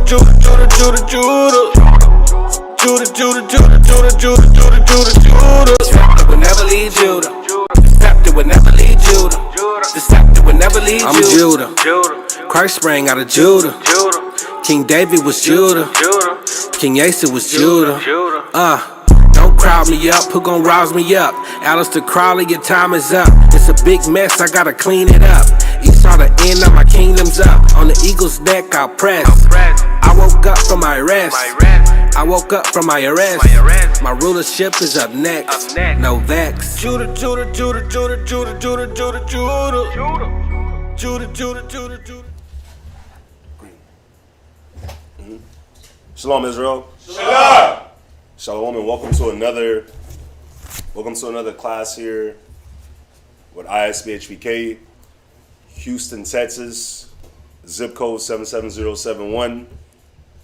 Scepter would never leave Judah. Scepter would never leave Judah. The scepter would never leave Judah. I'm Judah. Christ sprang out of Judah. King David was Judah. King Asa was Judah. Don't crowd me up, who gon' rouse me up? Alistair Crowley, your time is up. It's a big mess, I gotta clean it up. Esau, the end of my kingdom's up. On the eagle's neck, I'll press. I woke up from my rest. I woke up from my arrest. My rulership is up next. No vex. Judah, Judah, Judah, Judah, Judah, Judah, Judah, Judah. Judah, Judah, Judah, Judah. Shalom, Israel. Shalom. Shalom, and welcome to another class here with ISBHPK, Houston, Texas, zip code 77071.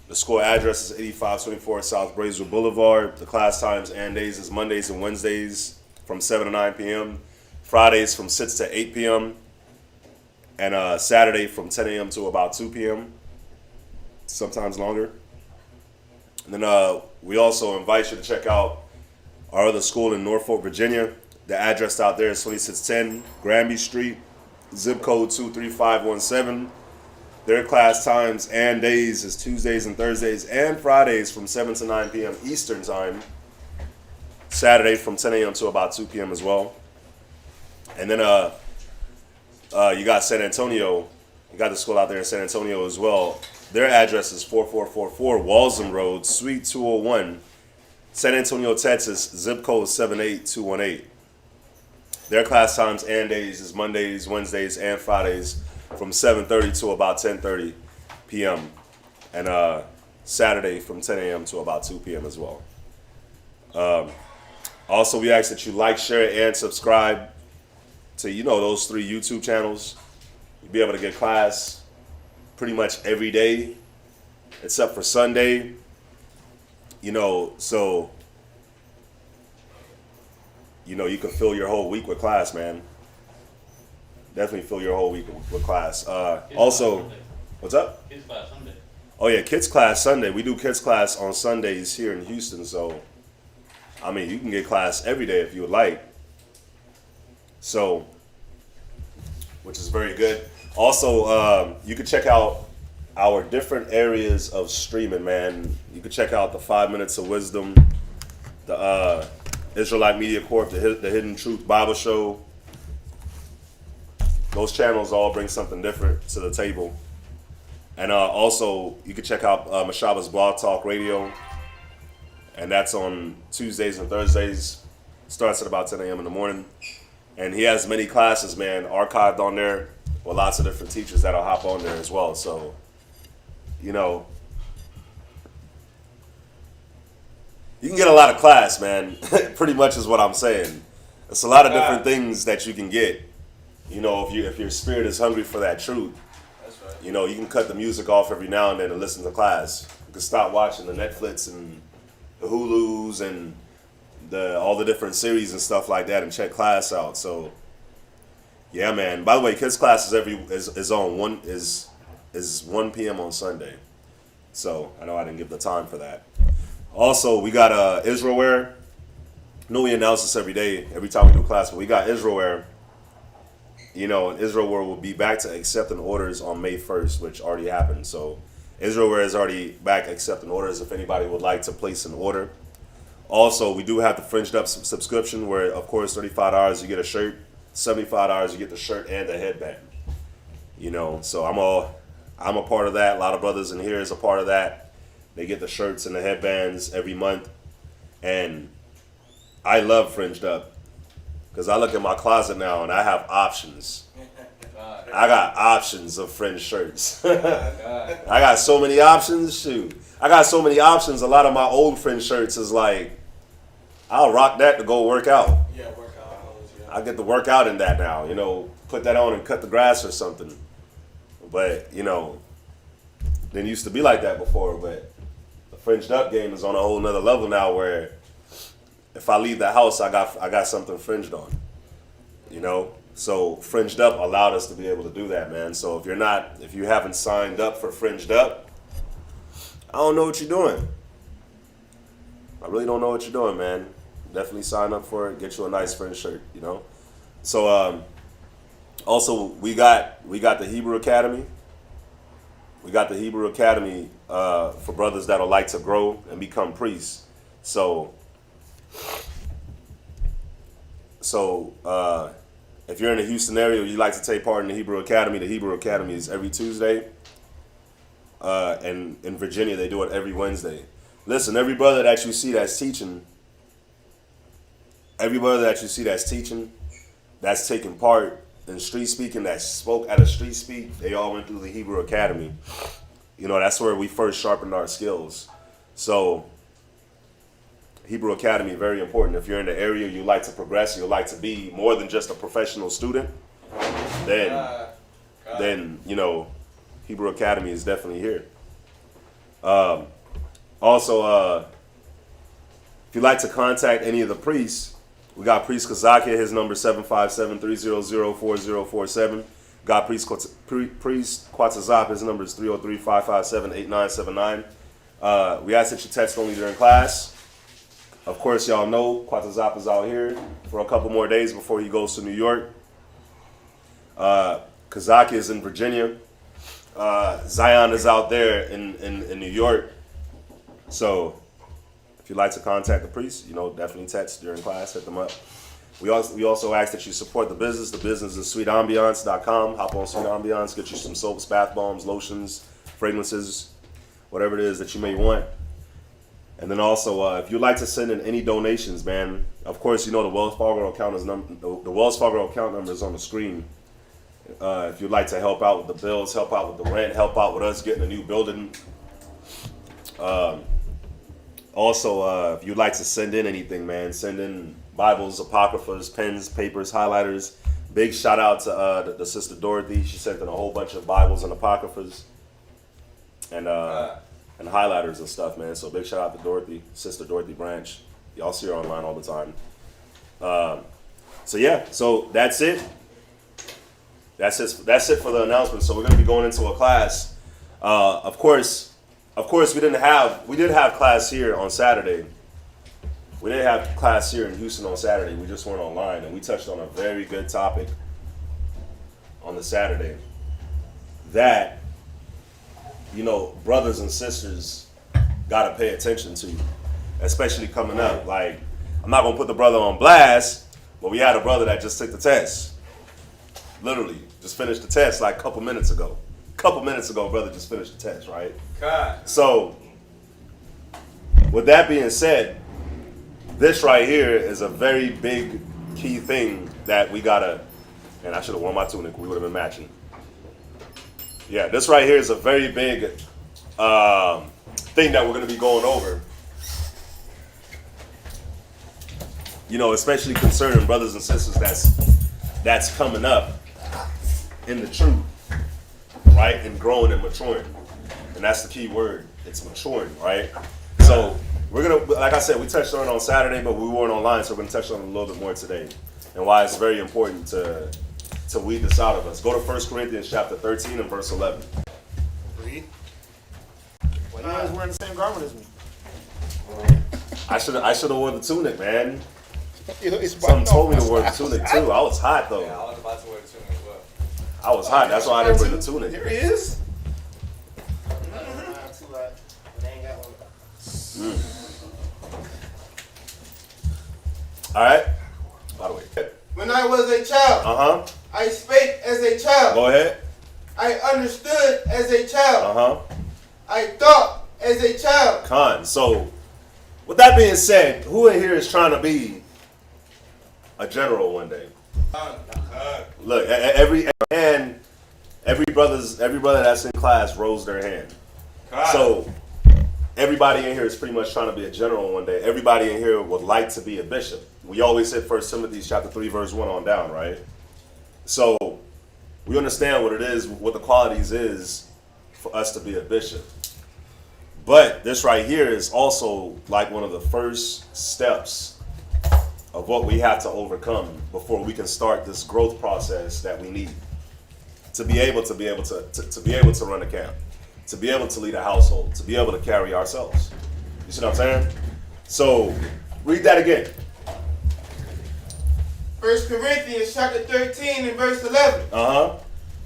The school address is 8524 South Brazier Boulevard. The class times and days is Mondays and Wednesdays from 7 to 9 p.m., Fridays from 6 to 8 p.m., and Saturday from 10 a.m. to about 2 p.m., sometimes longer. And then we also invite you to check out our other school in Norfolk, Virginia. The address out there is 2610 Granby Street, zip code 23517. Their class times and days is Tuesdays and Thursdays and Fridays from 7 to 9 p.m. Eastern Time. Saturday from 10 a.m. to about 2 p.m. as well. And then you got San Antonio. You got the school out there in San Antonio as well. Their address is 4444 Walsham Road, Suite 201, San Antonio, Texas, zip code 78218. Their class times and days is Mondays, Wednesdays, and Fridays from 7:30 to about 10:30 p.m. and Saturday from 10 a.m. to about 2 p.m. as well. Also, we ask that you like, share, and subscribe to those 3 YouTube channels. You'll be able to get class pretty much every day except for Sunday, so you can fill your whole week with class, man. Definitely fill your whole week with class. Also, what's up? Kids class Sunday. Oh yeah, kids class Sunday. We do kids class on Sundays here in Houston, so you can get class every day if you would like. So, which is very good. Also, you can check out our different areas of streaming, man. You can check out the 5 Minutes of Wisdom, the Israelite Media Corp, the Hidden Truth Bible Show. Those channels all bring something different to the table. And also, you can check out Mashaba's Blog Talk Radio, and that's on Tuesdays and Thursdays. Starts at about 10 a.m. in the morning. And he has many classes, man, archived on there with lots of different teachers that'll hop on there as well. So, you can get a lot of class, man. Pretty much is what I'm saying. It's a lot of different things that you can get. If your spirit is hungry for that truth, that's right. You can cut the music off every now and then and listen to class. You can stop watching the Netflix and the Hulus and all the different series and stuff like that and check class out. So, yeah, man. By the way, kids class is 1 p.m. on Sunday. So I know I didn't give the time for that. Also, we got Israelware. I know we announce this every day, every time we do class, but we got Israelware. And Israelware will be back to accepting orders on May 1st, which already happened. So Israelware is already back accepting orders if anybody would like to place an order. Also, we do have the Fringed Up subscription where, of course, $35 you get a shirt, $75 you get the shirt and the headband. So I'm a part of that. A lot of brothers in here is a part of that. They get the shirts and the headbands every month. And I love Fringed Up because I look in my closet now and I have options. I got options of fringe shirts. I got so many options. Shoot. I got so many options. A lot of my old fringe shirts is like, I'll rock that to go work out. Yeah, work out. I get to work out in that now. Put that on and cut the grass or something. But, didn't used to be like that before. But the Fringed Up game is on a whole nother level now where if I leave the house, I got something fringed on. So Fringed Up allowed us to be able to do that, man. So if you haven't signed up for Fringed Up, I don't know what you're doing. I really don't know what you're doing, man. Definitely sign up for it. Get you a nice friend shirt, you know. So also we got the Hebrew Academy. We got the Hebrew Academy for brothers that'll like to grow and become priests. So if you're in the Houston area or you like to take part in the Hebrew Academy is every Tuesday. And in Virginia, they do it every Wednesday. Listen, every brother that you see that's teaching, that's taking part in street speaking, that spoke at a street speak, they all went through the Hebrew Academy. You know, that's where we first sharpened our skills. So Hebrew Academy, very important. If you're in the area, you like to progress, you like to be more than just a professional student, then you know, Hebrew Academy is definitely here. Also, if you'd like to contact any of the priests, we got Priest Kazaki, his number 757-300-4047. Got Priest Kwatazap, his number is 303-557-8979. We ask that you text only during class. Of course, y'all know Kwatazap is out here for a couple more days before he goes to New York. Kazaki is in Virginia. Zion is out there in New York. So if you'd like to contact the priest, you know, definitely text during class, hit them up. We also ask that you support the business. The business is sweetambiance.com. Hop on Sweet Ambiance, get you some soaps, bath bombs, lotions, fragrances, whatever it is that you may want. And then also, if you'd like to send in any donations, man, of course, you know the Wells Fargo account number is on the screen. If you'd like to help out with the bills, help out with the rent, help out with us getting a new building. Also, if you'd like to send in anything, man, send in Bibles, apocryphas, pens, papers, highlighters. Big shout out to the sister Dorothy. She sent in a whole bunch of Bibles and apocryphas and highlighters and stuff, man. So big shout out to Dorothy, Sister Dorothy Branch. Y'all see her online all the time. So yeah, so that's it. That's it for the announcement. So we're gonna be going into a class. Of course, we did have class here on Saturday. We didn't have class here in Houston on Saturday. We just went online, and we touched on a very good topic on the Saturday that, you know, brothers and sisters gotta pay attention to, especially coming up. Like, I'm not gonna put the brother on blast, but we had a brother that just took the test. Literally, just finished the test like a couple minutes ago. Brother just finished the test, right? God. So, with that being said, this right here is a very big key thing that we gotta, and I should have worn my tunic, we would have been matching. Yeah, this right here is a very big thing that we're gonna be going over. You know, especially concerning brothers and sisters that's coming up in the truth, right? And growing and maturing. And that's the key word. It's maturing, right? So we're gonna, like I said, we touched on it on Saturday, but we weren't online, so we're gonna touch on it a little bit more today. And why it's very important to weed this out of us. Go to 1 Corinthians chapter 13 and verse 11. Read. Why you always wearing the same garment as me? I should have worn the tunic, man. It's Something told me to wear the tunic too. I was hot though. Yeah, I was about to wear the tunic as well. I was hot. That's why I didn't bring the tunic. Here he is. All right. By the way. When I was a child, I spake as a child. Go ahead. I understood as a child. I thought as a child. Con. So, with that being said, who in here is trying to be a general one day? Look, every brother that's in class rose their hand. So everybody in here is pretty much trying to be a general one day. Everybody in here would like to be a bishop. We always said 1 Timothy chapter 3 verse 1 on down, right? So we understand what it is, what the qualities is for us to be a bishop. But this right here is also like one of the first steps of what we have to overcome before we can start this growth process that we need to be able to run a camp. to be able to lead a household, to be able to carry ourselves. You see what I'm saying? So, read that again. 1 Corinthians chapter 13 and verse 11. Uh-huh.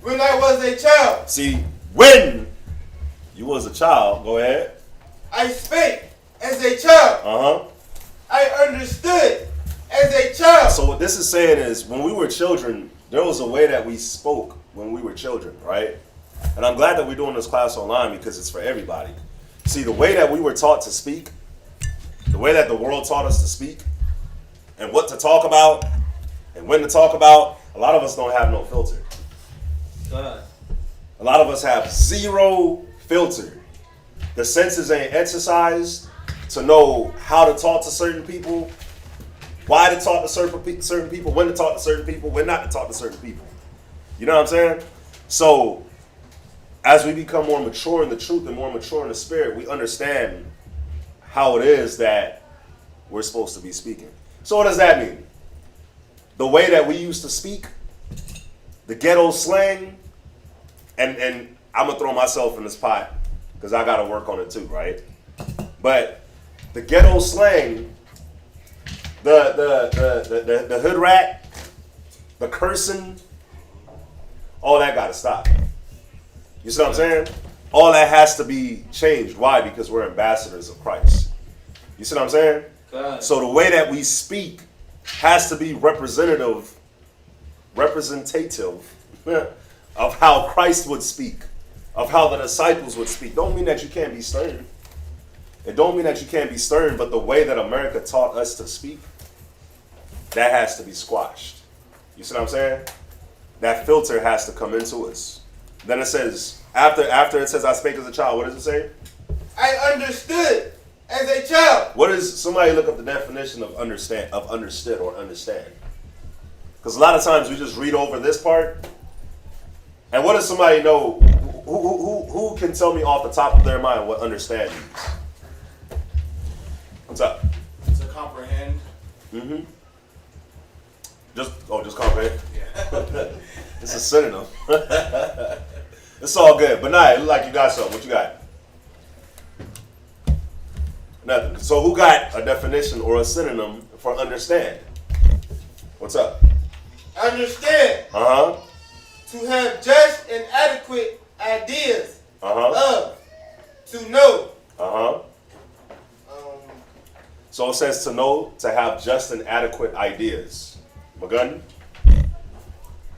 When I was a child, See, when you was a child, go ahead. I spake as a child. Uh-huh. I understood as a child. So what this is saying is, when we were children, there was a way that we spoke when we were children, right? And I'm glad that we're doing this class online because it's for everybody. See, the way that we were taught to speak, the way that the world taught us to speak, and what to talk about, and when to talk about, a lot of us don't have no filter. A lot of us have zero filter. The senses ain't exercised to know how to talk to certain people, why to talk to certain people, when to talk to certain people, when not to talk to certain people. You know what I'm saying? So, as we become more mature in the truth and more mature in the spirit, we understand how it is that we're supposed to be speaking. So what does that mean? The way that we used to speak, the ghetto slang, and I'm gonna throw myself in this pot because I gotta work on it too, right? But the ghetto slang, the hood rat, the cursing, all that gotta stop. You see what I'm saying? All that has to be changed. Why? Because we're ambassadors of Christ. You see what I'm saying? God. So the way that we speak has to be representative of how Christ would speak, of how the disciples would speak. Don't mean that you can't be stern. It don't mean that you can't be stern, but the way that America taught us to speak, that has to be squashed. You see what I'm saying? That filter has to come into us. Then it says, after it says, I spake as a child, what does it say? I understood as a child. What is, somebody look up the definition of understood or understand. Because a lot of times we just read over this part. And what does somebody know, who can tell me off the top of their mind what understand means? What's up? To comprehend. Mm-hmm. Just comprehend. Yeah. It's a synonym. It's all good. But nah, it look like you got something. What you got? Nothing. So who got a definition or a synonym for understand? What's up? Understand. Uh-huh. To have just and adequate ideas Uh-huh. of. To know. Uh-huh. So it says to know, to have just and adequate ideas. McGunn?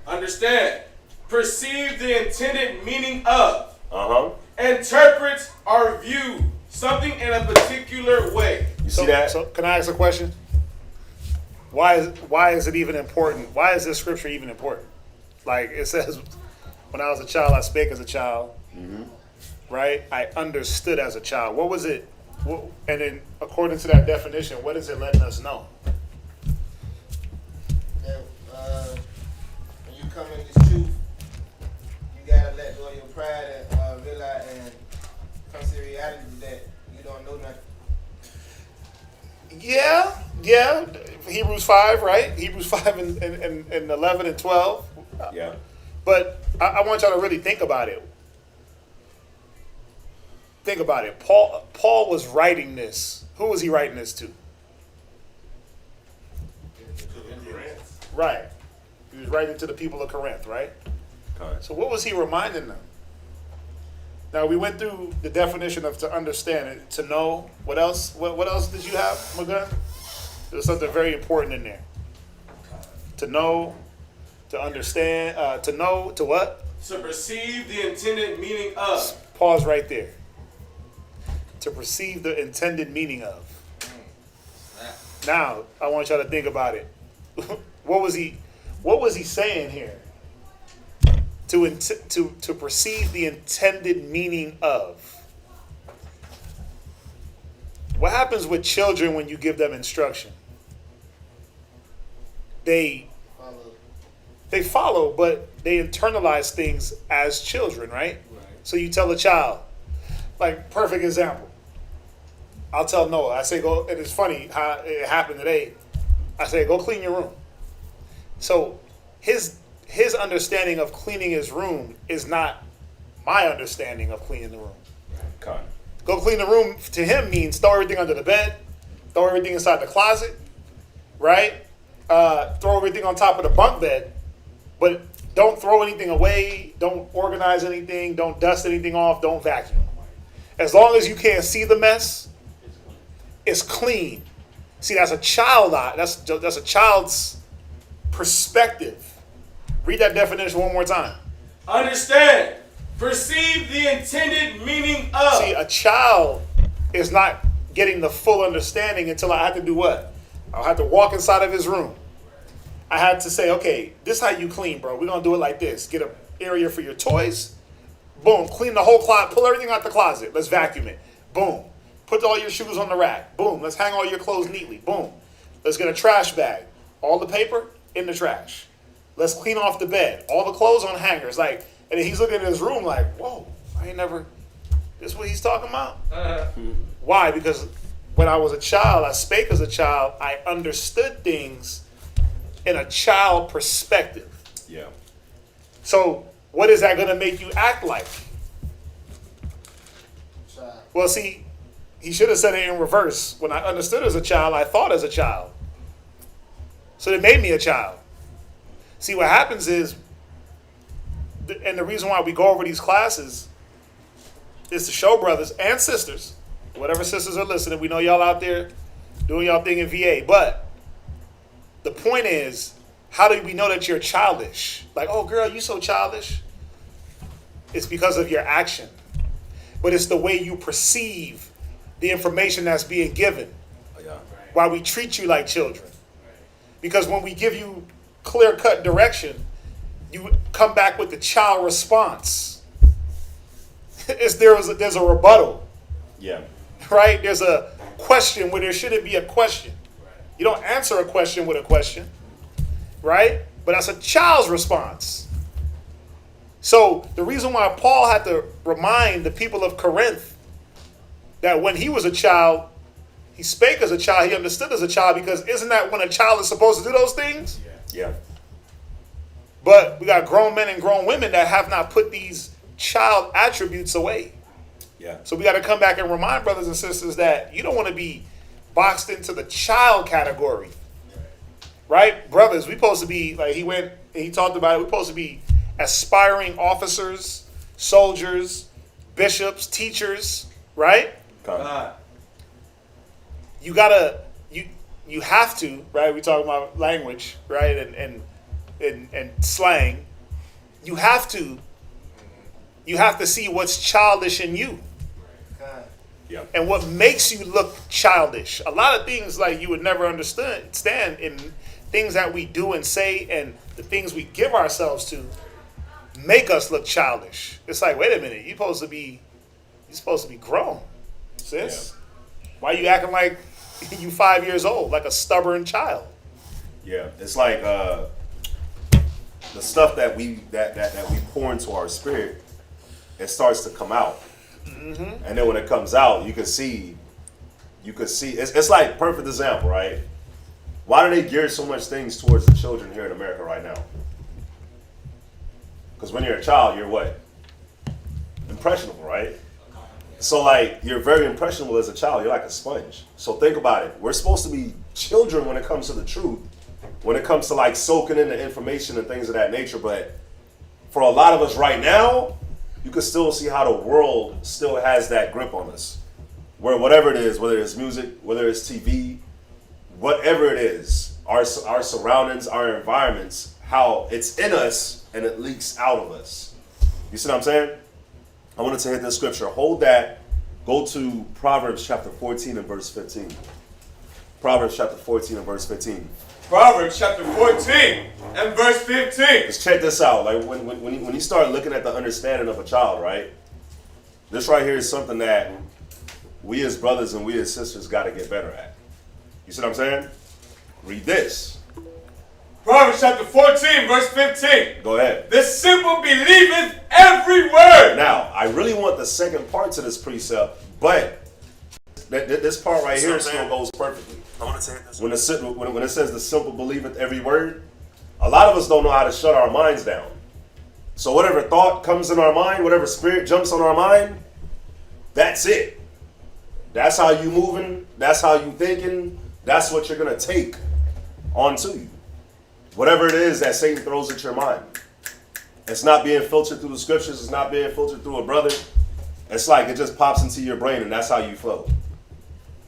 Understand. Perceive the intended meaning of. Uh-huh. Interpret or view something in a particular way. You see that? So can I ask a question? Why is it even important? Why is this scripture even important? Like it says, when I was a child, I spake as a child. Mm-hmm. Right? I understood as a child. What was it? And then according to that definition, what is it letting us know? That, when you come in this truth, you gotta let go of your pride and realize and come to the reality that you don't know nothing. Yeah. Hebrews 5, right? Hebrews 5 and 11 and 12. Yeah. But I want y'all to really think about it. Think about it. Paul was writing this. Who was he writing this to? Right. He was writing to the people of Corinth, right? Correct. So what was he reminding them? Now we went through the definition of to understand, to know. What else? What else did you have, McGunn? There's something very important in there. To know, to understand, to know, to what? To perceive the intended meaning of. Pause right there. To perceive the intended meaning of. Now, I want y'all to think about it. What was he saying here? To perceive the intended meaning of. What happens with children when you give them instruction? They follow, but they internalize things as children, right? So you tell a child, like perfect example. I'll tell Noah, I say go, and it's funny how it happened today. I say go clean your room. So his understanding of cleaning his room is not my understanding of cleaning the room. Con. Go clean the room to him means throw everything under the bed, throw everything inside the closet, right? Throw everything on top of the bunk bed, but don't throw anything away, don't organize anything, don't dust anything off, don't vacuum. As long as you can't see the mess, it's clean. See, that's a child. That's a child's perspective. Read that definition one more time. Understand. Perceive the intended meaning of. See, a child is not getting the full understanding until I have to do what? I'll have to walk inside of his room. I had to say, okay, this is how you clean, bro. We're going to do it like this. Get an area for your toys. Boom. Clean the whole closet. Pull everything out the closet. Let's vacuum it. Boom. Put all your shoes on the rack. Boom. Let's hang all your clothes neatly. Boom. Let's get a trash bag. All the paper in the trash. Let's clean off the bed. All the clothes on hangers. Like, and he's looking at his room like, whoa, I ain't never, this is what he's talking about? Why? Because when I was a child, I spake as a child, I understood things in a child perspective. Yeah. So what is that going to make you act like? Child. Well, see, he should have said it in reverse. When I understood as a child, I thought as a child. So it made me a child. See, what happens is, and the reason why we go over these classes is to show brothers and sisters, whatever sisters are listening, we know y'all out there doing y'all thing in VA, but the point is, how do we know that you're childish? Like, oh girl, you so childish. It's because of your action. But it's the way you perceive the information that's being given. Yeah. Why we treat you like children. Because when we give you clear-cut direction, you come back with the child response. There's a rebuttal. Yeah. Right? There's a question where there shouldn't be a question. You don't answer a question with a question. Right? But that's a child's response. So the reason why Paul had to remind the people of Corinth that when he was a child, he spake as a child, he understood as a child, because isn't that when a child is supposed to do those things? Yeah. But we got grown men and grown women that have not put these child attributes away. Yeah. So we got to come back and remind brothers and sisters that you don't want to be boxed into the child category. Right? Brothers, we supposed to be, like he talked about it, we're supposed to be aspiring officers, soldiers, bishops, teachers, right? You gotta, you have to, right? We talk about language, right? And slang. You have to see what's childish in you. Yeah. And what makes you look childish. A lot of things like you would never understand in things that we do and say and the things we give ourselves to make us look childish. It's like, wait a minute, you're supposed to be grown, sis. Yeah. Why are you acting like you 5 years old, like a stubborn child? Yeah. It's like the stuff that we pour into our spirit, it starts to come out. Mm-hmm. And then when it comes out, you can see it's like perfect example, right? Why do they gear so much things towards the children here in America right now? Because when you're a child, you're what? Impressionable, right? So like, you're very impressionable as a child. You're like a sponge. So think about it. We're supposed to be children when it comes to the truth, when it comes to like soaking in the information and things of that nature. But for a lot of us right now, you can still see how the world still has that grip on us. Where whatever it is, whether it's music, whether it's TV, whatever it is, our surroundings, our environments, how it's in us and it leaks out of us. You see what I'm saying? I wanted to hit this scripture. Hold that. Go to Proverbs chapter 14 and verse 15. Proverbs chapter 14 and verse 15. Proverbs chapter 14 and verse 15. Let's check this out. Like when you start looking at the understanding of a child, right? This right here is something that we as brothers and we as sisters got to get better at. You see what I'm saying? Read this. Proverbs chapter 14 verse 15. Go ahead. The simple believeth every word. Now, I really want the second part to this precept, but this part right here still goes perfectly. I want to say this. When it says the simple believeth every word, a lot of us don't know how to shut our minds down. So whatever thought comes in our mind, whatever spirit jumps on our mind, that's it. That's how you moving. That's how you thinking. That's what you're going to take onto you. Whatever it is that Satan throws at your mind. It's not being filtered through the scriptures. It's not being filtered through a brother. It's like it just pops into your brain and that's how you flow.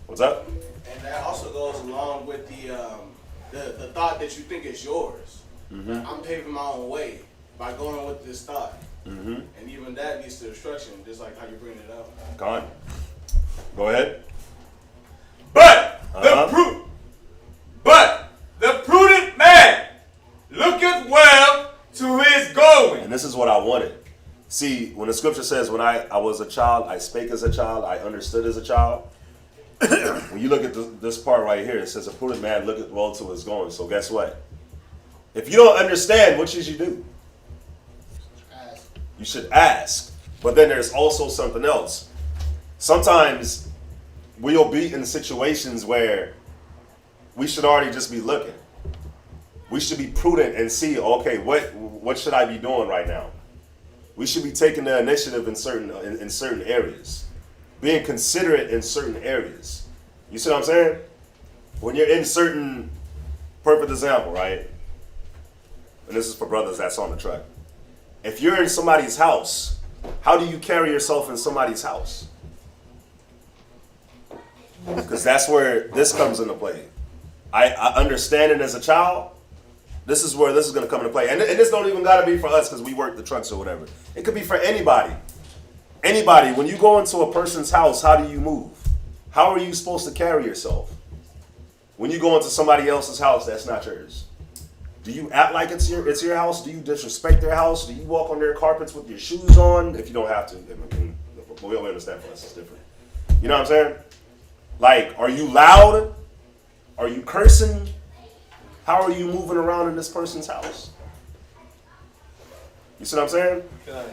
What's up? And that also goes along with the thought that you think is yours. Mm-hmm. I'm paving my own way by going with this thought. Mm-hmm. And even that leads to destruction, just like how you bring it up. Go on. Go ahead. But Uh-huh. the prudent man looketh well to his going. And this is what I wanted. See, when the scripture says, when I was a child, I spake as a child, I understood as a child. When you look at this part right here, it says, a prudent man looketh well to his going. So guess what? If you don't understand, what should you do? You should ask. But then there's also something else. Sometimes we'll be in situations where we should already just be looking. We should be prudent and see, okay, what should I be doing right now? We should be taking the initiative in certain areas, being considerate in certain areas. You see what I'm saying? When you're in certain, perfect example, right? And this is for brothers that's on the track. If you're in somebody's house, how do you carry yourself in somebody's house? Because that's where this comes into play. I understand it as a child. This is where this is going to come into play. And this don't even got to be for us because we work the trucks or whatever. It could be for anybody. Anybody. When you go into a person's house, how do you move? How are you supposed to carry yourself? When you go into somebody else's house that's not yours. Do you act like it's your house? Do you disrespect their house? Do you walk on their carpets with your shoes on? If you don't have to. We all understand for us it's different. You know what I'm saying? Like, are you loud? Are you cursing? How are you moving around in this person's house? You see what I'm saying?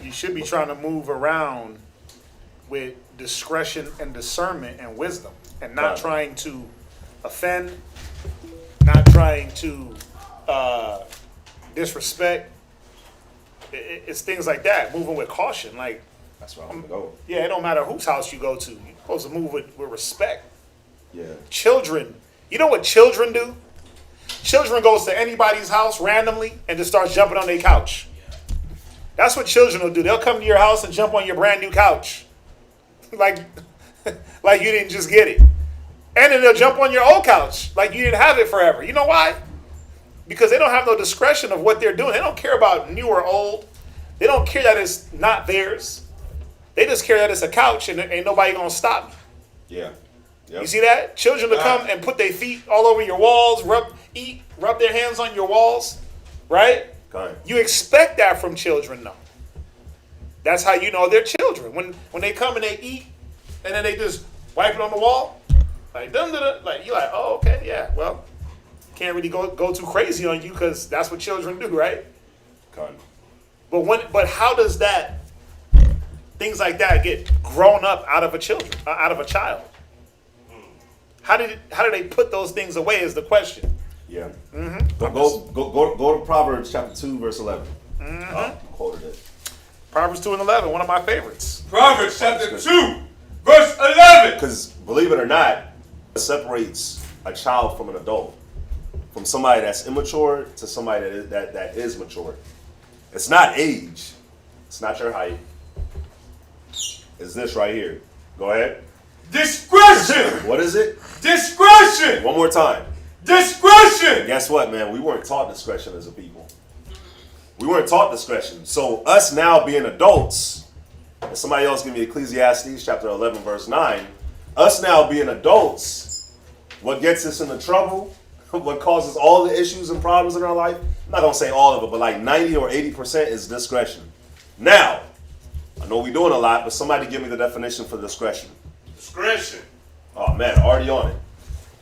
You should be trying to move around with discretion and discernment and wisdom, and not trying to offend, not trying to disrespect. It's things like that. Moving with caution. Like, That's where I'm going to go. yeah, it don't matter whose house you go to. You're supposed to move with respect. Yeah. Children, you know what children do? Children goes to anybody's house randomly and just starts jumping on their couch. That's what children will do. They'll come to your house and jump on your brand new couch. like you didn't just get it. And then they'll jump on your old couch like you didn't have it forever. You know why? Because they don't have no discretion of what they're doing. They don't care about new or old. They don't care that it's not theirs. They just care that it's a couch and ain't nobody gonna stop me. Yeah. Yep. You see that? Children will come and put their feet all over your walls, rub their hands on your walls, right? Okay. You expect that from children, though. That's how you know they're children. When they come and they eat, and then they just wipe it on the wall, like like you're like, oh, okay, yeah, well, can't really go too crazy on you because that's what children do, right? Okay. But how does that things like that get grown up out of a child? How did they put those things away is the question. Yeah. Mm-hmm. Go to Proverbs chapter 2, verse 11. Mm-hmm. Quoted it. Proverbs 2 and 11, one of my favorites. Proverbs chapter 2, verse 11. Because believe it or not, it separates a child from an adult. From somebody that's immature to somebody that is mature. It's not age. It's not your height. It's this right here. Go ahead. Discretion. What is it? Discretion. One more time. Discretion. Guess what, man? We weren't taught discretion as a people. We weren't taught discretion. So us now being adults, and somebody else give me Ecclesiastes chapter 11, verse 9. Us now being adults, what gets us into trouble, what causes all the issues and problems in our life, I'm not going to say all of it, but like 90 or 80% is discretion. Now, I know we're doing a lot, but somebody give me the definition for discretion. Discretion. Oh, man, already on it.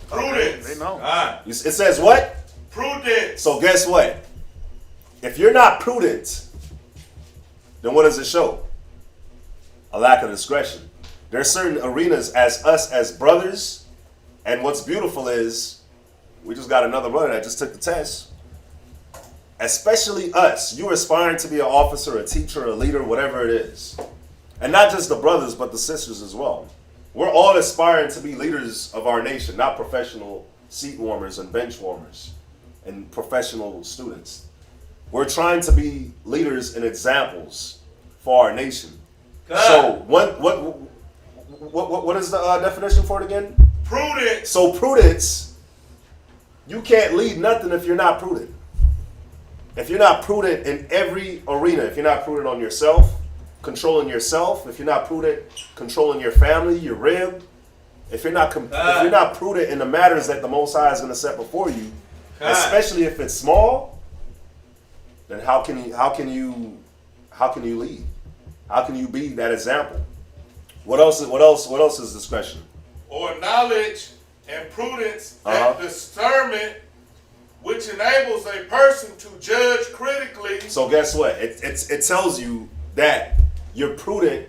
Prudence. They know. It says what? Prudence. So guess what? If you're not prudent, then what does it show? A lack of discretion. There are certain arenas as brothers, and what's beautiful is we just got another brother that just took the test. especially us, you're aspiring to be an officer, a teacher, a leader, whatever it is. And not just the brothers, but the sisters as well. We're all aspiring to be leaders of our nation, not professional seat warmers and bench warmers and professional students. We're trying to be leaders and examples for our nation. God. So what is the definition for it again? Prudence. So prudence, you can't lead nothing if you're not prudent. If you're not prudent in every arena, if you're not prudent on yourself, controlling yourself, if you're not prudent controlling your family, your rib, if you're not prudent in the matters that the Most High is going to set before you, especially if it's small, then how can you lead? How can you be that example? What else is discretion? Or knowledge and prudence and discernment, which enables a person to judge critically. So guess what? It tells you that you're prudent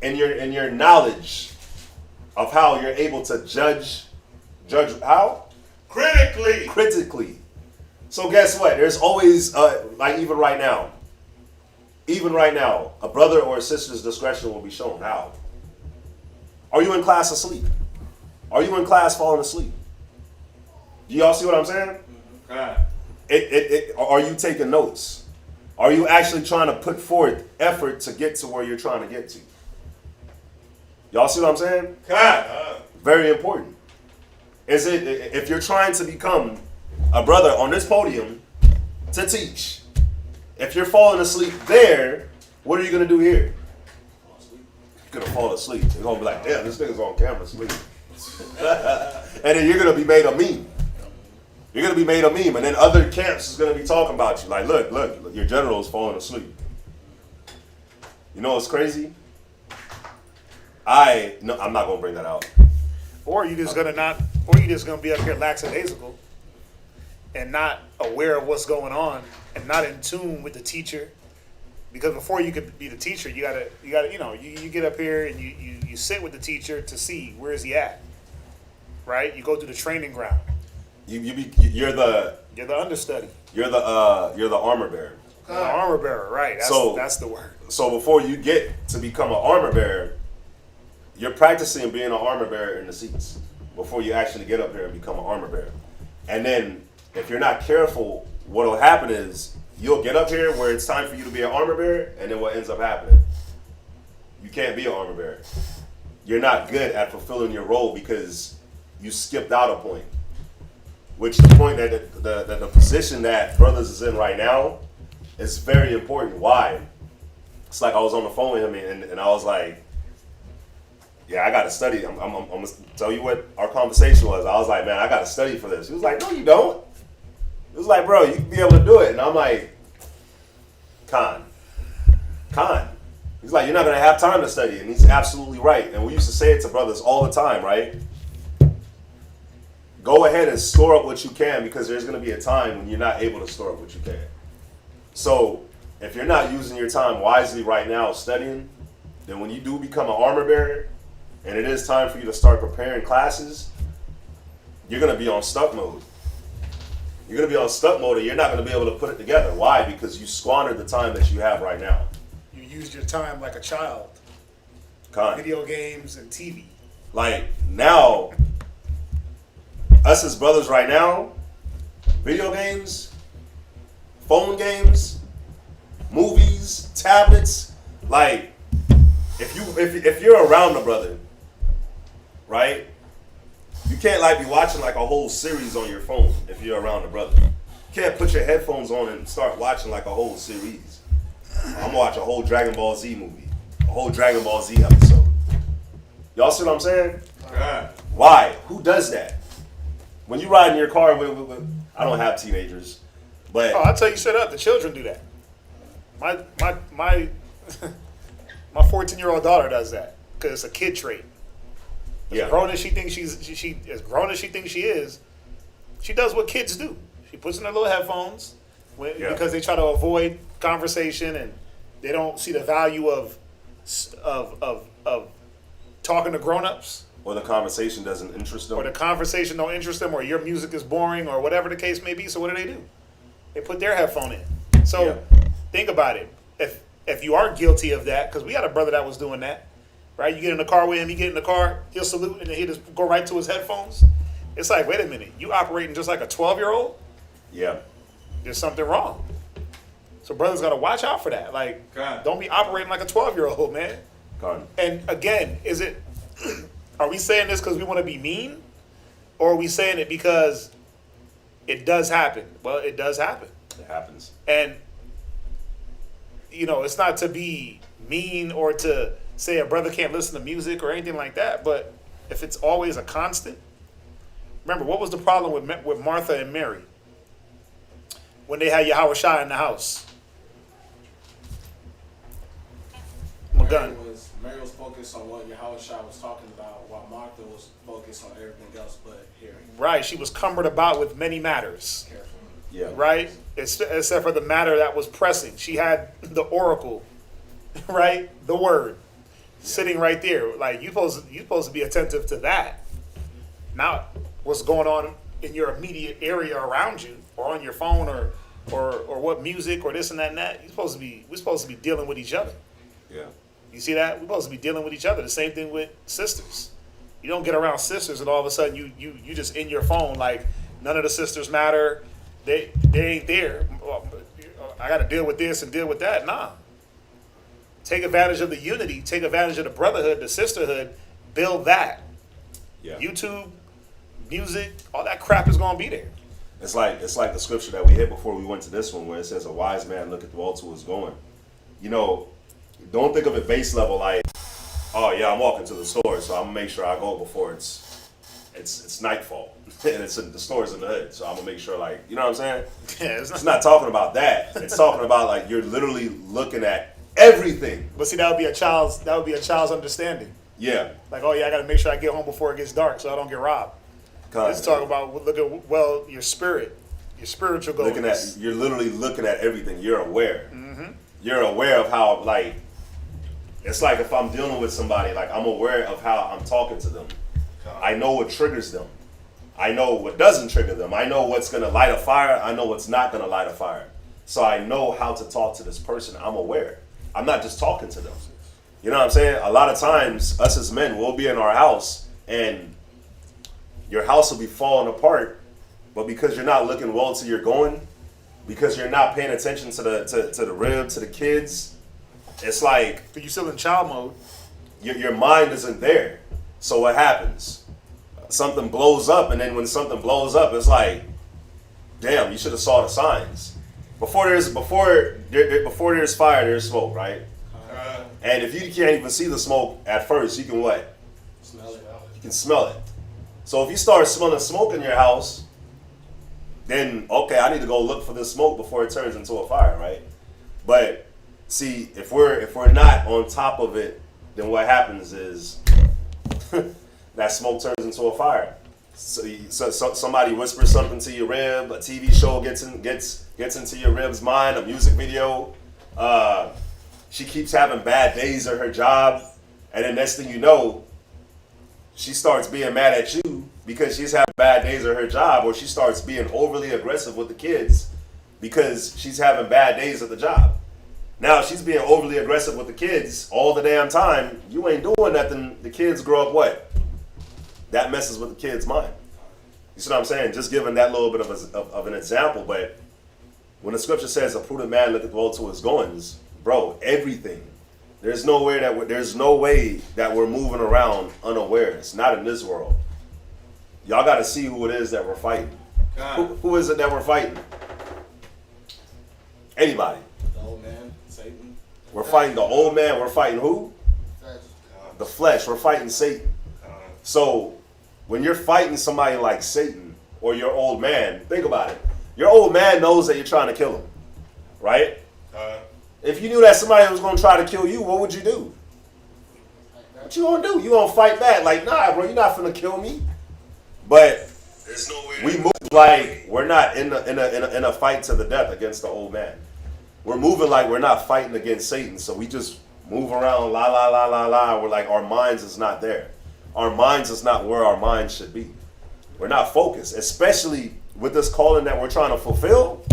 in your knowledge of how you're able to judge how? Critically. So guess what? There's always like even right now, a brother or a sister's discretion will be shown. How? Are you in class asleep? Are you in class falling asleep? Do y'all see what I'm saying? Are you taking notes? Are you actually trying to put forth effort to get to where you're trying to get to? Y'all see what I'm saying? Very important. Is it if you're trying to become a brother on this podium to teach, if you're falling asleep there, what are you going to do here? You're going to fall asleep. You're going to be like, damn, this nigga's on camera asleep. And then you're going to be made a meme. You're going to be made a meme. And then other camps is going to be talking about you. Like, look, your general is falling asleep. You know what's crazy? I'm not going to bring that out. Or you just gonna be up here lackadaisical and not aware of what's going on and not in tune with the teacher. Because before you could be the teacher, you gotta you get up here and you sit with the teacher to see where is he at. Right? You go to the training ground. You're the understudy. You're the armor bearer. The armor bearer, right? That's the word. So before you get to become an armor bearer, you're practicing being an armor bearer in the seats before you actually get up there and become an armor bearer. And then if you're not careful, what will happen is you'll get up here where it's time for you to be an armor bearer, and then what ends up happening? You can't be an armor bearer. You're not good at fulfilling your role because you skipped out a point. Which the point that the position that brothers is in right now is very important. Why? It's like I was on the phone with him and I was like, yeah, I got to study. I'm going to tell you what our conversation was. I was like, man, I got to study for this. He was like, no, you don't. He was like, bro, you can be able to do it. And I'm like, Con. He's like, you're not going to have time to study. And he's absolutely right. And we used to say it to brothers all the time, right? Go ahead and store up what you can because there's going to be a time when you're not able to store up what you can. So if you're not using your time wisely right now studying, then when you do become an armor bearer, and it is time for you to start preparing classes, you're going to be on stuck mode. You're going to be on stuck mode and you're not going to be able to put it together. Why? Because you squandered the time that you have right now. You used your time like a child. Con. Video games and TV. Like now, us as brothers right now, video games, phone games, movies, tablets, like if you're around a brother, right? You can't like be watching like a whole series on your phone if you're around a brother. You can't put your headphones on and start watching like a whole series. I'm gonna watch a whole Dragon Ball Z movie, a whole Dragon Ball Z episode. Y'all see what I'm saying? Why? Who does that? When you ride in your car with I don't have teenagers, but I'll tell you straight up, the children do that. My 14-year-old daughter does that because it's a kid trait. As grown as she thinks she is, she does what kids do. She puts in her little headphones because they try to avoid conversation and they don't see the value of talking to grown-ups. Or the conversation doesn't interest them. Or the conversation don't interest them, or your music is boring, or whatever the case may be. So what do? They put their headphone in. So think about it. If you are guilty of that, because we had a brother that was doing that, right? You get in the car with him, he get in the car, he'll salute, and then he'll just go right to his headphones. It's like, wait a minute, you operating just like a 12-year-old? Yeah. There's something wrong. So brothers got to watch out for that. Like, don't be operating like a 12-year-old, man. And again, are we saying this because we want to be mean? Or are we saying it because it does happen? Well, it does happen. It happens. And, it's not to be mean or to say a brother can't listen to music or anything like that. But if it's always a constant, remember, what was the problem with Martha and Mary when they had Yahweh Shai in the house? Mary was focused on what Yahweh Shai was talking about, while Martha was focused on everything else but hearing. Right, she was cumbered about with many matters. Careful. Yeah. Right? Except for the matter that was pressing. She had the oracle, right? The word sitting right there. Like, you're supposed to be attentive to that. Not what's going on in your immediate area around you, or on your phone, or what music, or this and that and that. We're supposed to be dealing with each other. Yeah. You see that? We're supposed to be dealing with each other. The same thing with sisters. You don't get around sisters and all of a sudden you just in your phone like none of the sisters matter. They ain't there. I got to deal with this and deal with that. Nah. Take advantage of the unity. Take advantage of the brotherhood, the sisterhood. Build that. Yeah. YouTube, music, all that crap is going to be there. It's like the scripture that we hit before we went to this one, where it says, "A wise man looketh the well to his going." Don't think of it base level like, oh yeah, I'm walking to the store, so I'm gonna make sure I go before it's nightfall and the store's in the hood, so I'm gonna make sure, like, you know what I'm saying? Yeah, it's not talking about that. It's talking about like you're literally looking at everything. But see, that would be a child's understanding. Yeah. Like, oh yeah, I got to make sure I get home before it gets dark so I don't get robbed. Let's talk about your spirit, your spiritual goals. You're literally looking at everything. You're aware. Mm-hmm. You're aware of how, like, it's like if I'm dealing with somebody, like, I'm aware of how I'm talking to them. I know what triggers them. I know what doesn't trigger them. I know what's going to light a fire. I know what's not going to light a fire. So I know how to talk to this person. I'm aware. I'm not just talking to them. You know what I'm saying? A lot of times, us as men, we'll be in our house, and your house will be falling apart, but because you're not looking well to your going, because you're not paying attention to the rib, to the kids, it's like you're still in child mode. Your mind isn't there. So what happens? Something blows up, and then when something blows up, it's like, damn, you should have saw the signs. Before there's fire, there's smoke, right? And if you can't even see the smoke at first, you can what? Smell it. You can smell it. So if you start smelling smoke in your house, then okay, I need to go look for this smoke before it turns into a fire, right? But see, if we're not on top of it, then what happens is that smoke turns into a fire. So somebody whispers something to your rib, a TV show gets into your rib's mind, a music video. She keeps having bad days at her job, and then next thing you know, she starts being mad at you because she's having bad days at her job, or she starts being overly aggressive with the kids because she's having bad days at the job. Now, if she's being overly aggressive with the kids all the damn time, you ain't doing nothing. The kids grow up what? That messes with the kid's mind. You see what I'm saying? Just giving that little bit of an example, but when the scripture says a prudent man looketh well to his goings, bro, everything. There's no way that we're moving around unaware. It's not in this world. Y'all got to see who it is that we're fighting. Who is it that we're fighting? Anybody. The old man, Satan. We're fighting the old man. We're fighting who? The flesh. We're fighting Satan. So when you're fighting somebody like Satan or your old man, think about it. Your old man knows that you're trying to kill him, right? If you knew that somebody was going to try to kill you, what would you do? What you going to do? You going to fight back? Like, nah, bro, you're not finna kill me. But we move like we're not in a fight to the death against the old man. We're moving like we're not fighting against Satan. So we just move around, la, la, la, la, la. We're like, our minds is not there. Our minds is not where our minds should be. We're not focused, especially with this calling that we're trying to fulfill.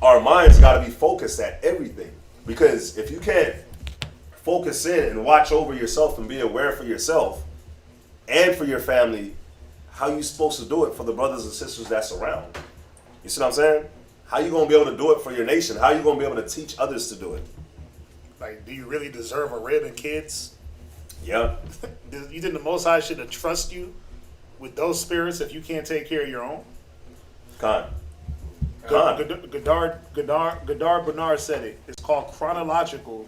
our minds got to be focused at everything. Because if you can't focus in and watch over yourself and be aware for yourself and for your family, how you supposed to do it for the brothers and sisters that's around? You see what I'm saying? How you going to be able to do it for your nation? How you going to be able to teach others to do it? Like, do you really deserve a rib and kids? Yeah. You think the Most High should entrust you with those spirits if you can't take care of your own? Con. Godard Bernard said it. It's called chronological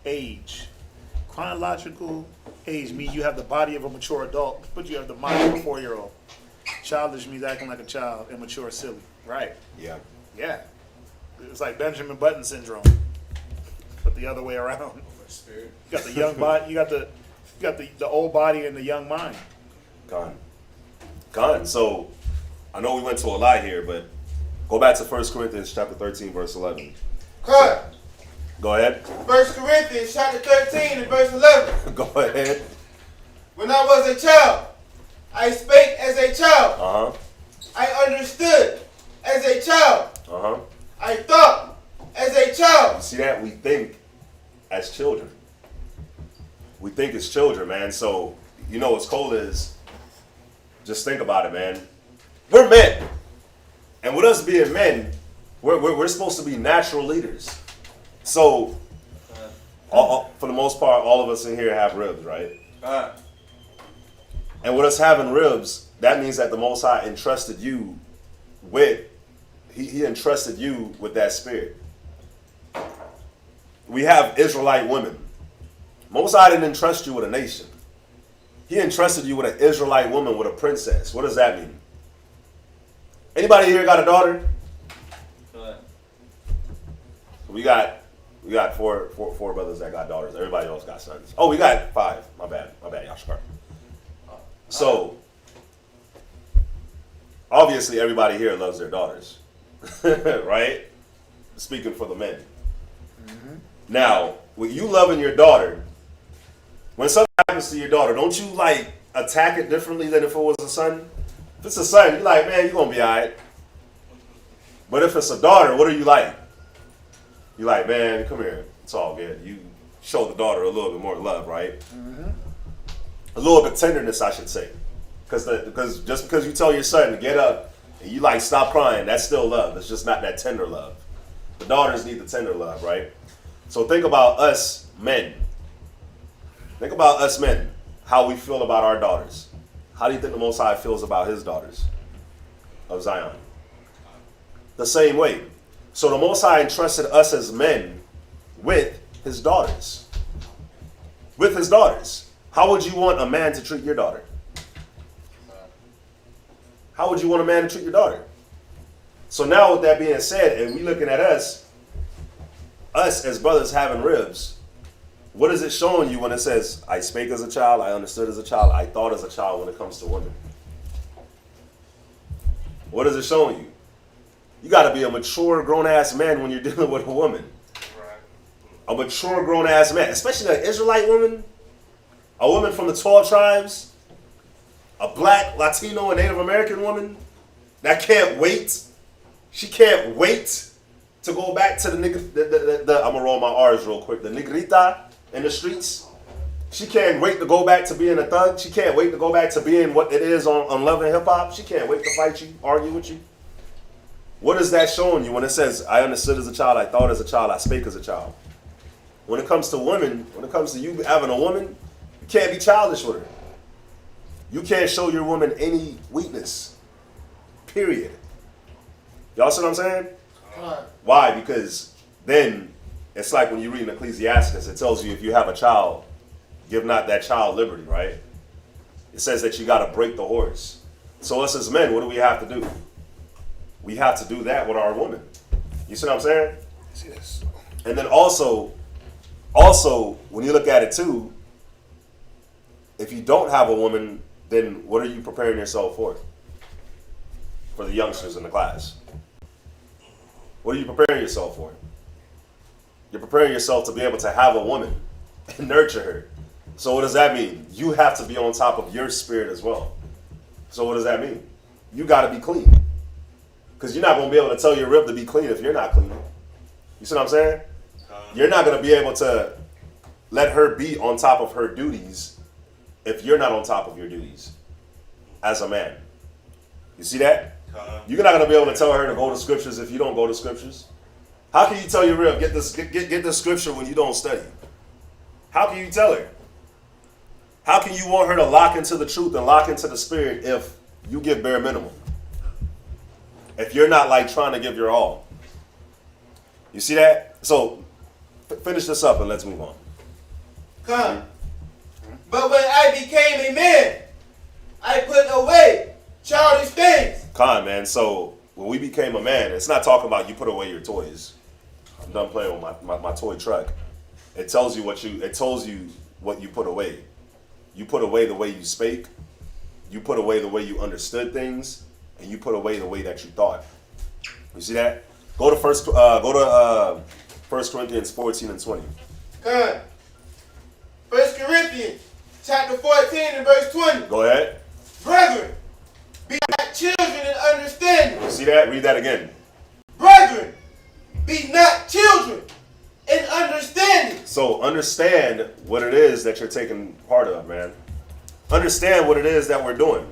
age. Chronological age means you have the body of a mature adult, but you have the mind of a 4-year-old. Childish means acting like a child, immature, silly. Right. Yeah. Yeah. It's like Benjamin Button syndrome, but the other way around. You got the young body. You got the old body and the young mind. Con. So I know we went to a lot here, but go back to 1 Corinthians chapter 13, verse 11. Cut. Go ahead. 1 Corinthians chapter 13 and verse 11. Go ahead. When I was a child, I spake as a child. Uh-huh. I understood as a child. Uh-huh. I thought as a child. See that? We think as children. We think as children, man. So, you know what's cool is, just think about it, man. We're men. And with us being men, we're supposed to be natural leaders. So, for the most part, all of us in here have ribs, right? And with us having ribs, that means that the Most High entrusted you with, he entrusted you with that spirit. We have Israelite women. Most High didn't entrust you with a nation. He entrusted you with an Israelite woman, with a princess. What does that mean? Anybody here got a daughter? We got four brothers that got daughters. Everybody else got sons. Oh, we got 5. My bad, Yashkar. So, obviously, everybody here loves their daughters, right? Speaking for the men. Mm-hmm. Now, with you loving your daughter, when something happens to your daughter, don't you like attack it differently than if it was a son? If it's a son, you're like, man, you're gonna be all right. But if it's a daughter, what are you like? You're like, man, come here. It's all good. You show the daughter a little bit more love, right? Mm-hmm. A little bit of tenderness, I should say. Because just because you tell your son to get up and you like stop crying, that's still love. It's just not that tender love. The daughters need the tender love, right? So think about us men. Think about us men, how we feel about our daughters. How do you think the Most High feels about his daughters of Zion? The same way. So the Most High entrusted us as men with his daughters. With his daughters. How would you want a man to treat your daughter? How would you want a man to treat your daughter? So now with that being said, and we looking at us as brothers having ribs, what is it showing you when it says, I spake as a child, I understood as a child, I thought as a child when it comes to women? What is it showing you? You got to be a mature, grown-ass man when you're dealing with a woman. Right. A mature, grown-ass man, especially an Israelite woman, a woman from the 12 tribes, a black, Latino, and Native American woman that can't wait. She can't wait to go back to the I'm going to roll my R's real quick, the negrita in the streets. She can't wait to go back to being a thug. She can't wait to go back to being what it is on Love and Hip Hop. She can't wait to fight you, argue with you. What is that showing you when it says, I understood as a child, I thought as a child, I spake as a child? When it comes to women, when it comes to you having a woman, you can't be childish with her. You can't show your woman any weakness. Period. Y'all see what I'm saying? Why? Because then it's like when you read in Ecclesiasticus, it tells you if you have a child, give not that child liberty, right? It says that you got to break the horse. So us as men, what do we have to do? We have to do that with our woman. You see what I'm saying? Yes. And then also, when you look at it too, if you don't have a woman, then what are you preparing yourself for? For the youngsters in the class. What are you preparing yourself for? You're preparing yourself to be able to have a woman and nurture her. So what does that mean? You have to be on top of your spirit as well. So what does that mean? You got to be clean. Because you're not going to be able to tell your rib to be clean if you're not clean. You see what I'm saying? You're not going to be able to let her be on top of her duties if you're not on top of your duties as a man. You see that? You're not going to be able to tell her to go to scriptures if you don't go to scriptures. How can you tell your rib, get this scripture when you don't study? How can you tell her? How can you want her to lock into the truth and lock into the spirit if you give bare minimum? If you're not like trying to give your all. You see that? So finish this up and let's move on. Come. But when I became a man, I put away childish things. Come, man. So when we became a man, it's not talking about you put away your toys. I'm done playing with my toy truck. It tells you what you put away. You put away the way you spake. You put away the way you understood things. And you put away the way that you thought. You see that? Go to 1 Corinthians 14 and 20. Come. 1 Corinthians chapter 14 and verse 20. Go ahead. Brethren, be not children in understanding. You see that? Read that again. Brethren, be not children in understanding. So understand what it is that you're taking part of, man. Understand what it is that we're doing.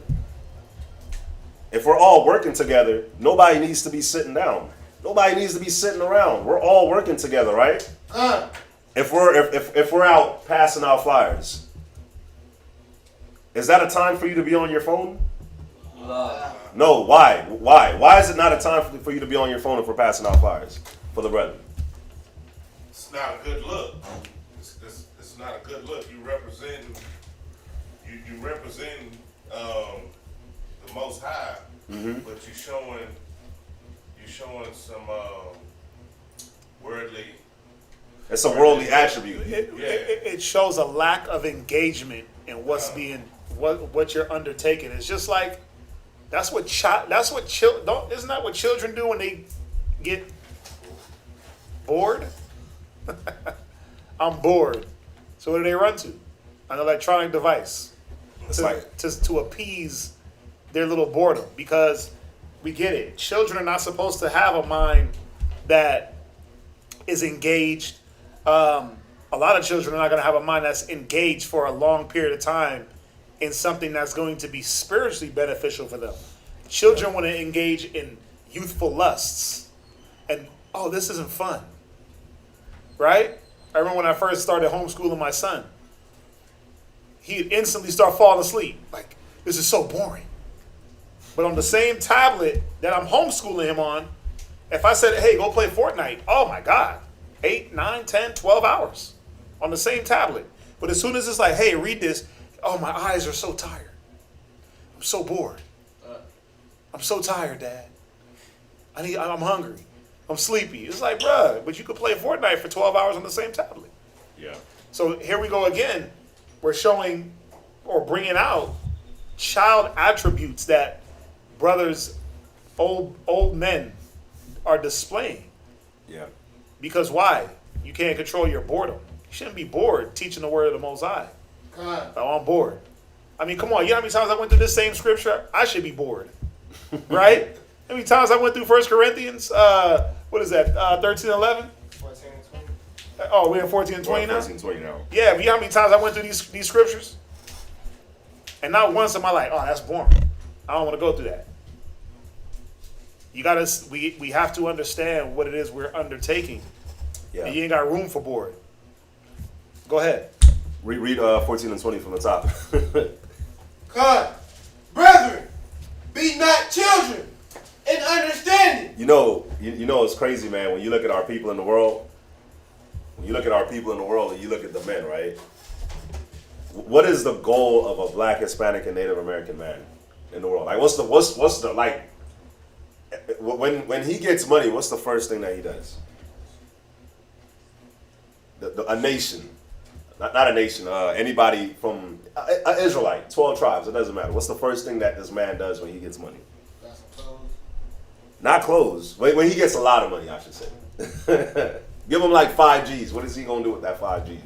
If we're all working together, nobody needs to be sitting down. Nobody needs to be sitting around. We're all working together, right? If we're out passing out flyers, is that a time for you to be on your phone? No. Why? Why is it not a time for you to be on your phone if we're passing out flyers for the brethren? It's not a good look. It's not a good look. You represent the Most High, but you're showing some worldly. It's a worldly attribute. It shows a lack of engagement in what's being what you're undertaking. It's just like isn't that what children do when they get bored? I'm bored. So what do they run to? An electronic device to appease their little boredom, because we get it. Children are not supposed to have a mind that is engaged. A lot of children are not going to have a mind that's engaged for a long period of time in something that's going to be spiritually beneficial for them. Children want to engage in youthful lusts. And, this isn't fun. Right? I remember when I first started homeschooling my son. He'd instantly start falling asleep. Like, this is so boring. But on the same tablet that I'm homeschooling him on, if I said, hey, go play Fortnite, oh my God, 8, 9, 10, 12 hours on the same tablet. But as soon as it's like, hey, read this, oh, my eyes are so tired. I'm so bored. I'm so tired, Dad. I'm hungry. I'm sleepy. It's like, bruh, but you could play Fortnite for 12 hours on the same tablet. Yeah. So here we go again. We're showing or bringing out child attributes that brothers, old men are displaying. Yeah. Because why? You can't control your boredom. You shouldn't be bored teaching the word of the Most High. Oh, I'm bored. I mean, come on. You know how many times I went through this same scripture? I should be bored. Right? How many times I went through 1 Corinthians? What is that? 13 and 11? 14 and 20. Oh, we're in 14 and 20 now? 14 and 20 now. Yeah, but you know how many times I went through these scriptures? And not once am I like, that's boring. I don't want to go through that. We have to understand what it is we're undertaking. Yeah. And you ain't got room for bored. Go ahead. Read 14 and 20 from the top. Come, brethren, be not children in understanding. You know it's crazy, man, when you look at our people in the world. When you look at our people in the world and you look at the men, right? What is the goal of a Black, Hispanic, and Native American man in the world? Like, what's the like? When he gets money, what's the first thing that he does? A nation, not a nation. Anybody from an Israelite, 12 tribes. It doesn't matter. What's the first thing that this man does when he gets money? Got some clothes. Not clothes. When he gets a lot of money, I should say. Give him like 5 G's. What is he gonna do with that 5 G's?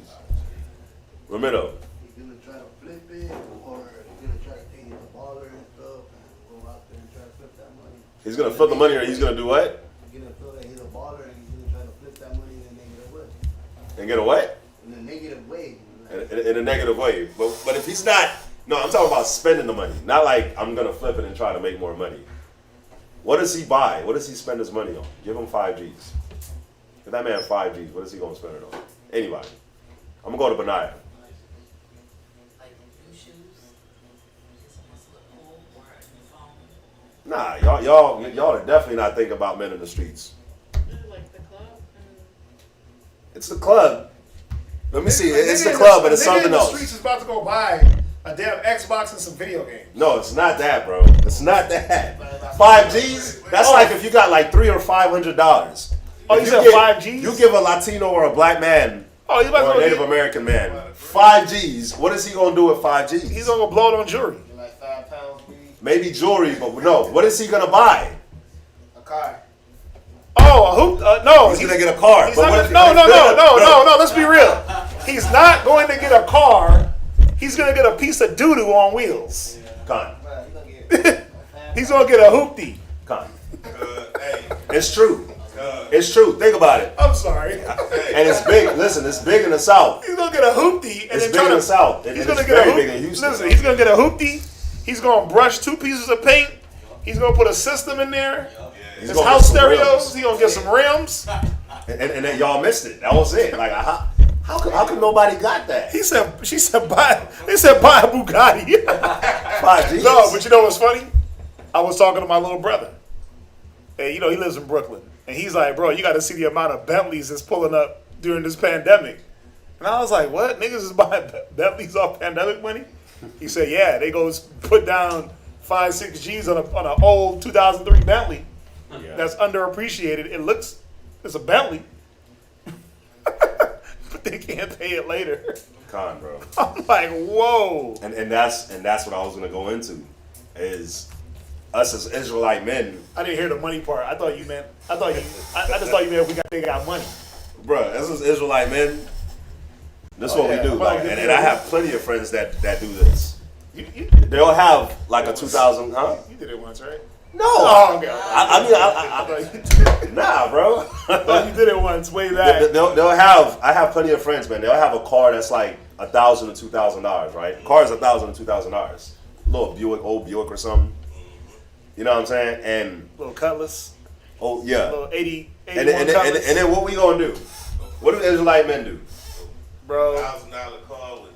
Ramiro. He's gonna try to flip it, or he's gonna try to take it to baller and stuff, and go out there and try to flip that money. He's gonna flip the money, or he's gonna do what? He's gonna feel that he's a baller and he's gonna try to flip that money in a negative way. And get a what? In a negative way. In a negative way. But if he's not, no, I'm talking about spending the money. Not like I'm gonna flip it and try to make more money. What does he buy? What does he spend his money on? Give him 5 G's. Give that man 5 G's. What is he gonna spend it on? Anybody. I'm gonna go to Benaiah. Like new shoes, just wants to look cool, or a new phone. Nah, y'all are definitely not thinking about men in the streets. Like the club. It's the club. Let me see. A It's nigga the in club, but it's a nigga something in the else. streets is about to go buy a damn Xbox and some video games. No, it's not that, bro. It's not that. 5 G's? That's like if you got like $300 or $500. Oh, If you said give- 5 G's? You give a Latino or a black man Oh, he's about or to a go Native American man 5 G's. What is he gonna do with 5 G's? He's gonna go blow it on jewelry. Like 5 pounds weed, Maybe jewelry, but no. What is he gonna buy? a car. Oh, a hoop? No, He's gonna get a car. He's But not what gonna, if no. Let's be real. He's not going to get a car. He's gonna get a piece of doo doo on wheels. Con. But he's gonna get He's gonna get a hoopty. Con. Hey, It's true. It's true. Think about it. I'm sorry. And it's big. Listen, it's big in the South. He's gonna get a hoopty and It's then big in the South. And He's it's gonna get a very big in hoopty. Houston. Listen, he's gonna get a hoopty. He's gonna brush 2 pieces of paint. He's gonna put a system in there. He's His gonna house get some stereos. rims. He gonna get some rims. And then y'all missed it. That was it. Like, how come nobody got that? She said buy. They said buy a Bugatti. 5 G's. No, but you know what's funny? I was talking to my little brother. And he lives in Brooklyn. And he's like, bro, you got to see the amount of Bentleys that's pulling up during this pandemic. And I was like, what? Niggas is buying Bentleys off pandemic money? He said, yeah, they go put down 5-6 G's on an old 2003 Bentley that's underappreciated. It's a Bentley. But they can't pay it later. Con, bro. I'm like, whoa. And that's what I was gonna go into, is us as Israelite men, I didn't hear the money part. I just thought you meant they got money. bruh. Us as Israelite men, this is what yeah. we do. Well, Like, yeah. and I have plenty of friends that do this. You They'll have like a 2000, huh? did it once, right? No. Oh, okay. Nah, bro. I thought you did it once, way back. I have plenty of friends, man. They'll have a car that's like $1,000 to $2,000, right? The car is $1,000 to $2,000. Little Buick, old Buick or something. You know what I'm saying? And Little Cutlass, oh yeah. little 81 And Cutlass. then what we gonna do? What do Israelite men do? Bro, $1,000 car with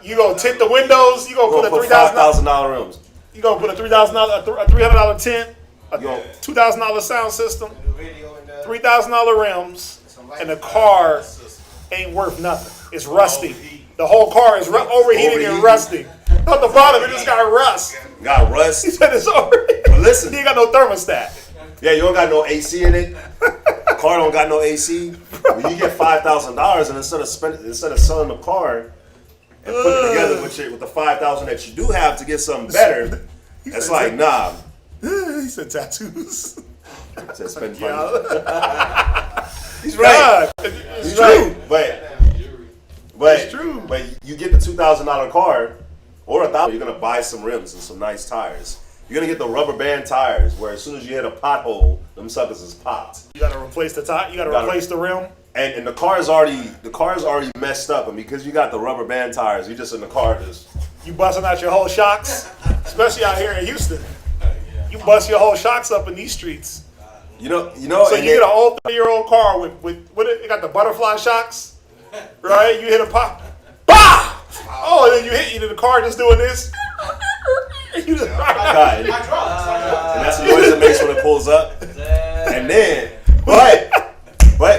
you gonna tint the windows. You gonna We're put gonna a put $3,000. $5,000 rims. You gonna put a $3,000, a $300 tint, a Yo. $2,000 sound system, the radio and $3,000 rims, and the car ain't worth nothing. It's rusting. The whole car is overheating and Overheating. rusting. On the bottom, it just got rust. Got He rust. said it's overheating. But listen, He ain't got no thermostat. yeah, you don't got no AC in it. Car don't got no AC. When you get $5,000 and instead of selling the car and putting it together with the $5,000 that you do have to get something better, it's said like, nah. He said tattoos. I said spend money. Yeah. He's right. God, He's true. right. But It's true. But you get the $2,000 car or $1,000, you're gonna buy some rims and some nice tires. You're gonna get the rubber band tires where as soon as you hit a pothole, them suckers is popped. You gotta replace the top. You gotta replace the rim. And the car is already messed up, and because you got the rubber band tires, you just in the car just You busting out your whole shocks, especially out here in Houston. You bust your whole shocks up in these streets. you know. So and you get an old 30-year-old car with it got the butterfly shocks, right? You hit a pop, bah! Oh, and then you hit the car just doing this. You just God, and that's the noise it makes when it pulls up. And then, but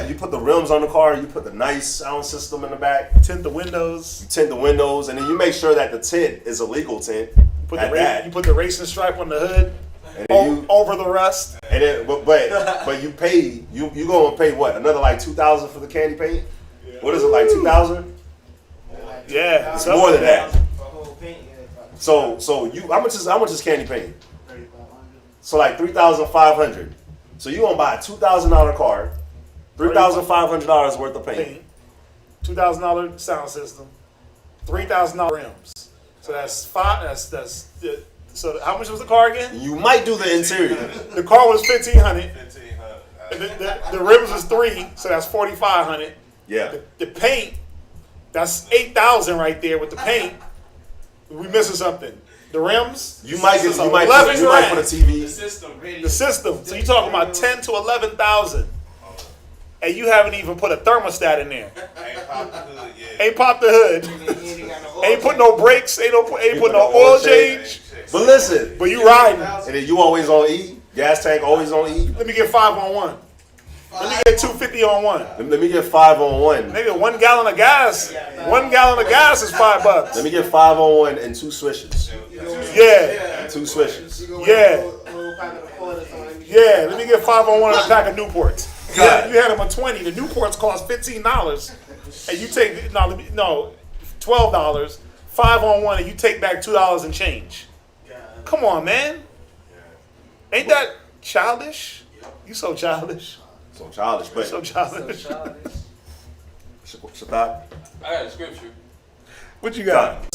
you put the rims on the car, you put the nice sound system in the back, tint the windows. you tint the windows, and then you make sure that the tint is a legal tint. You at that. put the racing stripe on the hood And then over the rust. And then, but you pay you gonna pay what, another like $2,000 for the candy paint? What is it, like 2,000? Yeah, It's more than that. for whole paint. So you how much is candy paint? So like $3,500. So you gonna buy a $2,000 car, $3,500 worth of paint. $2,000 sound system, $3,000 rims. So that's five. That's So how much was the car again? You might do the interior. The car was $1,500. 1,500. The rims was $300, so that's $4,500. Yeah. The paint, that's $8,000 right there with the paint. We missing something. The rims, You might this get. is You might 11 put a grand. TV. The system. So you talking about 10 to 11,000, and you haven't even put a thermostat in there. Ain't popped the hood yet. Ain't popped the hood. Ain't put no brakes. Ain't put no oil change. But listen, But you riding. and then you always on E. Gas tank always on E. Let me get 5 on 1. Let me get 250 on 1. Let me get 5 on 1. Nigga, 1 gallon of gas. 1 gallon of gas is $5. Let me get 5 on 1 and 2 swishes. Yeah. 2 swishes. Yeah. Yeah. Let me get 5 on 1 and a pack of Newports. Yeah. You had them at 20. The Newports cost $15, and you take $12. 5 on 1, and you take back $2 and change. Come on, man. Ain't that childish? You so childish. So childish, but So childish. Shathak, I got a scripture. What you got?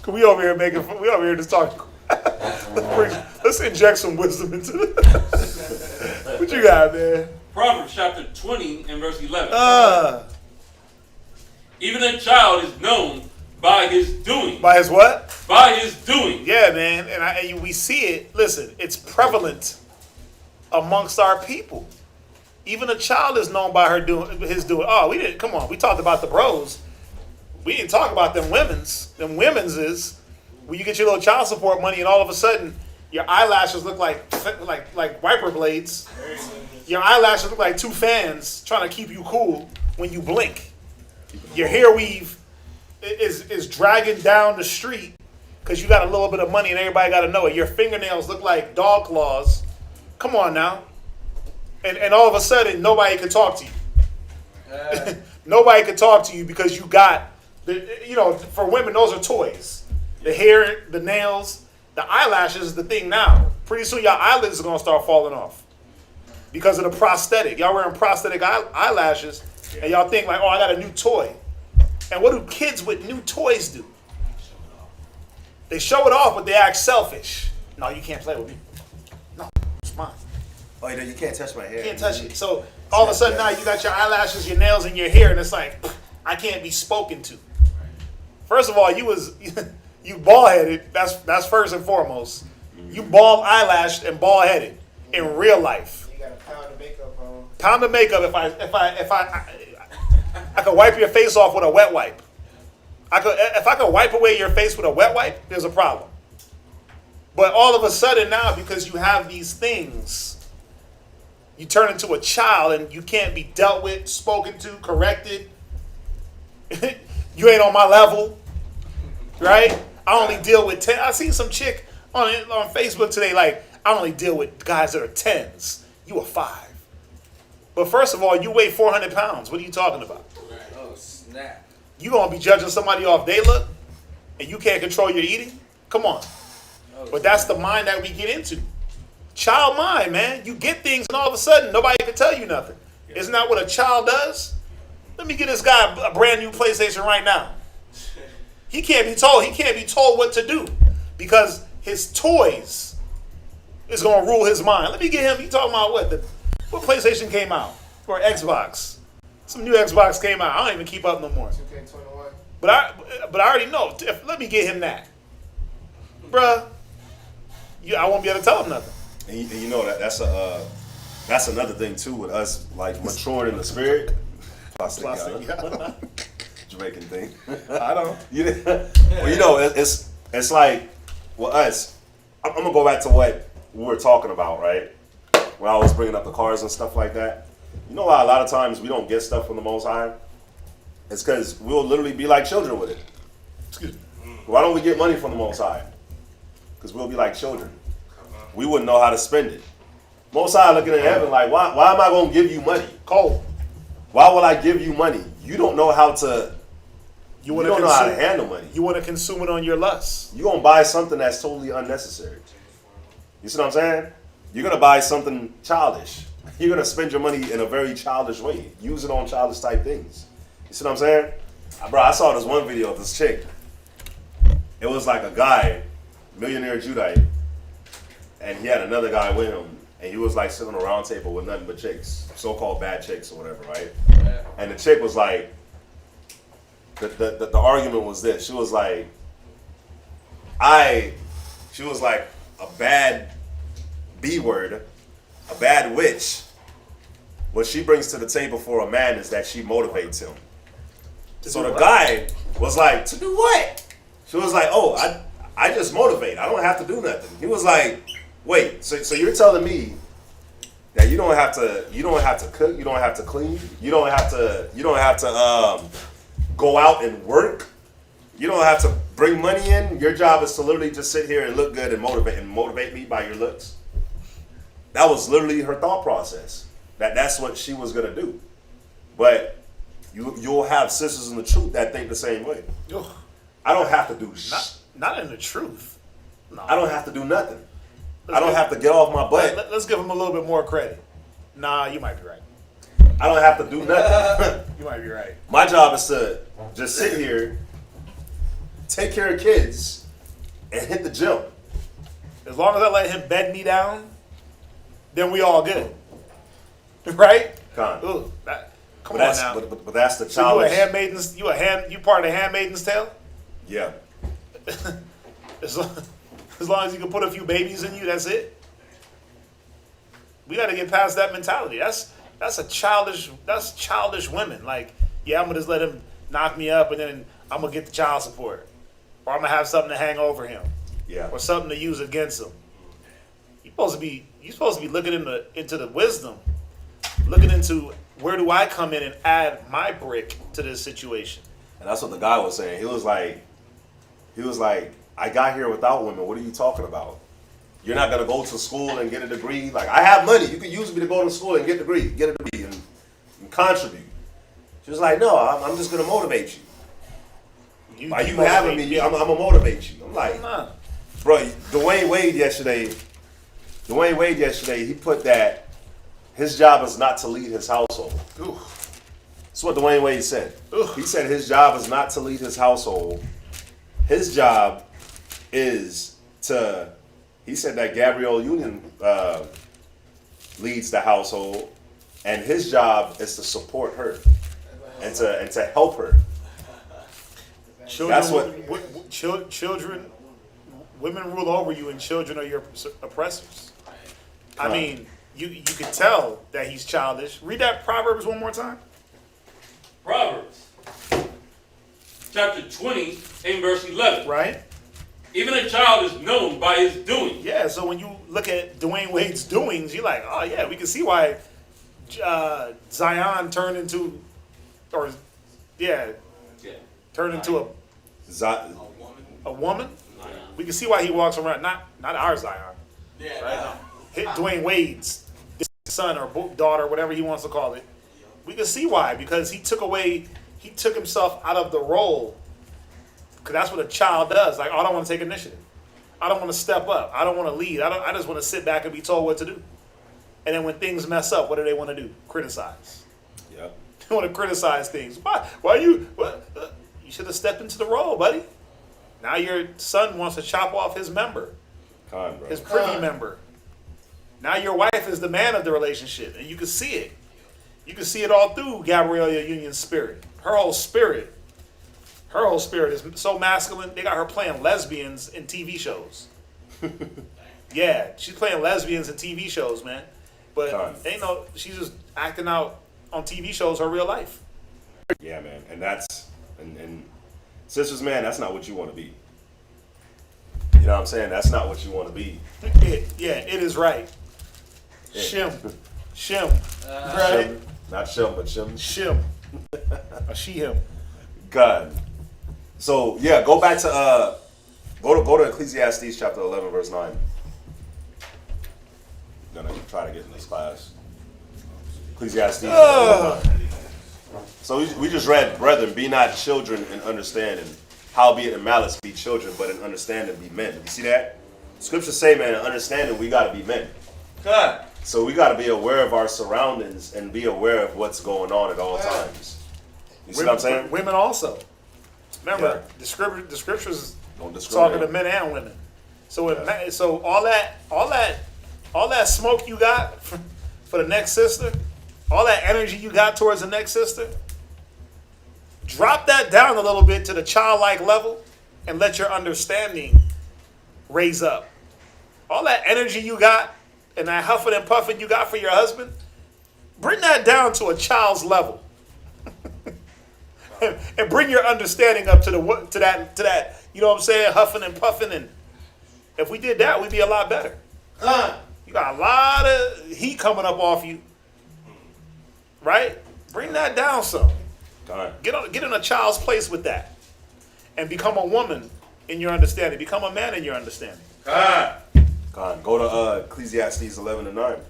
Cause we over here just talking. Let's inject some wisdom into this. What you got, man? Proverbs chapter 20 and verse 11. Even a child is known by his doing. By his what? By his doing. Yeah, man. And we see it. Listen, it's prevalent amongst our people. Even a child is known by his doing. Oh, we didn't. Come on. We talked about the bros. We didn't talk about them women's. Them women's is when you get your little child support money, and all of a sudden your eyelashes look like wiper blades. Your eyelashes look like 2 fans trying to keep you cool when you blink. Your hair weave is dragging down the street because you got a little bit of money and everybody got to know it. Your fingernails look like dog claws. Come on now. And all of a sudden, nobody can talk to you. Nobody can talk to you because you got, for women, those are toys. The hair, the nails, the eyelashes is the thing now. Pretty soon, your eyelids are going to start falling off because of the prosthetic. Y'all wearing prosthetic eyelashes, and y'all think like, oh, I got a new toy. And what do kids with new toys do? They show it off, but they act selfish. No, you can't play with me. No, it's mine. oh, you can't touch my hair. You can't touch it. So all of a sudden now you got your eyelashes, your nails, and your hair, and it's like, I can't be spoken to. First of all, you bald headed. That's first and foremost. You bald eyelashed and bald headed in real life. You got a pound of makeup on. Pound of makeup. If I could wipe your face off with a wet wipe. If I could wipe away your face with a wet wipe, there's a problem. But all of a sudden now, because you have these things, you turn into a child and you can't be dealt with, spoken to, corrected. You ain't on my level, right? I only deal with 10. I seen some chick on Facebook today like, I only deal with guys that are 10s. You a 5. But first of all, you weigh 400 pounds. What are you talking about? Oh, snap. You gonna be judging somebody off they look, and you can't control your eating? Come on. But that's the mind that we get into. Child mind, man. You get things and all of a sudden nobody can tell you nothing. Isn't that what a child does? Let me get this guy a brand new PlayStation right now. He can't be told. He can't be told what to do because his toys is gonna rule his mind. Let me get him. You talking about what PlayStation came out or Xbox? Some new Xbox came out. I don't even keep up no more. 2K21. But I already know. Let me get him that, bruh. I won't be able to tell him nothing. And you know that's another thing too with us like maturing in the spirit. Plastic. Jamaican thing. I don't. Well, it's like with us. I'm gonna go back to what we were talking about, right? When I was bringing up the cars and stuff like that. You know why a lot of times we don't get stuff from the Most High? It's because we'll literally be like children with it. Excuse me. Why don't we get money from the Most High? Because we'll be like children. We wouldn't know how to spend it. Most High looking in heaven like, why am I going to give you money? Cole. Why would I give you money? You don't know how to. You don't know how to handle money. You want to consume it on your lust. You're going to buy something that's totally unnecessary. You see what I'm saying? You're going to buy something childish. You're going to spend your money in a very childish way. Use it on childish type things. You see what I'm saying? Bro, I saw this one video of this chick. It was like a guy millionaire Judite, and he had another guy with him, and he was like sitting on a round table with nothing but chicks, so-called bad chicks or whatever, right? Yeah. And the chick was like, the argument was this. She was like, she was like a bad B word, a bad witch. What she brings to the table for a man is that she motivates him. So the guy was like, to do what? She was like, oh, I just motivate. I don't have to do nothing. He was like, wait, so you're telling me that you don't have to cook, you don't have to clean, you don't have to go out and work, you don't have to bring money in. Your job is to literally just sit here and look good and motivate me by your looks. That was literally her thought process. That's what she was gonna do. But you'll have sisters in the truth that think the same way. Ugh. I don't have to do Not in the truth. No. I don't have to do nothing. I don't have to get off my butt. Let's give him a little bit more credit. Nah, you might be right. I don't have to do nothing. You might be right. My job is to just sit here, take care of kids, and hit the gym. As long as I let him bed me down, then we all good. Right? Come Ugh, come on that's, now. but that's the So childish. you part of the Handmaid's Tale? Yeah. As long as you can put a few babies in you, that's it. We got to get past that mentality. That's childish women. Like, yeah, I'm gonna just let him knock me up, and then I'm gonna get the child support, or I'm gonna have something to hang over him, Yeah. or something to use against him. You're supposed to be looking into the wisdom, looking into where do I come in and add my brick to this situation. And that's what the guy was saying. He was like, I got here without women. What are you talking about? You're not gonna go to school and get a degree. Like, I have money. You could use me to go to school and get a degree, and contribute. She was like, no, I'm just gonna motivate you. By you having me, I'm gonna motivate you. I'm like, Nah. bro, Dwayne Wade yesterday, he put that his job is not to lead his household. Ooh. That's what Dwayne Wade said. Ugh. He said his job is not to lead his household. His job is to, he said that Gabrielle Union leads the household, and his job is to support her and to help her. Children, That's what- children, women rule over you, and children are your oppressors. I mean, you could tell that he's childish. Read that Proverbs one more time. Proverbs, chapter 20 and verse 11. Right? Even a child is known by his doing. Yeah, so when you look at Dwayne Wade's doings, you're like, oh yeah, we can see why Zion turned into, turned into a woman. We can see why he walks around, not our Zion. Yeah. Right? Hit Dwayne Wade's son or daughter, whatever he wants to call it. We can see why, because he took himself out of the role. Because that's what a child does. Like, oh, I don't want to take initiative. I don't want to step up. I don't want to lead. I just want to sit back and be told what to do. And then when things mess up, what do they want to do? Criticize. Yep. They want to criticize things. Why you should have stepped into the role, buddy. Now your son wants to chop off his member, his privy member. Now your wife is the man of the relationship, and you can see it. You can see it all through Gabrielle Union's spirit. Her whole spirit is so masculine. They got her playing lesbians in TV shows. Yeah, she's playing lesbians in TV shows, man. But she's just acting out on TV shows her real life. Yeah, man, and sisters, man, that's not what you want to be. You know what I'm saying? That's not what you want to be. It is right. Yeah. Shim, right? Shim. Not Shim, but Shim. Shim. Or she him. God. So yeah, go back to go to Ecclesiastes chapter 11 verse 9. I'm gonna try to get in this class. Ecclesiastes. So we just read, brethren, be not children in understanding, howbeit in malice be children, but in understanding be men. You see that? Scriptures say, man, in understanding we gotta be men. God. So we gotta be aware of our surroundings and be aware of what's going on at all times. You see what I'm saying? Women also. Remember, the scriptures Don't talking discriminate. to men and women. So all that smoke you got for the next sister, all that energy you got towards the next sister, drop that down a little bit to the childlike level and let your understanding raise up. All that energy you got and that huffing and puffing you got for your husband, bring that down to a child's level. and bring your understanding up to that, you know what I'm saying, huffing and puffing. And if we did that, we'd be a lot better. You got a lot of heat coming up off you. Right? Bring that down some. Get in a child's place with that. And become a woman in your understanding. Become a man in your understanding. Go to Ecclesiastes 11:9.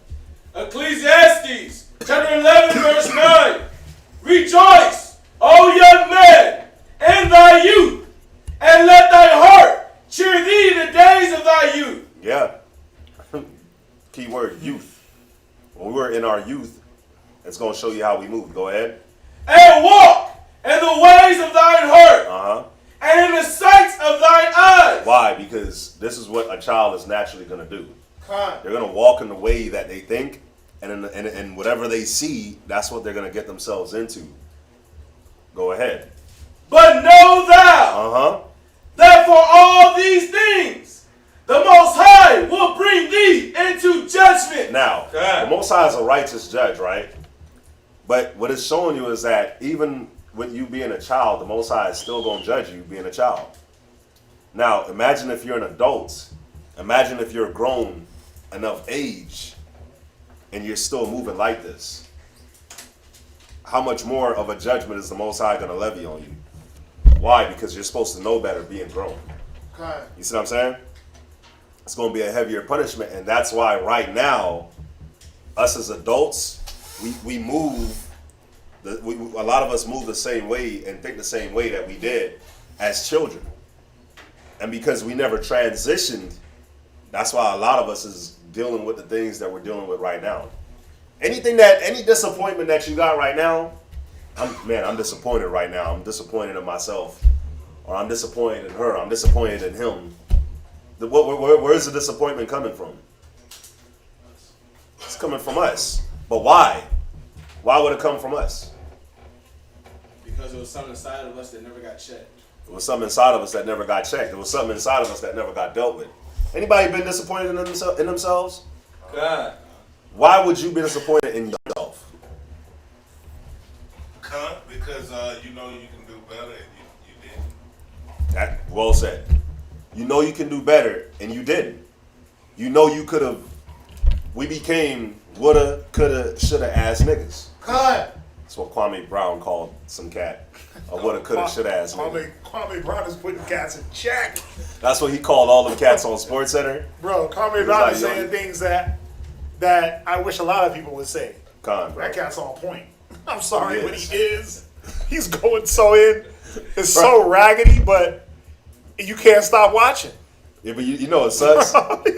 Ecclesiastes chapter 11 verse 9. Rejoice, O young man, in thy youth, and let thy heart cheer thee in the days of thy youth. Yeah. Key word, youth. When we were in our youth, it's going to show you how we move. Go ahead. And walk in the ways of thine heart, and in the sights of thine eyes. Why? Because this is what a child is naturally going to do. They're going to walk in the way that they think, and whatever they see, that's what they're going to get themselves into. Go ahead. But know thou that for all these things the Most High will bring thee into judgment. Now, the Most High is a righteous judge, right? But what it's showing you is that even with you being a child, the Most High is still going to judge you being a child. Now, imagine if you're an adult. Imagine if you're grown enough age and you're still moving like this. How much more of a judgment is the Most High going to levy on you? Why? Because you're supposed to know better being grown. You see what I'm saying? It's going to be a heavier punishment, and that's why right now, us as adults, we move. A lot of us move the same way and think the same way that we did as children, and because we never transitioned, that's why a lot of us is dealing with the things that we're dealing with right now. Any disappointment that you got right now, I'm disappointed right now. I'm disappointed in myself, or I'm disappointed in her. I'm disappointed in him. Where's the disappointment coming from? It's coming from us. But why? Why would it come from us? Because it was something inside of us that never got checked. It was something inside of us that never got checked. It was something inside of us that never got dealt with. Anybody been disappointed in themselves? God. Why would you be disappointed in yourself? Because you know you can do better and you didn't. That well said. You know you can do better and you didn't. You know you could have. We became woulda, coulda, shoulda ass niggas. That's what Kwame Brown called some cat. A woulda, coulda, shoulda ass nigga. Kwame Brown is putting cats in check. That's what he called all them cats on SportsCenter. Bro, Kwame Brown is saying things that I wish a lot of people would say. Bro. That cat's on point. I'm sorry, but he is. He's going so in. It's so raggedy, but you can't stop watching. Yeah, but you know what sucks?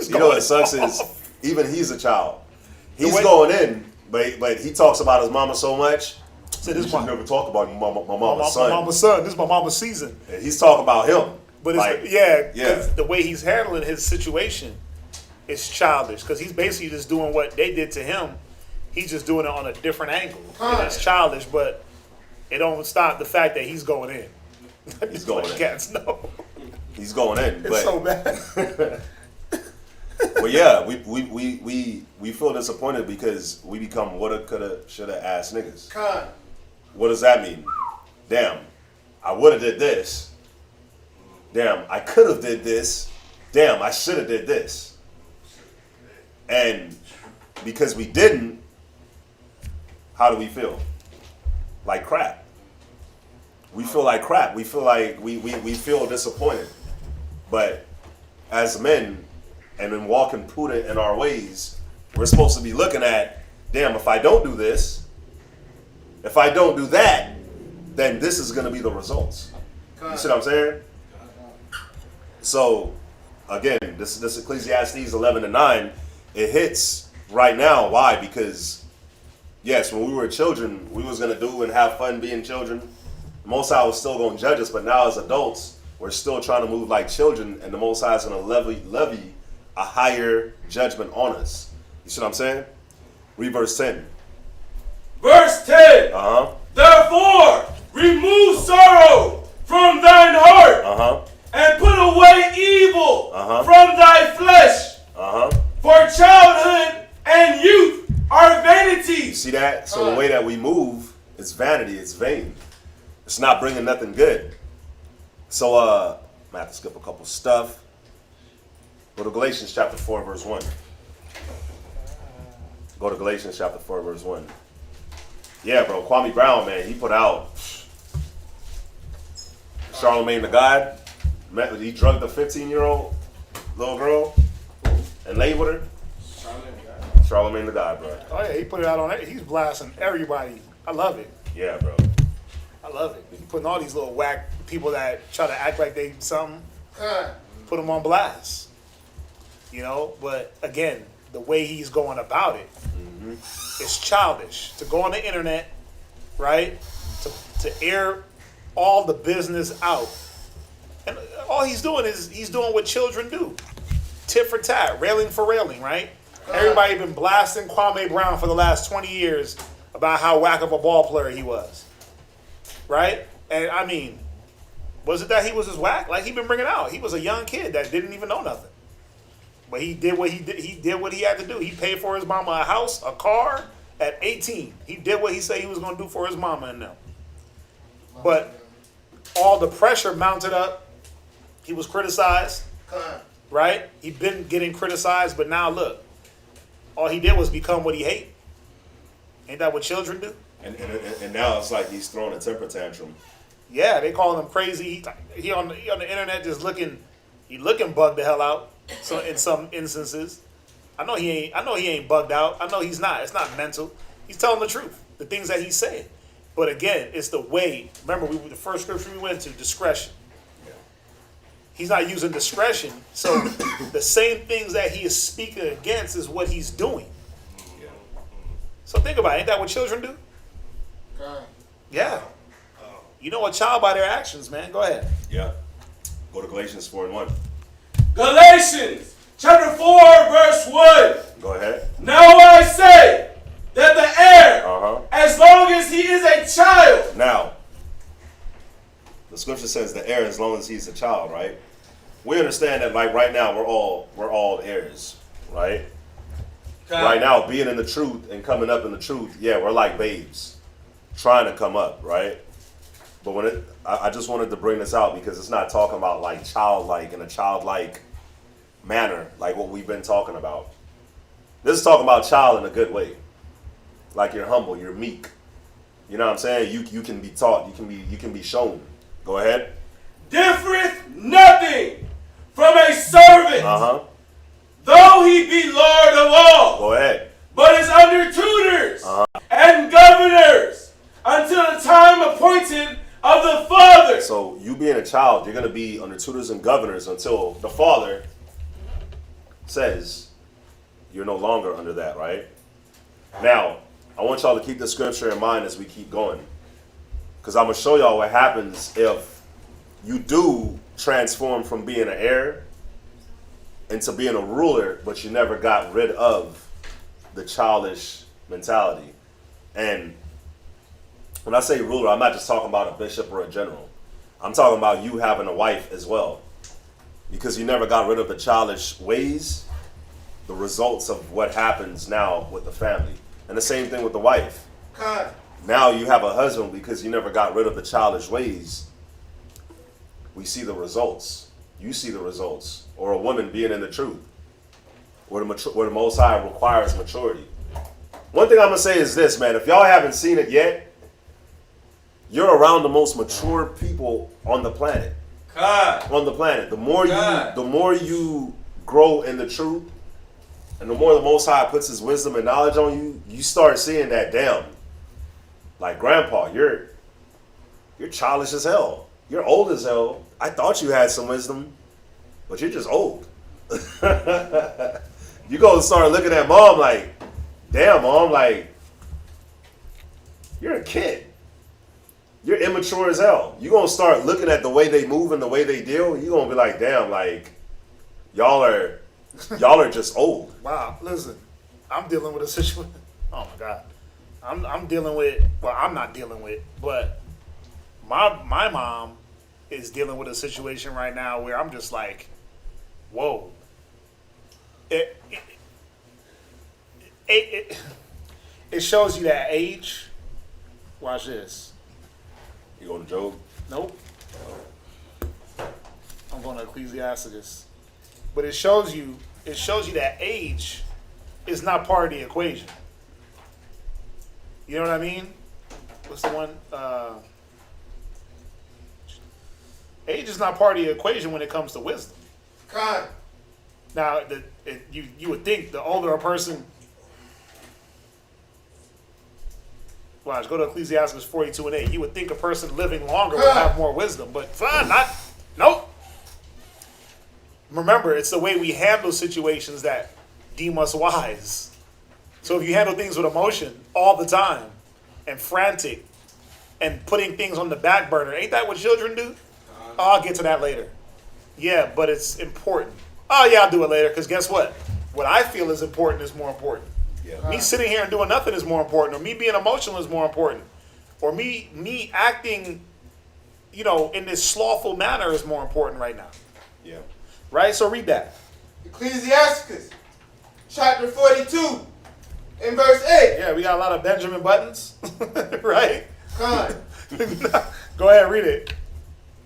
You know what sucks is even he's a child. He's going in, but he talks about his mama so much. So this should never talk about my mama's son. My mama's son. This is my mama's season. And he's talking about him. But it's, the way he's handling his situation is childish. Because he's basically just doing what they did to him. He's just doing it on a different angle. And it's childish, but it don't stop the fact that he's going in. He's going in. Cats know. He's going in. It's so bad. But yeah, we feel disappointed because we become woulda, coulda, shoulda ass niggas. What does that mean? Damn, I woulda did this. Damn, I could have did this. Damn, I should have did this. And because we didn't, how do we feel? Like crap. We feel like crap. We feel like we feel disappointed. But as men, and in walking prudent in our ways, we're supposed to be looking at, damn, if I don't do this, if I don't do that, then this is going to be the results. You see what I'm saying? So, again, this Ecclesiastes 11:9, it hits right now. Why? Because, yes, when we were children, we was going to do and have fun being children. The Most High was still going to judge us, but now as adults, we're still trying to move like children, and the Most High is going to levy a higher judgment on us. You see what I'm saying? Read verse 10. Verse 10. Uh-huh. Therefore, remove sorrow from thine heart, Uh-huh. and put away evil Uh-huh. from thy flesh. Uh-huh. For childhood and youth are vanities. You see that? So the way that we move is vanity, it's vain. It's not bringing nothing good. So I'm gonna have to skip a couple stuff. Go to Galatians chapter 4, verse 1. Go to Galatians chapter 4, verse 1. Yeah, bro, Kwame Brown, man, he put out Charlemagne the God. He drugged a 15-year-old little girl and laid with her. Charlemagne the God, bro. Oh yeah, he put it out on it. He's blasting everybody. I love it. Yeah, bro. I love it. He's putting all these little whack people that try to act like they something, put them on blast. You know, but again, the way he's going about it, it's childish. To go on the internet, right? To air all the business out. And all he's doing is he's doing what children do. Tit for tat, railing for railing, right? Everybody been blasting Kwame Brown for the last 20 years about how whack of a ball player he was. Right? And I mean, was it that he was just whack? Like he been bringing out. He was a young kid that didn't even know nothing. But he did what he did. He did what he had to do. He paid for his mama a house, a car at 18. He did what he said he was going to do for his mama and them. But all the pressure mounted up. He was criticized. Right? He been getting criticized, but now look. All he did was become what he hate. Ain't that what children do? And now it's like he's throwing a temper tantrum. Yeah, they call him crazy. He on the internet just looking bugged the hell out. So in some instances, I know he ain't bugged out. I know he's not. It's not mental. He's telling the truth. The things that he's saying. But again, it's the way. Remember, the first scripture we went to, discretion. He's not using discretion. So the same things that he is speaking against is what he's doing. So think about it. Ain't that what children do? Yeah. You know a child by their actions, man. Go ahead. Yeah. Go to Galatians 4 and 1. Galatians chapter 4, verse 1. Go ahead. Now I say that the heir, Uh-huh. as long as he is a child. Now, the scripture says the heir as long as he's a child, right? We understand that, like right now, we're all heirs, right? Okay. Right now, being in the truth and coming up in the truth, yeah, we're like babes trying to come up, right? But I just wanted to bring this out because it's not talking about like childlike in a childlike manner, like what we've been talking about. This is talking about child in a good way. Like you're humble, you're meek. You know what I'm saying? You can be taught, you can be shown. Go ahead. Differeth nothing from a servant, Uh-huh. though he be Lord of all. Go ahead. But is under tutors and governors until the time appointed of the Father. So you being a child, you're going to be under tutors and governors until the Father says you're no longer under that, right? Now, I want y'all to keep the scripture in mind as we keep going. Because I'm going to show y'all what happens if you do transform from being an heir into being a ruler, but you never got rid of the childish mentality. And when I say ruler, I'm not just talking about a bishop or a general. I'm talking about you having a wife as well. Because you never got rid of the childish ways, the results of what happens now with the family. And the same thing with the wife. Now you have a husband because you never got rid of the childish ways. We see the results. You see the results. Or a woman being in the truth. Where the Most High requires maturity. One thing I'm going to say is this, man. If y'all haven't seen it yet, you're around the most mature people on the planet. On the planet. The more you grow in the truth, and the more the Most High puts his wisdom and knowledge on you, you start seeing that, damn, like grandpa, you're childish as hell. You're old as hell. I thought you had some wisdom, but you're just old. You go and start looking at mom like, damn, mom, like, you're a kid. you're immature as hell. You're going to start looking at the way they move and the way they deal. You're going to be like, damn, like, y'all are just old. Wow, listen, I'm dealing with a situation. Oh my God, I'm dealing with. Well, I'm not dealing with, but my mom is dealing with a situation right now where I'm just like, whoa. It shows you that age. Watch this. You going to Job? Nope. I'm going to Ecclesiasticus. But it shows you that age is not part of the equation. You know what I mean? What's the one? Age is not part of the equation when it comes to wisdom. God. Now, you would think the older a person. Watch, go to Ecclesiastes 42:8. You would think a person living longer would have more wisdom, but nope. Remember, it's the way we handle situations that deem us wise. So if you handle things with emotion all the time and frantic and putting things on the back burner, ain't that what children do? Oh, I'll get to that later. Yeah, but it's important. Oh, yeah, I'll do it later, because guess what? What I feel is important is more important. Yeah. Me sitting here and doing nothing is more important, or me being emotional is more important, or me acting, in this slothful manner is more important right now. Yeah. Right? So read that. Ecclesiasticus, chapter 42, in verse 8. Yeah, we got a lot of Benjamin Buttons, right? God. Go ahead, read it.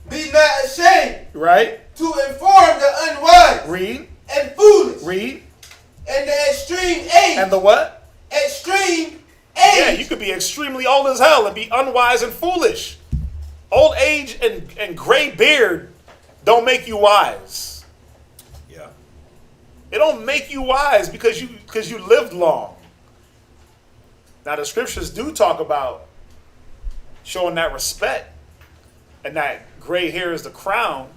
Be not ashamed Right? to inform the unwise Read. and foolish Read. and the extreme age. And the what? Extreme age. Yeah, you could be extremely old as hell and be unwise and foolish. Old age and gray beard don't make you wise. Yeah. It don't make you wise because you lived long. Now the scriptures do talk about showing that respect and that gray hair is the crown,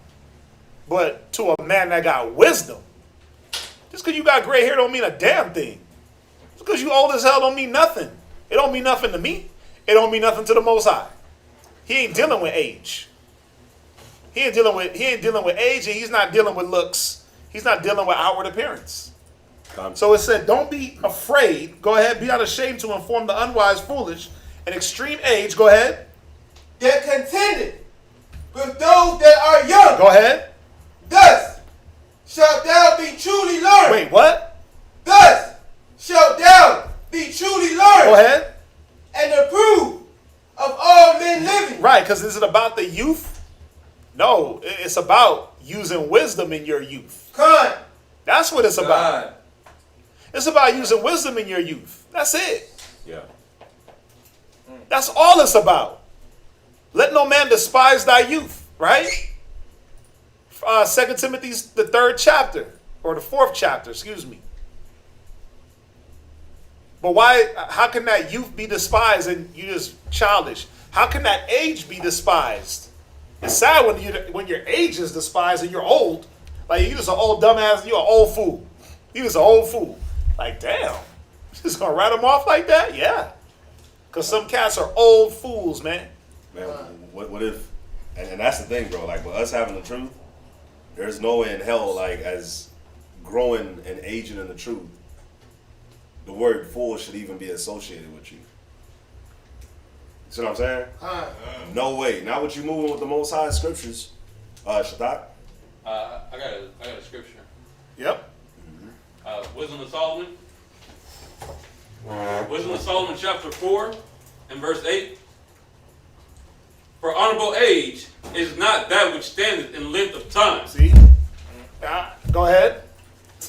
but to a man that got wisdom, just because you got gray hair don't mean a damn thing. Just because you old as hell don't mean nothing. It don't mean nothing to me. It don't mean nothing to the Most High. He ain't dealing with age. He ain't dealing with age, and he's not dealing with looks. He's not dealing with outward appearance. So it said, don't be afraid. Go ahead, be not ashamed to inform the unwise, foolish, and extreme age. Go ahead. That contended with those that are young. Go ahead. Thus shalt thou be truly learned. Wait, what? Thus shalt thou be truly learned. Go ahead. And approve of all men living. Right, because is it about the youth? No, it's about using wisdom in your youth. Con. That's what it's about. God. It's about using wisdom in your youth. That's it. Yeah. That's all it's about. Let no man despise thy youth, right? 2 Timothy, the 3rd chapter, or the 4th chapter, excuse me. But why, how can that youth be despised and you just childish? How can that age be despised? It's sad when your age is despised and you're old. Like, you just an old dumbass, you're an old fool. You just an old fool. Like, damn. You just gonna write them off like that? Yeah. Because some cats are old fools, man. Man, what if, and that's the thing, bro, like, with us having the truth, there's no way in hell, like, as growing and aging in the truth, the word fool should even be associated with you. You see what I'm saying? No way. Not what you moving with the Most High scriptures. Shaddai? I got a scripture. Yep. Wisdom of Solomon. Wisdom of Solomon, chapter 4 and verse 8. For honorable age is not that which standeth in length of time. See? Go ahead.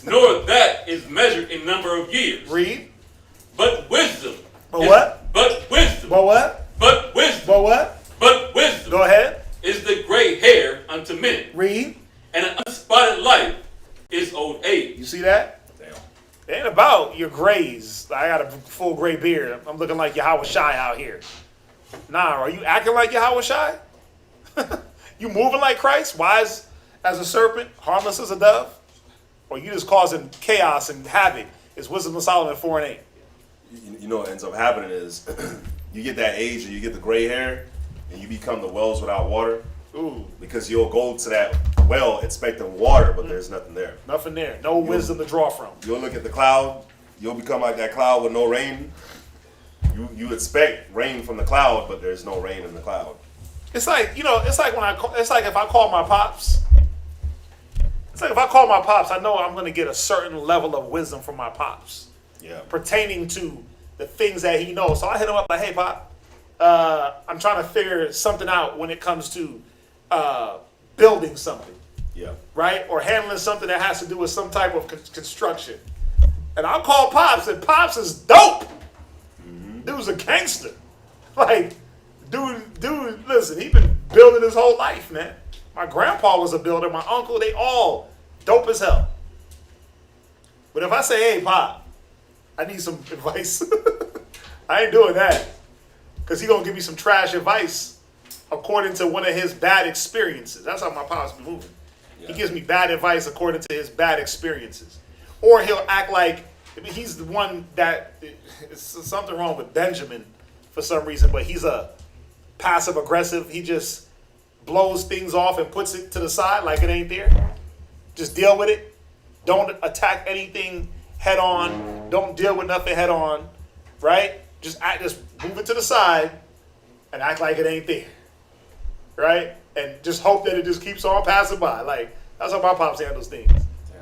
Nor that is measured in number of years. Read. But wisdom. But what? But wisdom. But what? But wisdom. But what? But wisdom. Go ahead. Is the gray hair unto men. Read. And an unspotted life is old age. You see that? Damn. It ain't about your grays. I got a full gray beard. I'm looking like Yahweh Shai out here. Nah, are you acting like Yahweh Shai? You moving like Christ? Wise as a serpent, harmless as a dove? Or you just causing chaos and havoc? It's Wisdom of Solomon 4 and 8. You know what ends up happening is you get that age and you get the gray hair, and you become the wells without water. Ooh. Because you'll go to that well expecting water, but there's nothing there. Nothing there. No wisdom to draw from. You'll look at the cloud. You'll become like that cloud with no rain. You expect rain from the cloud, but there's no rain in the cloud. It's like, you know, it's like if I call my pops. It's like if I call my pops, I know I'm going to get a certain level of wisdom from my pops. Yeah. Pertaining to the things that he knows. So I hit him up like, hey, Pop, I'm trying to figure something out when it comes to building something. Yeah. Right? Or handling something that has to do with some type of construction. And I'll call Pops, and Pops is dope. Mm-hmm. Dude's a gangster. Like, dude, listen, he been building his whole life, man. My grandpa was a builder. My uncle, they all dope as hell. But if I say, hey, Pop, I need some advice, I ain't doing that. Because he going to give me some trash advice according to one of his bad experiences. That's how my Pops be moving. Yeah. He gives me bad advice according to his bad experiences. Or he'll act like he's the one that, it's something wrong with Benjamin for some reason, but he's a passive aggressive. He just blows things off and puts it to the side like it ain't there. Just deal with it. Don't attack anything head on. Don't deal with nothing head on. Right? Just move it to the side and act like it ain't there. Right? And just hope that it just keeps on passing by. Like, that's how my pops handles things.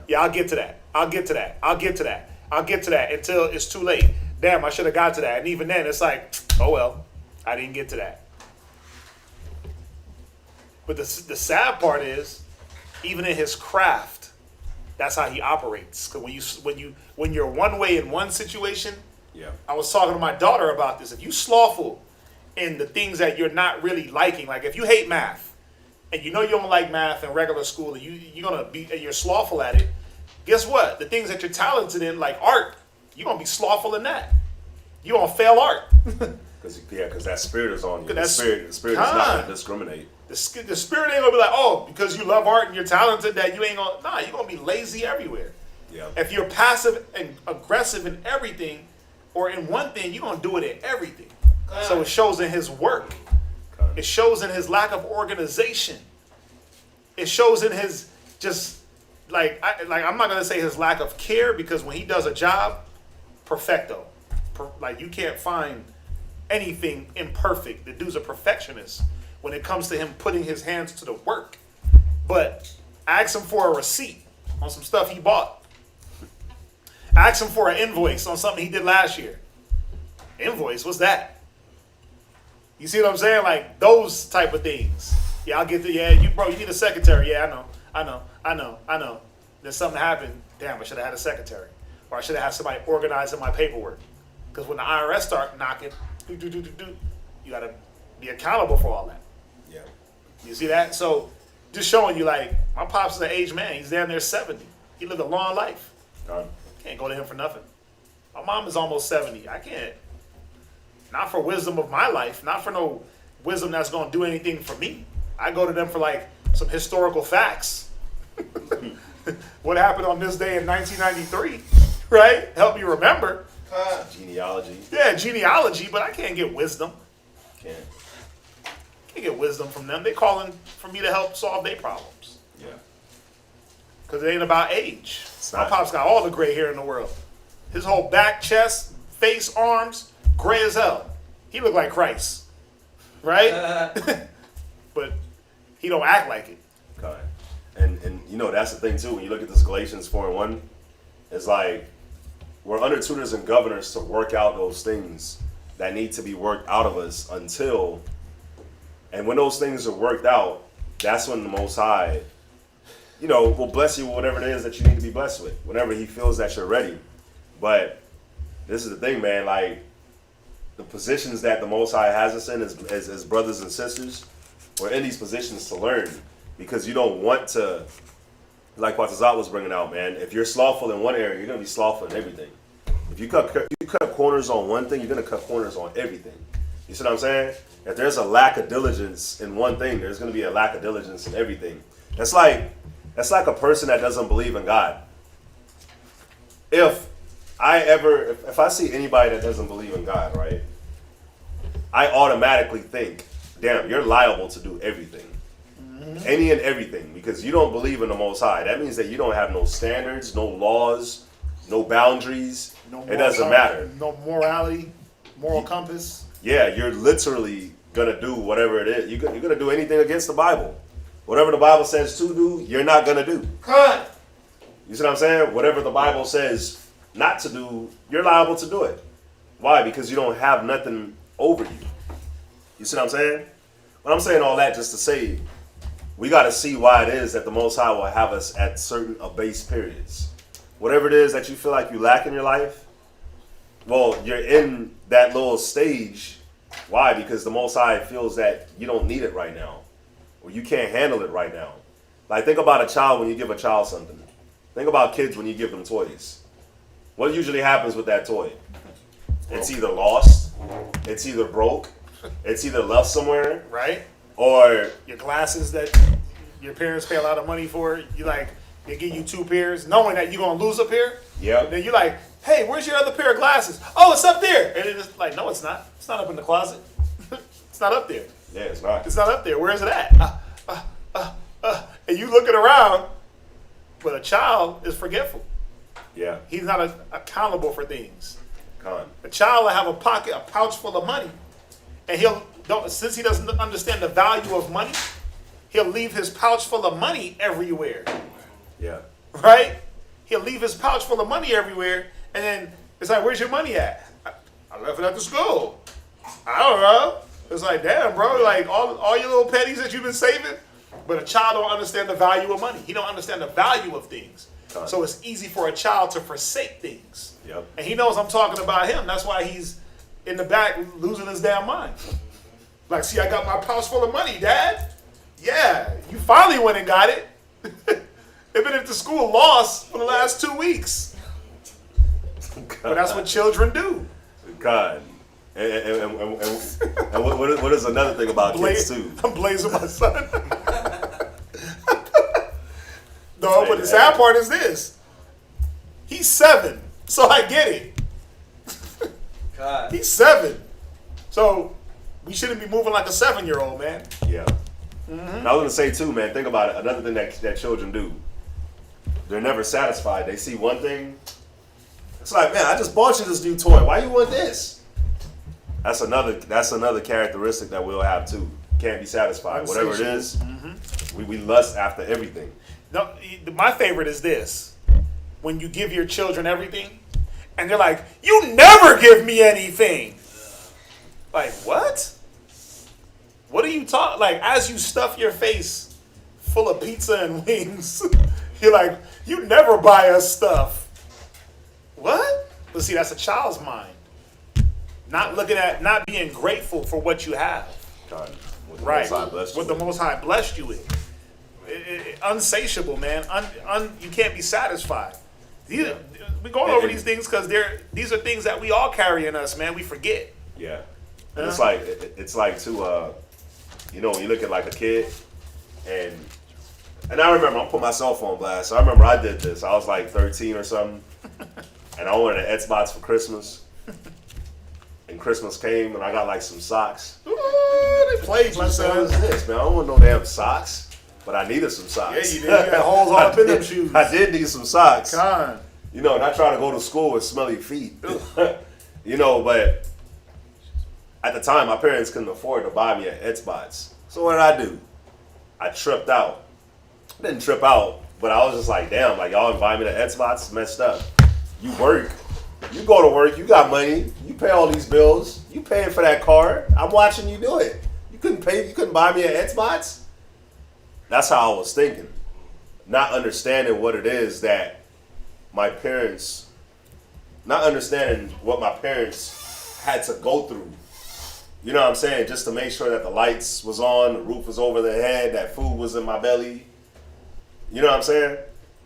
Yeah, I'll get to that. I'll get to that. I'll get to that. I'll get to that until it's too late. Damn, I should have got to that. And even then, it's like, oh well, I didn't get to that. But the sad part is, even in his craft, that's how he operates. Because when you're one way in one situation, yeah. I was talking to my daughter about this. If you slothful in the things that you're not really liking, like if you hate math, and you know you don't like math in regular school, and you're slothful at it, guess what? The things that you're talented in, like art, you're gonna be slothful in that. You're gonna fail art. Because that spirit is on you. The spirit is not gonna discriminate. The spirit ain't gonna be like, oh, because you love art and you're talented that you ain't gonna. Nah, you're gonna be lazy everywhere. Yeah. If you're passive and aggressive in everything, or in one thing, you're gonna do it in everything. So it shows in his work. It shows in his lack of organization. It shows in his just I'm not gonna say his lack of care, because when he does a job, perfecto. Like you can't find anything imperfect. The dude's a perfectionist when it comes to him putting his hands to the work. But ask him for a receipt on some stuff he bought. Ask him for an invoice on something he did last year. Invoice, what's that? You see what I'm saying? Like those type of things. Yeah, I'll get to, you need a secretary. Yeah, I know. Then something happened. Damn, I should have had a secretary. Or I should have had somebody organizing my paperwork. Because when the IRS start knocking, you got to be accountable for all that. Yeah. You see that? So just showing you, like, my pops is an aged man. He's down there 70. He lived a long life. Can't go to him for nothing. My mom is almost 70. I can't. Not for wisdom of my life. Not for no wisdom that's going to do anything for me. I go to them for, like, some historical facts. What happened on this day in 1993, right? Help you remember. Genealogy. Yeah, genealogy, but I can't get wisdom. Can't Get wisdom from them. They calling for me to help solve their problems. Yeah. Because it ain't about age. My not. pop's got all the gray hair in the world. His whole back, chest, face, arms, gray as hell. He look like Christ. Right? But he don't act like it. Okay. And you know, that's the thing too, when you look at this Galatians 4:1, it's like we're under tutors and governors to work out those things that need to be worked out of us and when those things are worked out, that's when the Most High, will bless you with whatever it is that you need to be blessed with, whenever he feels that you're ready. But this is the thing, man, like the positions that the Most High has us in as brothers and sisters, we're in these positions to learn, because you don't want to, like what Zot was bringing out, man, if you're slothful in one area, you're going to be slothful in everything. If you cut corners on one thing, you're going to cut corners on everything. You see what I'm saying? If there's a lack of diligence in one thing, there's going to be a lack of diligence in everything. That's like a person that doesn't believe in God. If I see anybody that doesn't believe in God, right, I automatically think damn, you're liable to do everything. Any and everything, because you don't believe in the Most High. That means that you don't have no standards, no laws, no boundaries. It doesn't matter. No morality, moral compass. Yeah, you're literally gonna do whatever it is. You're gonna do anything against the Bible. Whatever the Bible says to do, you're not gonna do. Cut. You see what I'm saying? Whatever the Bible says not to do, you're liable to do it. Why? Because you don't have nothing over you. You see what I'm saying? But I'm saying all that just to say, we got to see why it is that the Most High will have us at certain abased periods. Whatever it is that you feel like you lack in your life, well, you're in that little stage. Why? Because the Most High feels that you don't need it right now, or you can't handle it right now. Like, think about a child when you give a child something. Think about kids when you give them toys. What usually happens with that toy? It's either lost, it's either broke, it's either left somewhere, Right? or Your glasses that your parents pay a lot of money for, they give you 2 pairs, knowing that you're gonna lose a pair. Yep. Then you're like, hey, where's your other pair of glasses? Oh, it's up there. And it's like, no, it's not. It's not up in the closet. It's not up there. yeah, it's not. It's not up there. Where is it at? And you looking around, but a child is forgetful. Yeah, He's not accountable for things. con. A child will have a pouch full of money, and since he doesn't understand the value of money, he'll leave his pouch full of money everywhere. Yeah, Right? He'll leave his pouch full of money everywhere, and then it's like, where's your money at? I left it at the school. I don't know. It's like, damn, bro, like all your little pennies that you've been saving. But a child don't understand the value of money. He don't understand the value of things. So it's easy for a child to forsake things. yep. And he knows I'm talking about him. That's why he's in the back losing his damn mind. Like, see, I got my pouch full of money, Dad. Yeah, you finally went and got it. They've been at the school lost for the last 2 weeks. But that's what children do. God. And what is another thing about kids too? I'm blazing my son. No, but the sad part is this. He's 7, so I get it. God. He's 7. So we shouldn't be moving like a 7-year-old, man. Yeah. And I was gonna say too, man. Think about it. Another thing that children do. They're never satisfied. They see one thing. It's like, man, I just bought you this new toy. Why you want this? That's another characteristic that we'll have too. Can't be satisfied. Whatever it is, we lust after everything. No, my favorite is this. When you give your children everything, and they're like, you never give me anything. Like, what? What are you talking? Like, as you stuff your face full of pizza and wings, you're like, you never buy us stuff. What? But see, that's a child's mind. Not being grateful for what you have. God, what the Right. Most High blessed you What the with. Most High blessed you with. Unsatiable, man. You can't be satisfied. We're going over these things because these are things that we all carry in us, man. We forget. Yeah. And it's like too, when you look at like a kid, and I remember, I'll put my cell phone blast. I remember I did this. I was like 13 or something, and I wanted an Xbox for Christmas. And Christmas came, and I got like some socks. Ooh, they played you, What son. is this, man? I don't want no damn socks, but I needed some socks. Yeah, you did. You had holes all up in them shoes. I did need some socks. Con. And I try to go to school with smelly feet. But at the time, my parents couldn't afford to buy me an Xbox. So what did I do? I tripped out. I didn't trip out, but I was just like, damn, like y'all invite me to Xbox? It's messed up. You work. You go to work. You got money. You pay all these bills. You paying for that car. I'm watching you do it. You couldn't buy me an Xbox? That's how I was thinking. Not understanding what it is that my parents, not understanding what my parents had to go through. You know what I'm saying? Just to make sure that the lights was on, the roof was over their head, that food was in my belly. You know what I'm saying?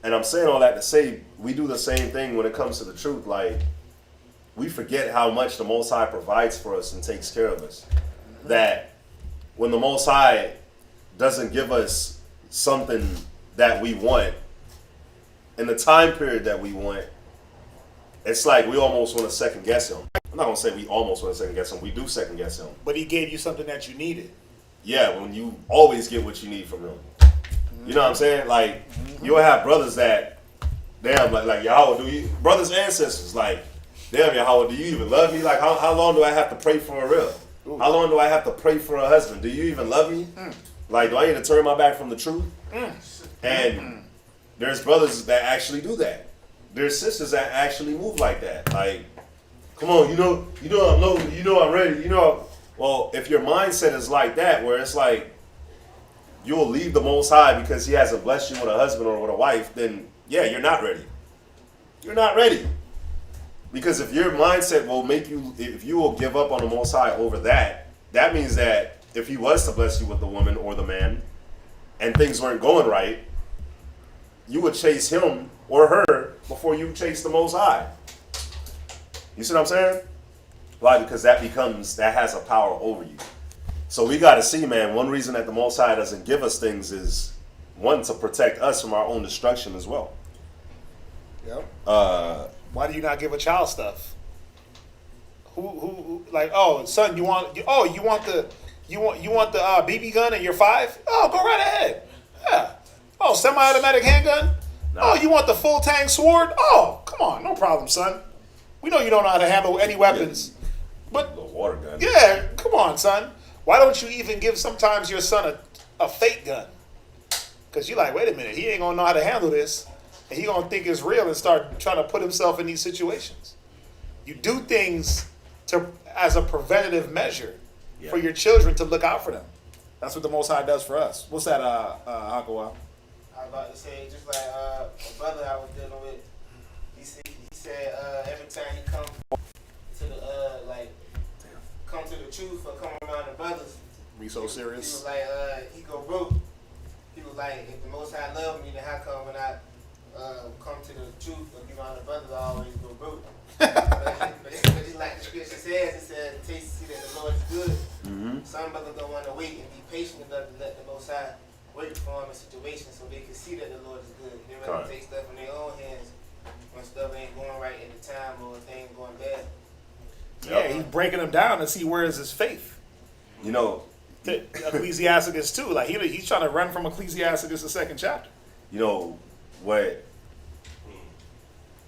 And I'm saying all that to say we do the same thing when it comes to the truth. Like, we forget how much the Most High provides for us and takes care of us. That when the Most High doesn't give us something that we want in the time period that we want, it's like we almost want to second guess him. I'm not going to say we almost want to second guess him. We do second guess him. But he gave you something that you needed. when you always get what you need from them. You know what I'm saying? Like, you'll have brothers that, damn, like Yahweh, brothers and sisters, like, damn, Yahweh, do you even love me? Like, how long do I have to pray for a real? How long do I have to pray for a husband? Do you even love me? Like, do I need to turn my back from the truth? And there's brothers that actually do that. There's sisters that actually move like that. Like, come on, I'm ready. Well, if your mindset is like that, where it's like you'll leave the Most High because He hasn't blessed you with a husband or with a wife, then yeah, you're not ready. You're not ready. Because if your mindset will make you, if you will give up on the Most High over that, that means that if He was to bless you with the woman or the man, and things weren't going right, you would chase him or her before you chase the Most High. You see what I'm saying? Why? Because that has a power over you. So we got to see, man, one reason that the Most High doesn't give us things is, one, to protect us from our own destruction as well. Yep. Why do you not give a child stuff? Who like, oh, son, you want the BB gun and you're 5? Oh, go right ahead. Yeah. Oh, semi-automatic handgun? No. Oh, you want the full tang sword? Oh, come on, no problem, son. We know you don't know how to handle any weapons. But the water gun. Yeah, come on, son. Why don't you even give sometimes your son a fake gun? Because you're like, wait a minute, he ain't gonna know how to handle this. And he gonna think it's real and start trying to put himself in these situations. You do things as a preventative measure for your children to look out for them. That's what the Most High does for us. What's that, Hakawa? I was about to say, just like a brother I was dealing with, he said every time he come to the come to the truth or come around the brothers, Be so serious. He was like, he go broke. He was like, if the Most High love me, then how come when I come to the truth or be around the brothers, I always go broke? but just like the scripture says, it says, taste and see that the Lord is good. Some brothers don't want to wait and be patient enough to let the Most High work for them in situations so they can see that the Lord is good. They rather take stuff in their own hands when stuff ain't going right at the time or things going bad. Yeah, he's breaking them down to see where is his faith. You know, Ecclesiasticus too. Like he's trying to run from Ecclesiasticus the 2nd chapter. You know what?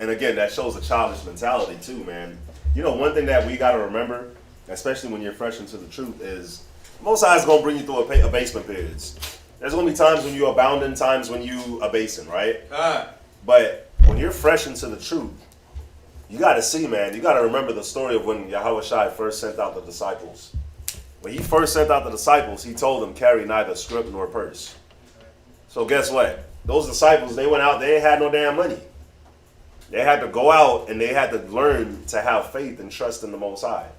And again, that shows a childish mentality too, man. You know, one thing that we got to remember, especially when you're fresh into the truth, is Most High is going to bring you through abasement periods. There's going to be times when you abounding, times when you abasing, right? But when you're fresh into the truth, you got to see, man, you got to remember the story of when Yahweh Shai first sent out the disciples. When He first sent out the disciples, He told them, carry neither scrip nor purse. So guess what? Those disciples, they went out, they ain't had no damn money. They had to go out and they had to learn to have faith and trust in the Most High.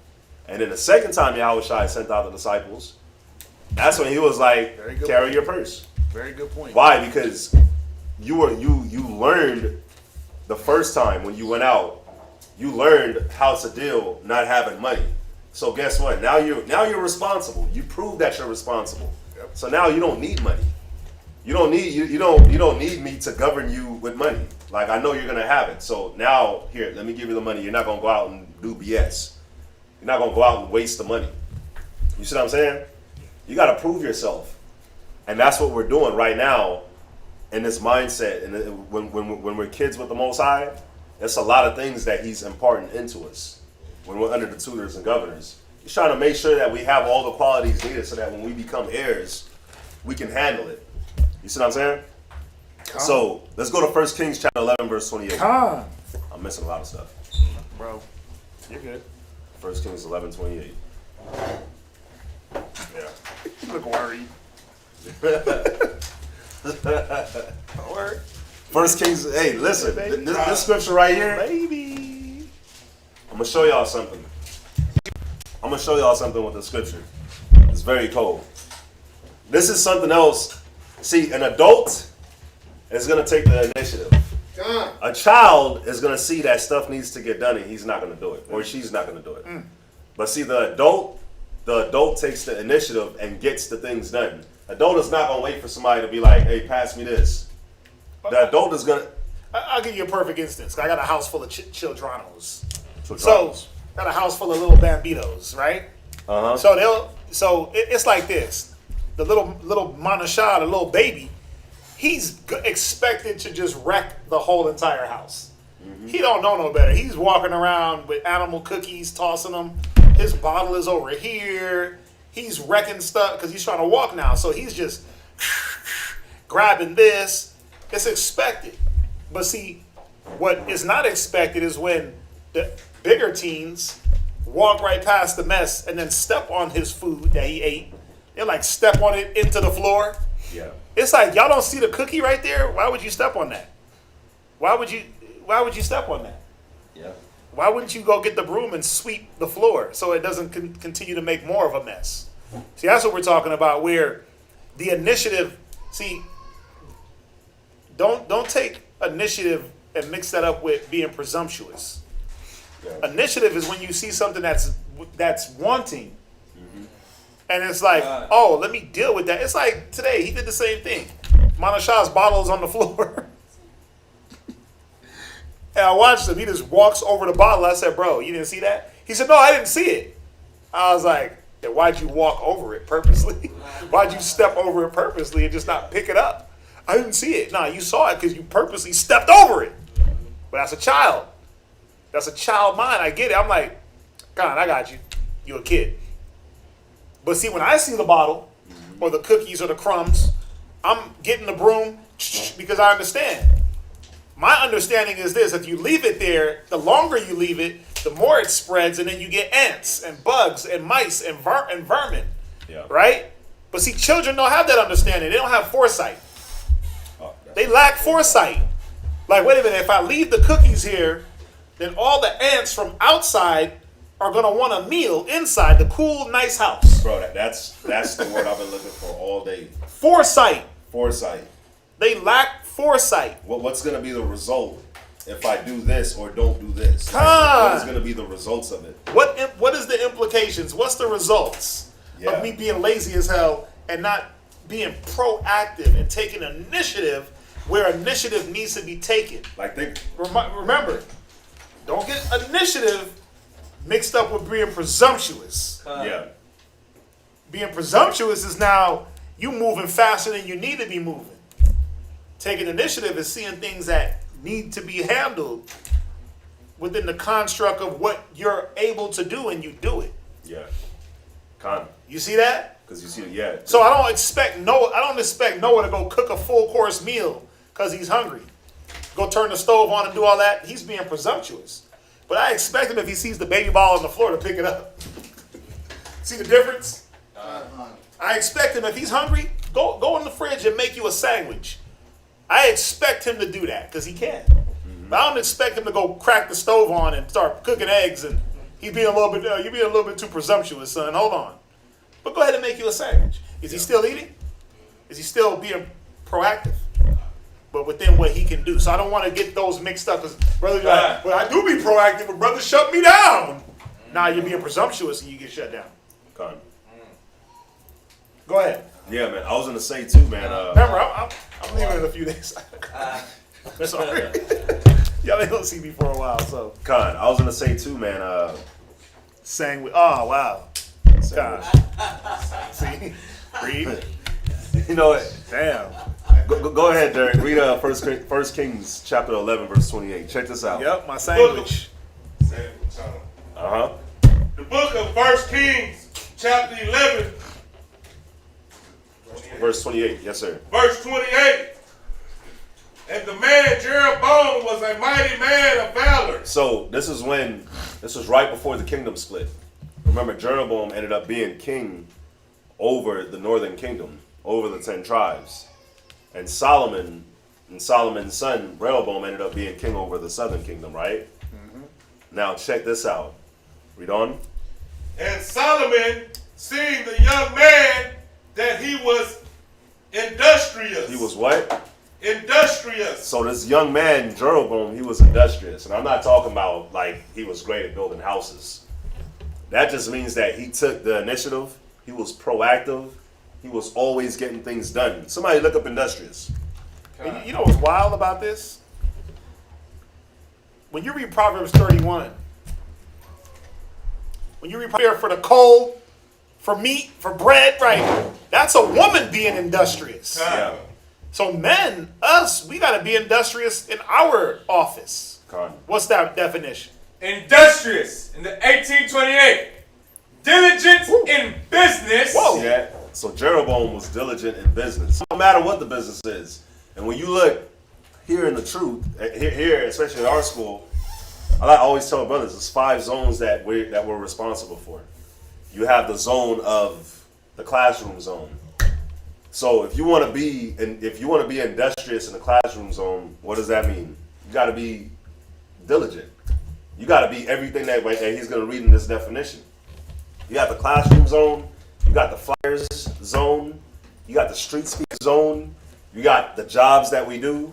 And then the second time Yahweh Shai sent out the disciples, that's when He was like, carry your purse. Very good point. Why? Because you learned the first time when you went out, you learned how to deal not having money. So guess what? Now you're responsible. You proved that you're responsible. Yep. So now you don't need money. You don't need me to govern you with money. Like, I know you're gonna have it. So now here, let me give you the money. You're not gonna go out and do BS. You're not gonna go out and waste the money. You see what I'm saying? You gotta prove yourself. And that's what we're doing right now in this mindset. And when we're kids with the Most High, there's a lot of things that He's imparting into us when we're under the tutors and governors. He's trying to make sure that we have all the qualities needed so that when we become heirs, we can handle it. You see what I'm saying? So let's go to 1 Kings chapter 11, verse 28. I'm missing a lot of stuff. Bro, you're good. 1 Kings 11, 28. Yeah. You look worried. Don't worry. 1 Kings, hey, listen, this scripture right here, Baby. I'm going to show y'all something. I'm going to show y'all something with the scripture. It's very cold. This is something else. See, an adult is going to take the initiative. A child is going to see that stuff needs to get done and he's not going to do it, or she's not going to do it. But see, the adult takes the initiative and gets the things done. Adult is not going to wait for somebody to be like, hey, pass me this. The adult is going to... I'll give you a perfect instance. I got a house full of childranos. So, got a house full of little bambitos, right? Uh-huh. So it's like this. the little Manashah, the little baby, he's expected to just wreck the whole entire house. He don't know no better. He's walking around with animal cookies, tossing them. His bottle is over here. He's wrecking stuff because he's trying to walk now. So he's just grabbing this. It's expected. But see, what is not expected is when the bigger teens walk right past the mess and then step on his food that he ate. They're like step on it into the floor. Yeah. It's like, y'all don't see the cookie right there? Why would you step on that? Why would you step on that? Yeah. Why wouldn't you go get the broom and sweep the floor so it doesn't continue to make more of a mess? See, that's what we're talking about, where the initiative, see, don't take initiative and mix that up with being presumptuous. Yeah. Initiative is when you see something that's wanting, and it's like, oh, let me deal with that. It's like today, he did the same thing. Manashah's bottle is on the floor. And I watched him. He just walks over the bottle. I said, bro, you didn't see that? He said, no, I didn't see it. I was like, then why'd you walk over it purposely? Why'd you step over it purposely and just not pick it up? I didn't see it. No, you saw it because you purposely stepped over it. But that's a child. That's a child mind. I get it. I'm like, God, I got you. You're a kid. But see, when I see the bottle or the cookies or the crumbs, I'm getting the broom because I understand. My understanding is this: if you leave it there, the longer you leave it, the more it spreads, and then you get ants and bugs and mice and vermin. Yeah. Right? But see, children don't have that understanding. They don't have foresight. They lack foresight. Like, wait a minute, if I leave the cookies here, then all the ants from outside are going to want a meal inside the cool, nice house. Bro, that's the word I've been looking for all day. Foresight. Foresight. They lack foresight. What's going to be the result if I do this or don't do this? What is going to be the results of it? What is the implications? What's the results of me being lazy as hell and not being proactive and taking initiative where initiative needs to be taken? Like, Remember, don't get initiative mixed up with being presumptuous. Yeah. Being presumptuous is now you moving faster than you need to be moving. Taking initiative is seeing things that need to be handled within the construct of what you're able to do, and you do it. Yeah. You see that? Because you see, yeah. So I don't expect Noah to go cook a full course meal because he's hungry. Go turn the stove on and do all that. He's being presumptuous. But I expect him, if he sees the baby ball on the floor, to pick it up. See the difference? I expect him, if he's hungry, go in the fridge and make you a sandwich. I expect him to do that because he can. But I don't expect him to go crack the stove on and start cooking eggs, and he's being you're being a little bit too presumptuous, son. Hold on. But go ahead and make you a sandwich. Is he still eating? Is he still being proactive? But within what he can do. So I don't want to get those mixed up, because brothers are like, well, I do be proactive, but brother shut me down. Now you're being presumptuous and you get shut down. Con. Go ahead. Yeah, man. I was going to say, too, man. Remember, I'm leaving in a few days. Sorry. Y'all ain't gonna see me for a while, so. Con, I was going to say, too, man. Sandwich. Oh, wow. Gosh. See? Read. You know what? Damn. Go ahead, Derek. Read 1 Kings chapter 11, verse 28. Check this out. Yep, my sandwich. Uh-huh. The book of 1 Kings chapter 11. Verse 28. Yes, sir. Verse 28. And the man Jeroboam was a mighty man of valor. So this was right before the kingdom split. Remember, Jeroboam ended up being king over the northern kingdom, over the 10 tribes. And Solomon and Solomon's son, Rehoboam, ended up being king over the southern kingdom, right? Mm-hmm. Now check this out. Read on. And Solomon, seeing the young man, that he was industrious. He was what? Industrious. So this young man, Jeroboam, he was industrious. And I'm not talking about like he was great at building houses. That just means that he took the initiative. He was proactive. He was always getting things done. Somebody look up industrious. And you know what's wild about this? When you read Proverbs 31, when you prepare for the coal, for meat, for bread, right? That's a woman being industrious. Yeah. So men, us, we got to be industrious in our office. Con. What's that definition? Industrious in the 1828. Diligent in business. Whoa. Yeah. So Jeroboam was diligent in business. No matter what the business is. And when you look here in the truth, here especially at our school, I always tell brothers, there's 5 zones that we're responsible for. You have the zone of the classroom zone. So if you want to be industrious in the classroom zone, what does that mean? You got to be diligent. You got to be everything that he's going to read in this definition. You got the classroom zone, you got the flyers zone, you got the street speak zone, you got the jobs that we do,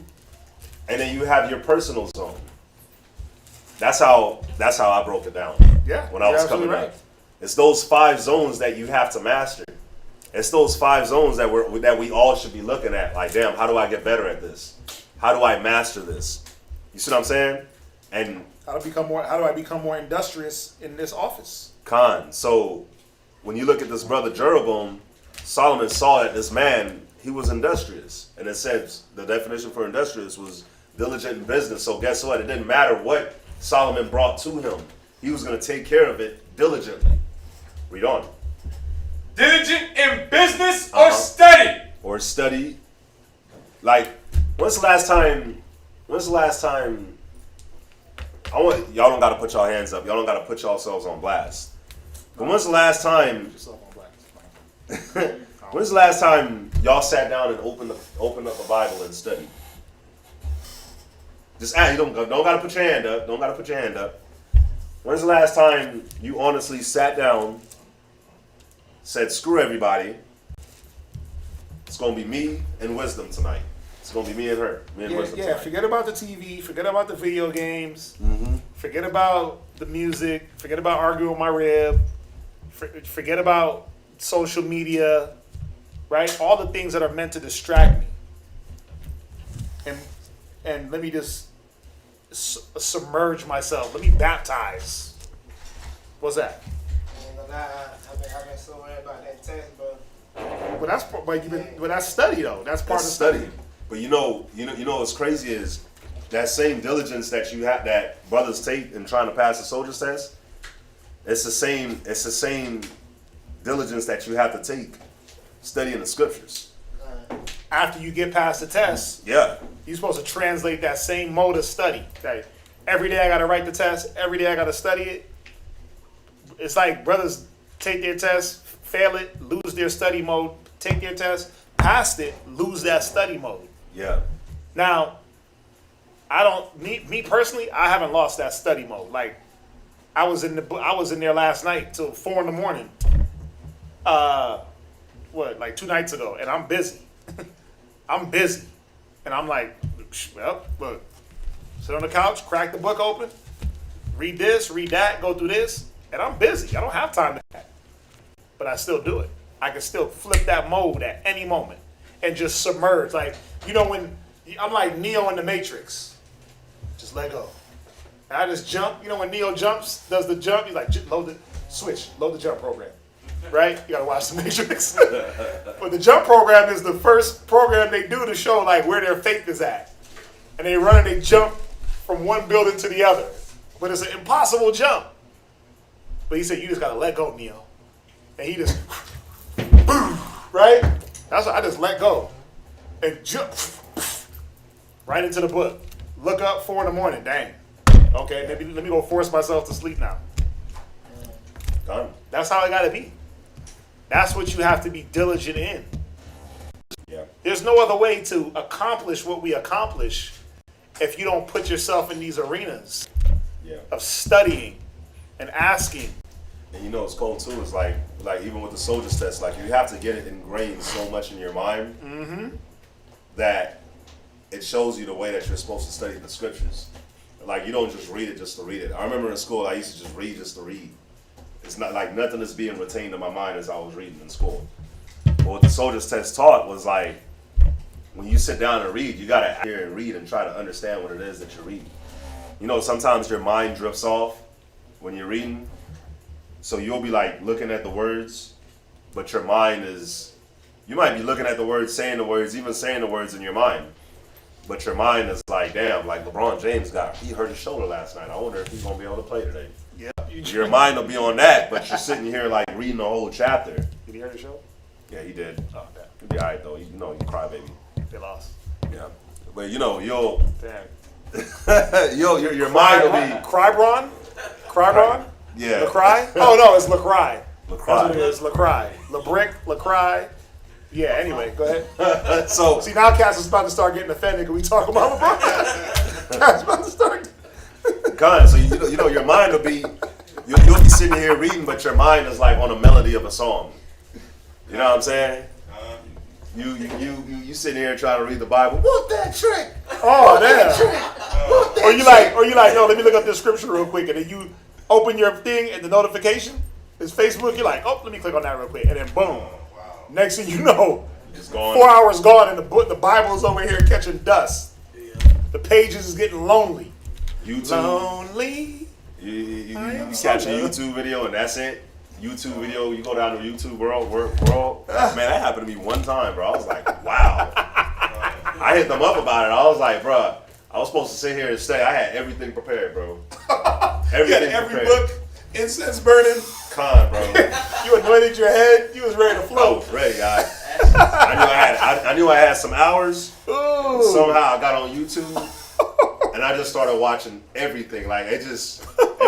and then you have your personal zone. That's how I broke it down. Yeah, when I was coming up. It's those 5 zones that you have to master. It's those 5 zones that we all should be looking at. Like, damn, how do I get better at this? How do I master this? You see what I'm saying? And How do I become more industrious in this office? So when you look at this brother Jeroboam, Solomon saw that this man, he was industrious. And it says the definition for industrious was diligent in business. So guess what? It didn't matter what Solomon brought to him. He was going to take care of it diligently. Read on. Diligent in business or study. Or study. Like, when's the last time y'all don't gotta put y'all hands up, y'all don't gotta put yourselves on blast. But when's the last time y'all sat down and opened up a Bible and studied? Just you don't gotta put your hand up. Don't gotta put your hand up. When's the last time you honestly sat down, said, screw everybody, it's gonna be me and wisdom tonight. It's gonna be me and her. Me and wisdom tonight. Forget about the TV, forget about the video games, Mm-hmm. forget about the music, forget about arguing with my rib, forget about social media, right? All the things that are meant to distract me. And let me just submerge myself. Let me baptize. What's that? I've been so worried about that test, bro. But that's study though. That's part of study. But you know what's crazy is that same diligence that you have, that brothers take in trying to pass the soldier's test. It's the same diligence that you have to take studying the scriptures. After you get past the test, Yeah. you're supposed to translate that same mode of study. Like, every day I got to write the test. Every day I got to study it. It's like brothers take their test, fail it, lose their study mode, take their test, pass it, lose that study mode. Yeah. Now, me personally, I haven't lost that study mode. Like, I was in there last night till 4 a.m. Like 2 nights ago, and I'm busy. I'm busy. And I'm like, well, look, sit on the couch, crack the book open, read this, read that, go through this, and I'm busy. I don't have time to that. But I still do it. I can still flip that mode at any moment and just submerge. Like, when I'm like Neo in the Matrix, just let go. And I just jump. When Neo does the jump, he's like, load the jump program. Right? You gotta watch the Matrix. But the jump program is the first program they do to show like where their faith is at. And they run and they jump from one building to the other. But it's an impossible jump. But he said, you just gotta let go, Neo. And he just, boom, right? That's what I just let go. And jump right into the book. Look up 4 a.m. Dang. Okay, maybe let me go force myself to sleep now. Done. That's how it gotta be. That's what you have to be diligent in. Yeah. There's no other way to accomplish what we accomplish if you don't put yourself in these arenas of studying and asking. And what's cool too is like even with the soldier's test, like you have to get it ingrained so much in your mind that it shows you the way that you're supposed to study the scriptures. Like you don't just read it just to read it. I remember in school I used to just read. It's not like nothing is being retained in my mind as I was reading in school. But what the soldier's test taught was like, when you sit down and read, you gotta hear and read and try to understand what it is that you're reading. Sometimes your mind drifts off when you're reading. So you'll be like looking at the words, but your mind is You might be looking at the words, saying the words, even saying the words in your mind. But your mind is like, damn, like LeBron James he hurt his shoulder last night. I wonder if he's going to be able to play today. Yeah. Your mind will be on that, but you're sitting here like reading the whole chapter. Did he hurt his shoulder? Yeah, he did. Oh, damn. He'll be all right, though. You know, you cry, baby. They lost. Yeah. But, you know, you'll... Damn. your mind will be... Crybron? Crybron? Yeah. LaCry? Oh, no, it's LaCry. That's LaCry. what it is, LaCry. LaBrick, LaCry. Yeah, anyway, go ahead. So... See, now Cass is about to start getting offended because we talk about LeBron. Cass is about to start... So, you know, your mind will be... You'll be sitting here reading, but your mind is like on a melody of a song. You know what I'm saying? You sitting here trying to read the Bible. Whoop that trick! Oh, damn. Or you like, no, let me look up this scripture real quick, and then you open your thing and the notification is Facebook. You're like, oh, let me click on that real quick, and then boom. Next thing you know, It's gone. 4 hours gone, and the Bible is over here catching dust. The pages is getting lonely. YouTube. Lonely. You catch a YouTube video and that's it. YouTube video, you go down to YouTube world. Man, that happened to me one time, bro. I was like, wow. I hit them up about it. I was like, bro, I was supposed to sit here and stay. I had everything prepared, bro. Everything every prepared. book, incense burning. Con, bro. You anointed your head. You was ready to I float. was ready, guys. I knew I had some hours. Ooh. Somehow I got on YouTube. And I just started watching everything. Like, it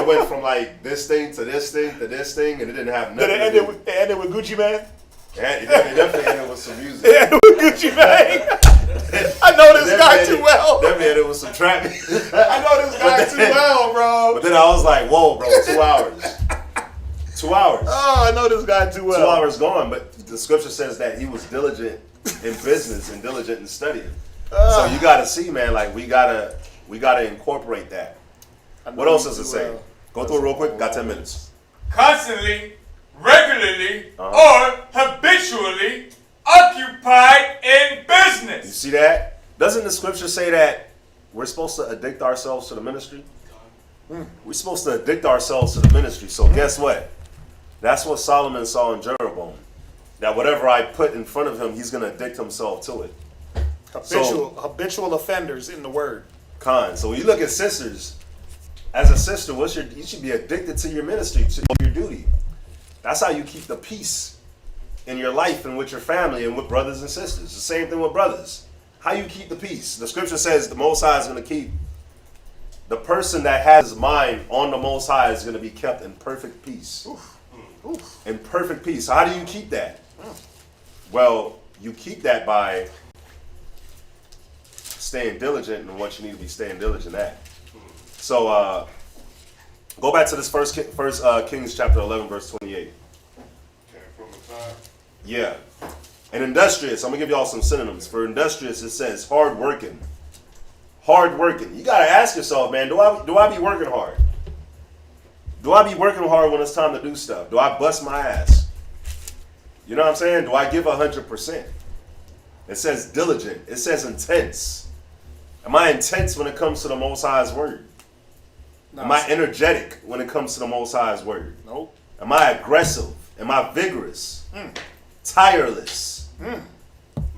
went from like this thing to this thing to this thing, and it didn't have nothing. Did it ended with Gucci Mane? It definitely ended with some music. It ended with Gucci Mane. I know this guy too well. Definitely ended with some trap. I know this guy too well, bro. But then I was like, whoa, bro, 2 hours. 2 hours. Oh, I know this guy too well. 2 hours gone, but the scripture says that he was diligent in business and diligent in studying. So you got to see, man, like we gotta incorporate that. What else does it say? Go through it real quick. Got 10 minutes. Constantly, regularly, or habitually occupied in You business. see that? Doesn't the scripture say that we're supposed to addict ourselves to the ministry? We're supposed to addict ourselves to the ministry. So guess what? That's what Solomon saw in Jeroboam. That whatever I put in front of him, he's going to addict himself to it. Habitual offenders in the word. So when you look at sisters, as a sister, you should be addicted to your ministry, to your duty. That's how you keep the peace in your life and with your family and with brothers and sisters. The same thing with brothers. How you keep the peace. The scripture says the Most High is going to keep the person that has his mind on the Most High is going to be kept in perfect peace. In perfect peace. So how do you keep that? Well, you keep that by staying diligent in what you need to be staying diligent at. So go back to this first Kings chapter 11 verse 28. From the time. Yeah. And industrious, I'm gonna give y'all some synonyms. For industrious, it says hard working. Hard working. You gotta ask yourself, man, do I be working hard? Do I be working hard when it's time to do stuff? Do I bust my ass? You know what I'm saying? Do I give 100%? It says diligent. It says intense. Am I intense when it comes to the Most High's word? Am I energetic when it comes to the Most High's word? Nope. Am I aggressive? Am I vigorous? Tireless?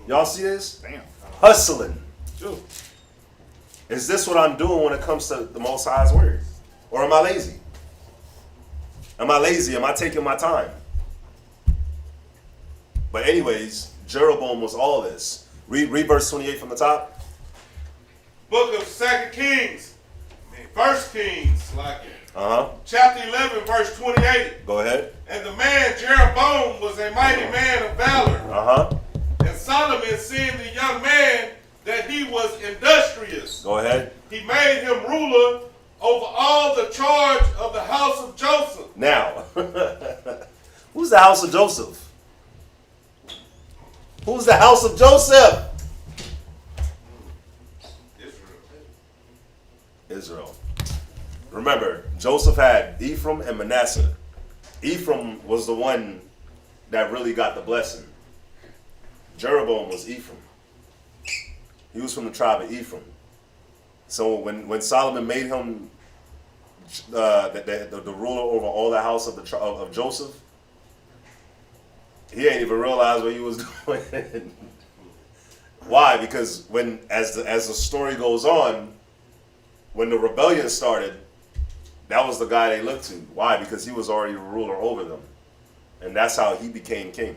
Y'all see this? Damn. Hustling. Ooh. Is this what I'm doing when it comes to the Most High's word? Or am I lazy? Am I lazy? Am I taking my time? But anyways, Jeroboam was all this. Read verse 28 from the top. Book of 2 Kings. 1 Kings, like it. Chapter 11, verse 28. Go ahead. And the man Jeroboam was a mighty man of valor. And Solomon, seeing the young man that he was industrious, Go ahead. he made him ruler over all the charge of the house of Joseph. Now, who's the house of Joseph? Who's the house of Joseph? Israel. Remember, Joseph had Ephraim and Manasseh. Ephraim was the one that really got the blessing. Jeroboam was Ephraim. He was from the tribe of Ephraim. So when Solomon made him the ruler over all the house of Joseph, he ain't even realized where he was going. Why? Because when as the story goes on, when the rebellion started, that was the guy they looked to. Why? Because he was already a ruler over them. And that's how he became king.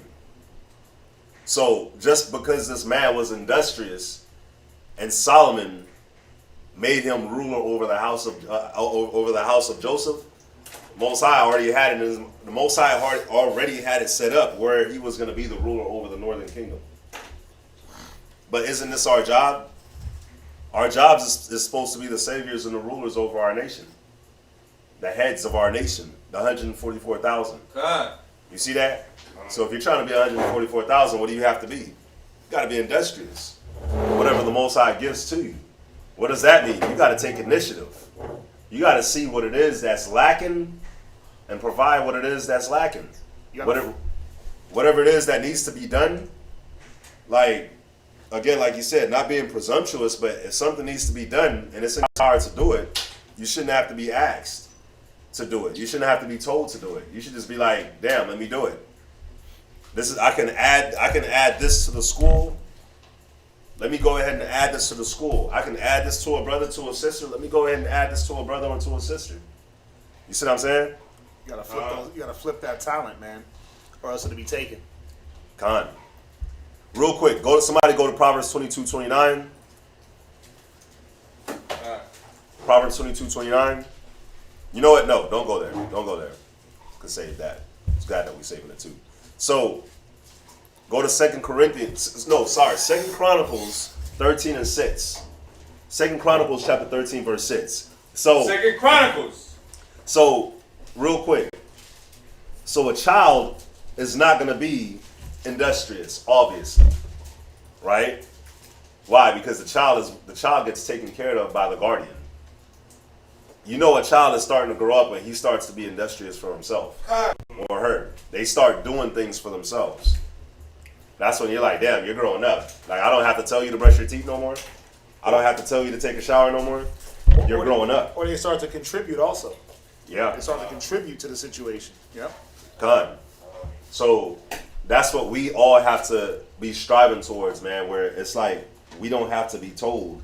So just because this man was industrious and Solomon made him ruler over the house of Joseph, the Most High already had it set up where he was going to be the ruler over the northern kingdom. But isn't this our job? Our job is supposed to be the saviors and the rulers over our nation. The heads of our nation, the 144,000. You see that? So if you're trying to be 144,000, what do you have to be? You got to be industrious. Whatever the Most High gives to you. What does that mean? You got to take initiative. You got to see what it is that's lacking and provide what it is that's lacking. Whatever it is that needs to be done, like, again, like you said, not being presumptuous, but if something needs to be done and it's in your power to do it, you shouldn't have to be asked to do it. You shouldn't have to be told to do it. You should just be like, damn, let me do it. I can add this to the school. Let me go ahead and add this to the school. I can add this to a brother, to a sister. Let me go ahead and add this to a brother or to a sister. You see what I'm saying? You gotta flip that talent, man, or else it'll be taken. Con. Real quick, somebody go to Proverbs 22:29. Proverbs 22:29. You know what? No, don't go there. Don't go there. Could save that. It's glad that we're saving it too. So, go to 2 Chronicles 13:6. 2 Chronicles chapter 13 verse 6. So 2 Chronicles. So, real quick. So a child is not going to be industrious, obviously. Right? Why? Because the child gets taken care of by the guardian. You know a child is starting to grow up when he starts to be industrious for himself or her. They start doing things for themselves. That's when you're like, damn, you're growing up. Like, I don't have to tell you to brush your teeth no more. I don't have to tell you to take a shower no more. You're growing up. Or they start to contribute also. Yeah. They start to contribute to the situation. Yeah. Done. So that's what we all have to be striving towards, man, where it's like we don't have to be told,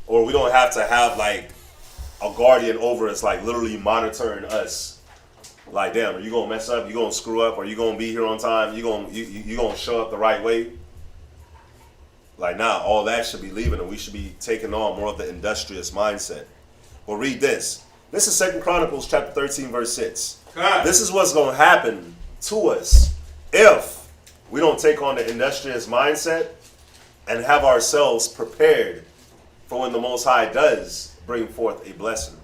or we don't have to have like a guardian over us, like literally monitoring us. Like, damn, are you gonna mess up? You gonna screw up? Are you gonna be here on time? You gonna show up the right way? Like, nah, all that should be leaving, and we should be taking on more of the industrious mindset. Well, read this. This is 2 Chronicles chapter 13, verse 6. This is what's gonna happen to us if we don't take on the industrious mindset and have ourselves prepared for when the Most High does bring forth a blessing.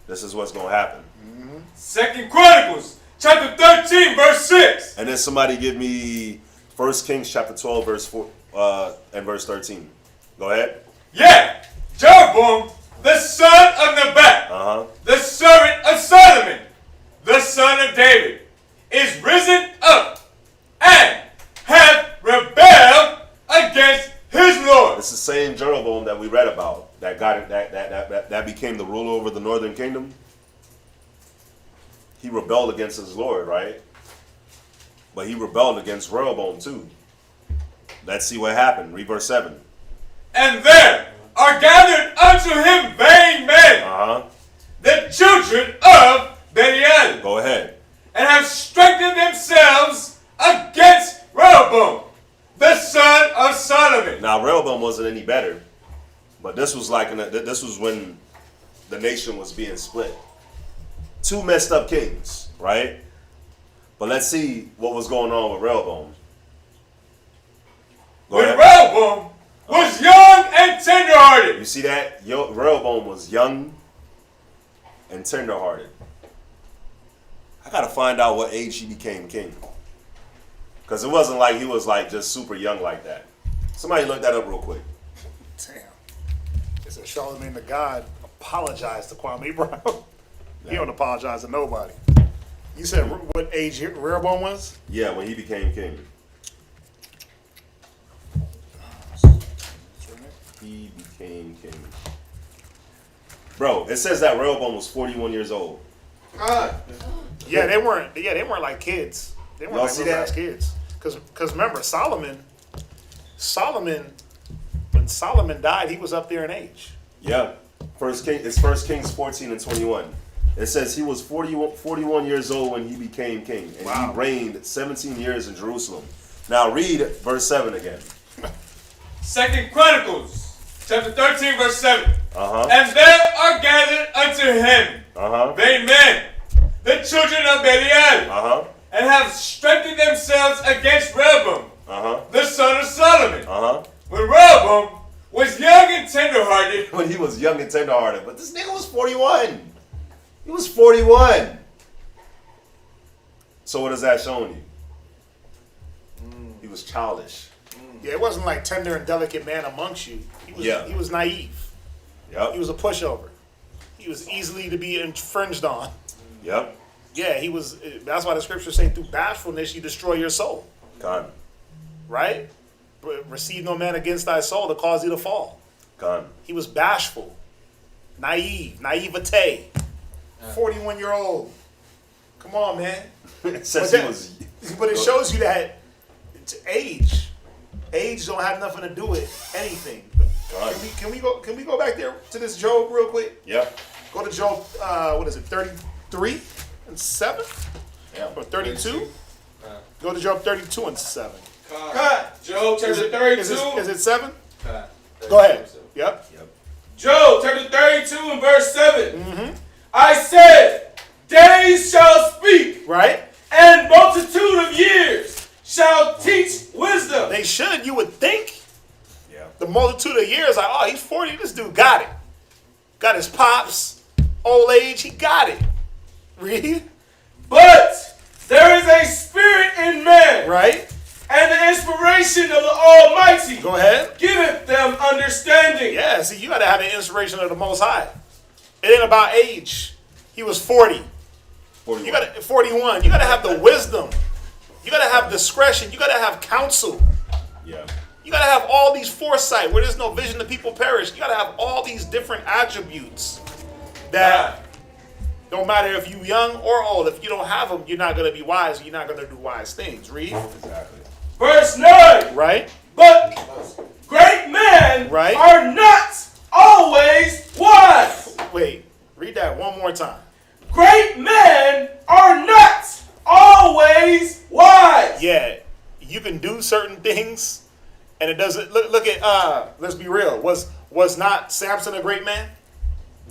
This is what's gonna happen. 2 Chronicles chapter 13 verse 6. And then somebody give me 1 Kings chapter 12 verse 4 and verse 13. Go ahead. Yeah, Jeroboam, the son of Nebat, the servant of Solomon, the son of David, is risen up and hath rebelled against his Lord. It's the same Jeroboam that we read about that became the ruler over the northern kingdom. He rebelled against his Lord, right? But he rebelled against Rehoboam too. Let's see what happened. Read verse 7. And there are gathered unto him vain men, the children of Belial. Go ahead. And have strengthened themselves against Rehoboam, the son of Solomon. Now Rehoboam wasn't any better, but this was when the nation was being split. Two messed up kings, right? But let's see what was going on with Rehoboam. When Rehoboam was young and tenderhearted. You see that? Rehoboam was young and tenderhearted. I gotta find out what age he became king. Because it wasn't like he was like just super young like that. Somebody look that up real quick. Damn. It said Charlemagne the God apologized to Kwame Brown. He don't apologize to nobody. You said what age Rehoboam was? Yeah, when he became king. He became king. Bro, it says that Rehoboam was 41 years old. Yeah, they weren't like kids. They weren't Y'all like see little that? ass kids. Because remember, when Solomon died, he was up there in age. Yeah. It's 1 Kings 14 and 21. It says he was 41 years old when he became king, and he reigned 17 years in Jerusalem. Now read verse 7 again. 2 Chronicles, chapter 13, verse 7. Uh-huh. And there are gathered unto him vain men, the children of Belial, and have strengthened themselves against Rehoboam, the son of Solomon. When Rehoboam was young and tenderhearted. When he was young and tenderhearted. But this nigga was 41. He was 41. So what is that showing you? He was childish. Yeah, it wasn't like tender and delicate man amongst you. He was naive. Yep. He was a pushover. He was easily to be infringed on. Yep. Yeah, he was. That's why the scriptures say through bashfulness you destroy your soul. Gone. Right? Receive no man against thy soul to cause thee to fall. Gone. He was bashful, naivete. 41-year-old. Come on, man. It says But it shows you that it's age don't have nothing to do with anything. Can we go back there to this Job real quick? Yep. Go to Job. What is it? 33 and 7, or 32? Go to Job 32 and 7. Job chapter 32. Is it 7? Go ahead. Yep. Job chapter 32 and verse 7. I said, days shall speak. Right. And multitude of years shall teach wisdom. They should, you would think. Yeah. The multitude of years, like, oh, he's 40, this dude got it. Got his pops, old age, he got it. Read. But there is a spirit in man. Right. And the inspiration of the Almighty. Go ahead. Giveth them understanding. Yeah, see, you got to have the inspiration of the Most High. It ain't about age. He was 40. 41. You got 41. You got to have the wisdom. You got to have discretion. You got to have counsel. Yeah. You got to have all these foresight. Where there's no vision, the people perish. You got to have all these different attributes that don't matter if you're young or old. If you don't have them, you're not going to be wise. You're not going to do wise things. Read. Exactly. Verse 9. Right. But great men are not always wise. Wait. Read that one more time. Great men are not always wise. Yeah. You can do certain things, and it doesn't. Look at. Let's be real. Was not Samson a great man?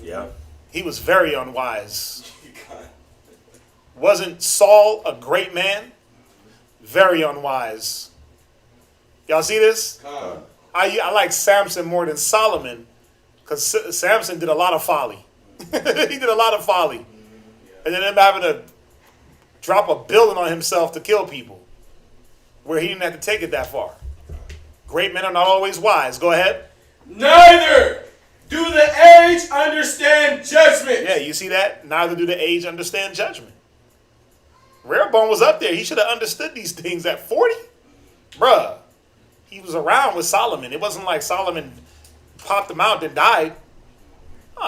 Yeah. He was very unwise. Wasn't Saul a great man? Very unwise. Y'all see this? I like Samson more than Solomon, because Samson did a lot of folly. He did a lot of folly. And then him having to drop a building on himself to kill people, where he didn't have to take it that far. Great men are not always wise. Go ahead. Neither do the age understand judgment. Yeah, you see that? Neither do the age understand judgment. Rehoboam was up there. He should have understood these things at 40. Bruh, he was around with Solomon. It wasn't like Solomon popped him out and died.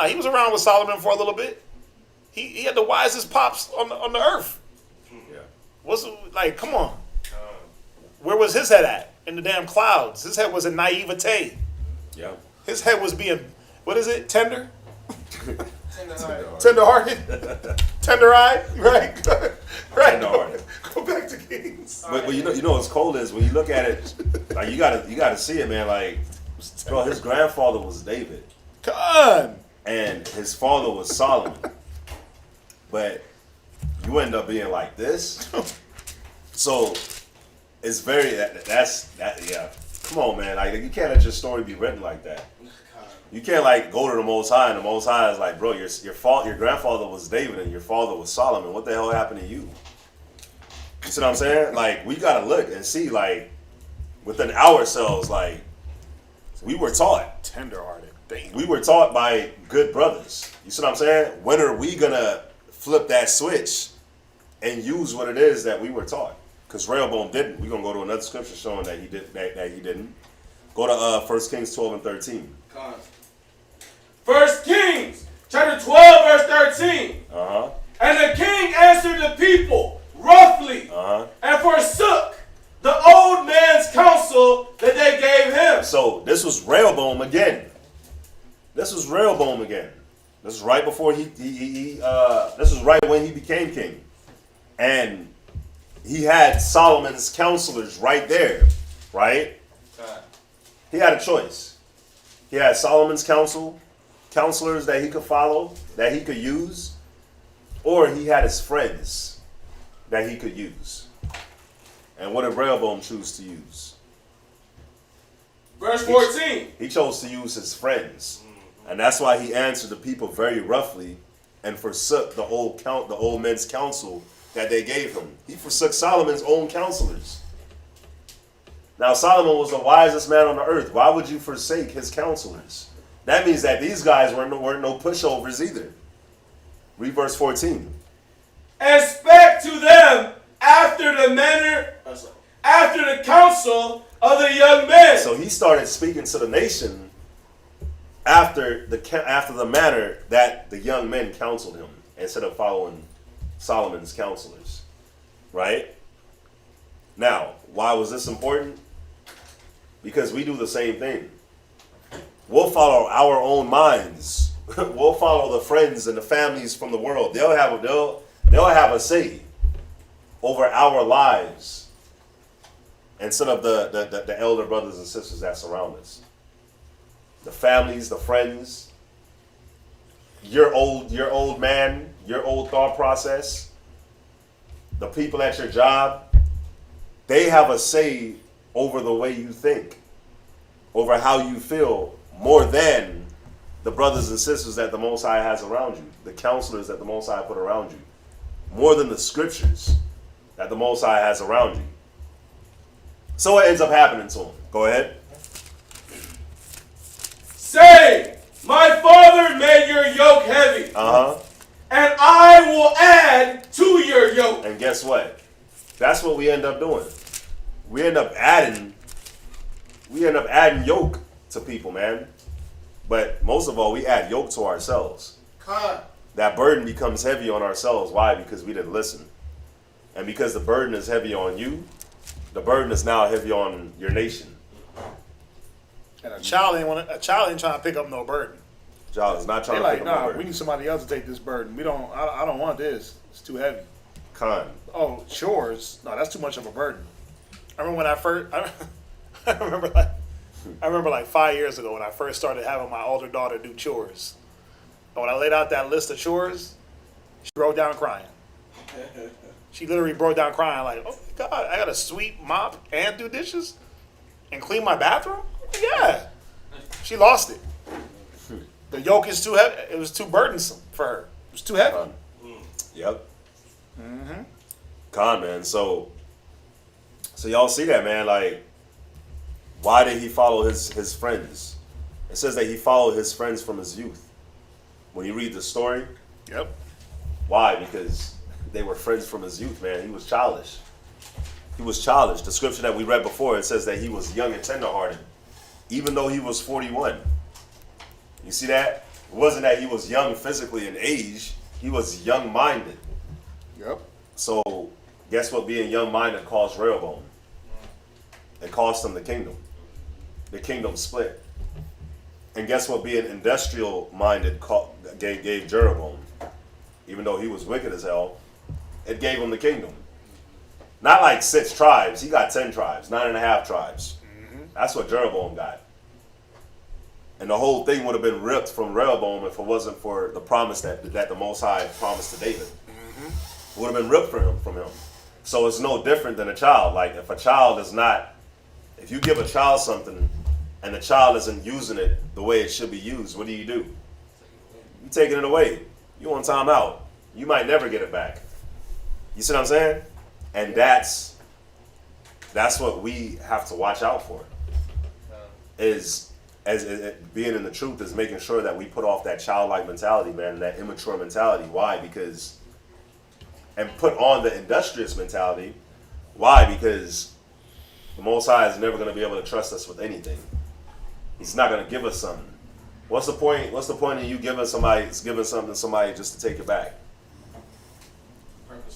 He was around with Solomon for a little bit. He had the wisest pops on the earth. Yeah. Like, come on. Where was his head at? In the damn clouds. His head was in naivete. Yeah. His head was being, what is it? Tender? Tender-hearted. Tender-eyed, right? Right. Tender-hearted. Go back to Kings. But you know what's cold is when you look at it, like you gotta see it, man. Like, bro, his grandfather was David. God. And his father was Solomon. But you end up being like this. So it's very yeah. Come on, man. Like, you can't let your story be written like that. You can't like go to the Most High, and the Most High is like, bro, your grandfather was David and your father was Solomon. What the hell happened to you? You see what I'm saying? Like, we gotta look and see, like, within ourselves, like, we were taught. Tender-hearted. Damn. We were taught by good brothers. You see what I'm saying? When are we gonna flip that switch and use what it is that we were taught? Because Rehoboam didn't. We're gonna go to another scripture showing that he didn't. Go to 1 Kings 12 and 13. 1 Kings chapter 12 verse 13. Uh-huh. And the king answered the people roughly, and and forsook the old man's counsel that they gave him. So this was Rehoboam again. This was Rehoboam again. This is right before this is right when he became king. And he had Solomon's counselors right there, right? He had a choice. He had Solomon's counselors that he could follow, that he could use, or he had his friends that he could use. And what did Rehoboam choose to use? Verse 14. He chose to use his friends. And that's why he answered the people very roughly and forsook the old men's counsel that they gave him. He forsook Solomon's own counselors. Now, Solomon was the wisest man on the earth. Why would you forsake his counselors? That means that these guys weren't no pushovers either. Read verse 14. And spake to them after the counsel of the young men. So he started speaking to the nation after the manner that the young men counseled him, instead of following Solomon's counselors. Right? Now, why was this important? Because we do the same thing. We'll follow our own minds. We'll follow the friends and the families from the world. They'll have a say over our lives instead of the elder brothers and sisters that surround us. The families, the friends, your old man, your old thought process, the people at your job, they have a say over the way you think, over how you feel, more than the brothers and sisters that the Most High has around you, the counselors that the Most High put around you, more than the scriptures that the Most High has around you. So what ends up happening to him? Go ahead. Say, my father made your yoke heavy, and I will add to your yoke. And guess what? That's what we end up doing. We end up adding yoke to people, man. But most of all, we add yoke to ourselves. That burden becomes heavy on ourselves. Why? Because we didn't listen. And because the burden is heavy on you, the burden is now heavy on your nation. And a child ain't trying to pick up no burden. Child is not trying They're to pick like, up no nah, burden. we need somebody else to take this burden. I don't want this. It's too heavy. Con. Oh, chores? No, that's too much of a burden. I remember when I remember like 5 years ago when I first started having my older daughter do chores. And when I laid out that list of chores, she broke down crying. She literally broke down crying like, oh my God, I got to sweep, mop, and do dishes? And clean my bathroom? Yeah. She lost it. The yoke is too heavy. It was too burdensome for her. It was too heavy. Yep. Con, man. So y'all see that, man? Like, why did he follow his friends? It says that he followed his friends from his youth. When you read the story, Yep. why? Because they were friends from his youth, man. He was childish. He was childish. The scripture that we read before, it says that he was young and tenderhearted, even though he was 41. You see that? It wasn't that he was young physically in age. He was young-minded. Yep. So guess what being young-minded cost Rehoboam? It cost him the kingdom. The kingdom split. And guess what being industrial-minded gave Jeroboam? Even though he was wicked as hell, it gave him the kingdom. Not like 6 tribes. He got 10 tribes, 9.5 tribes. That's what Jeroboam got. And the whole thing would have been ripped from Rehoboam if it wasn't for the promise that the Most High promised to David. It would have been ripped from him. So it's no different than a child. Like if you give a child something and the child isn't using it the way it should be used, what do? You're taking it away. You on time out. You might never get it back. You see what I'm saying? And that's what we have to watch out for. Is being in the truth is making sure that we put off that childlike mentality, man, that immature mentality. Why? And put on the industrious mentality. Why? Because the Most High is never going to be able to trust us with anything. He's not going to give us something. What's the point in you giving something to somebody just to take it back?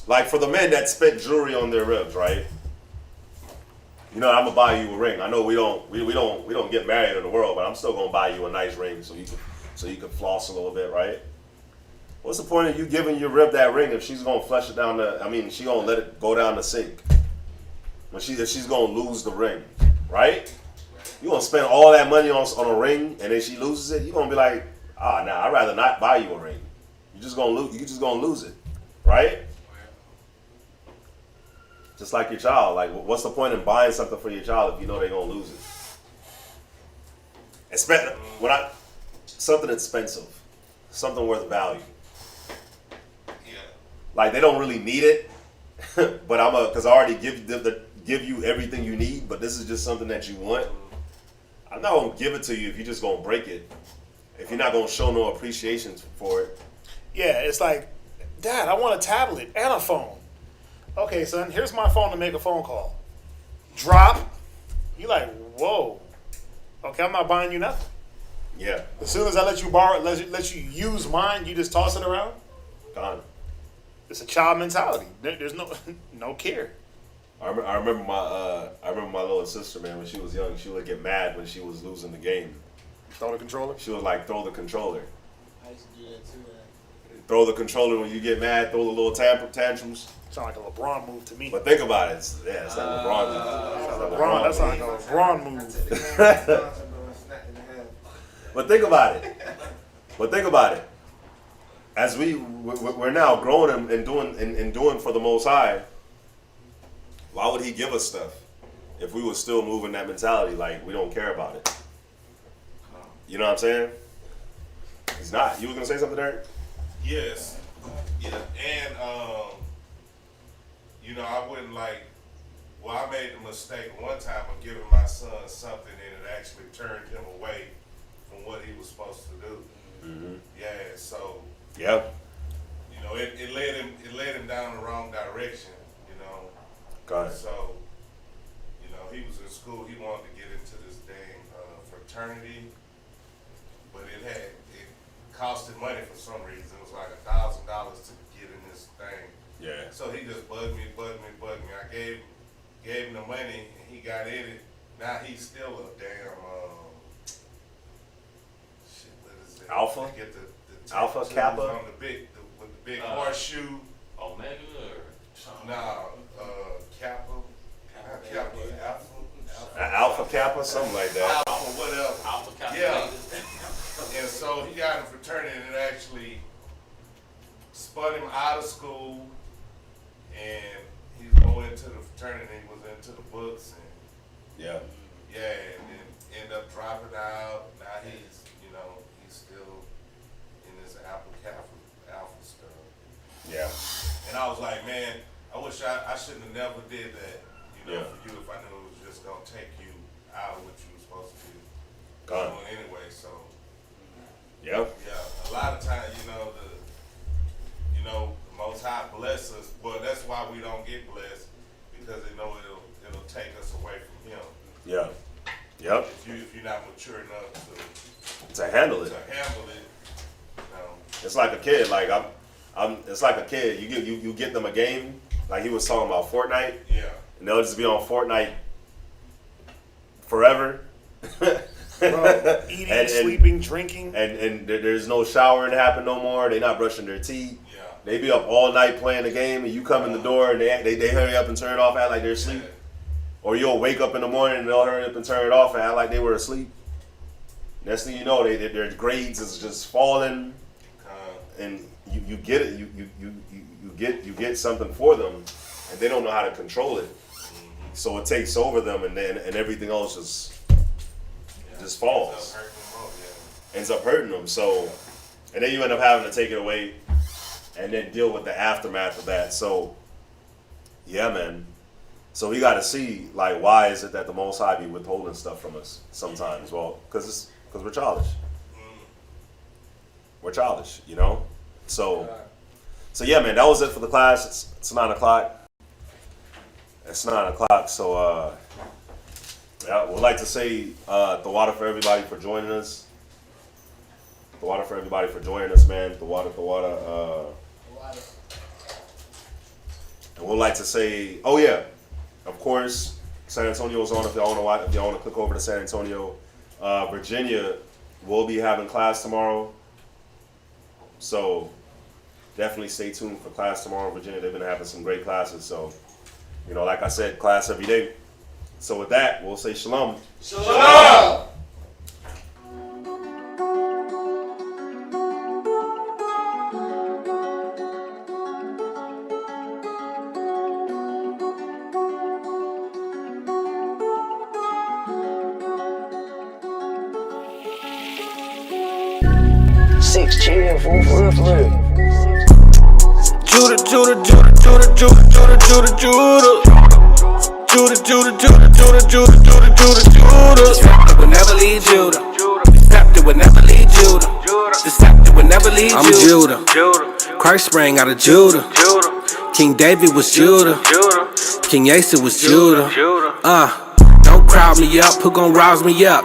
Like for the men that spent jewelry on their ribs, right? You know, I'm gonna buy you a ring. I know we don't get married in the world, but I'm still gonna buy you a nice ring so you can floss a little bit, right? What's the point of you giving your rib that ring if she's gonna flush it down she gonna let it go down the sink if she's gonna lose the ring, right? You gonna spend all that money on a ring and then she loses it? You gonna be like, I'd rather not buy you a ring. You just gonna lose it, right? Just like your child. Like, what's the point in buying something for your child if you know they're gonna lose it? Something expensive, something worth value. Yeah. Like they don't really need it, but because I already give you everything you need. But this is just something that you want. I'm not gonna give it to you if you're just gonna break it. If you're not gonna show no appreciation for it. Yeah, it's like, Dad, I want a tablet and a phone. Okay, son, here's my phone to make a phone call. Drop. You like, whoa. Okay, I'm not buying you nothing. Yeah. As soon as I let you borrow, let you use mine, you just toss it around. Gone. It's a child mentality. There's no care. I remember my little sister, man, when she was young, she would get mad when she was losing the game. Throw the controller. She would like throw the controller. I used to do that too. Throw the controller when you get mad. Throw the little tantrums. Sound like a LeBron move to me. But think about it. It's like LeBron. That sounds like a LeBron move. But think about it. As we're now growing and doing for the Most High. Why would He give us stuff if we were still moving that mentality like we don't care about it? You know what I'm saying? He's not. You was gonna say something, Derek? Yes. Yeah. And I wouldn't I made the mistake one time of giving my son something and it actually turned him away from what he was supposed to do. Mm-hmm. Yeah, so Yep. it led him down the wrong direction, Got it. So, he was in school, he wanted to get into this dang fraternity, but it cost him money for some reason. It was like $1,000 to get in this thing. Yeah. So he just bugged me. I gave him the money and he got in it. Now he's still a damn what is it? Alpha? They get the Alpha, tattoos Kappa? on with the big horseshoe. Omega or Nah, Kappa. Kappa, Alpha Kappa, something like that. Alpha, whatever. Alpha Kappa. Yeah. And so he got in fraternity and it actually spun him out of school, and he's going into the fraternity. He was into the books, and Yeah. and then ended up dropping out. Now he's still in this Alpha stuff. Yeah. And I was like, man, I wish I shouldn't have never did that. Yeah. For you, if I knew it was just gonna take you out of what you were supposed to be Gone. doing anyway. So Yep. yeah, a lot of times, the Most High bless us. Well, that's why we don't get blessed, because they know it'll take us away from Him. Yeah. Yep. If you're not mature enough To handle it. to handle it, It's like a kid. Like it's like a kid. You get them a game. Like he was talking about Fortnite. yeah. And they'll just be on Fortnite forever. Bro, eating, sleeping, drinking. And there's no showering to happen no more. They're not brushing their teeth. Yeah. They be up all night playing the game, and you come in the door and they hurry up and turn it off, act like they're asleep. Or you'll wake up in the morning and they'll hurry up and turn it off and act like they were asleep. Next thing you know, their grades is just falling, and you get it. You get something for them, and they don't know how to control it. So it takes over them, and everything else just falls. Ends up hurting them. So, and then you end up having to take it away, and then deal with the aftermath of that. So, yeah, man. So we got to see, like, why is it that the Most High be withholding stuff from us sometimes? Well, because we're childish. We're childish, So yeah, man, that was it for the class. It's 9 o'clock. It's 9 o'clock. So yeah, we'd like to say the water for everybody for joining us. The water for everybody for joining us, man. The water. would like to say, oh yeah, of course, San Antonio's on. If y'all want to watch, if y'all want to click over to San Antonio, Virginia will be having class tomorrow. So definitely stay tuned for class tomorrow in Virginia. They've been having some great classes. So, like I said, class every day. So with that, we'll say shalom. Shalom. 6 chill, for real. Judah, Judah, Judah, Judah, Judah, Judah, Judah, Judah. Judah, Judah, Judah, Judah, Judah, Judah, Judah, Judah. The scepter will never leave Judah. The scepter will never leave Judah. The scepter will never leave Judah. I'm Judah. Christ sprang out of Judah. King David was Judah. King Asa was Judah. Don't crowd me up, who gon' rouse me up?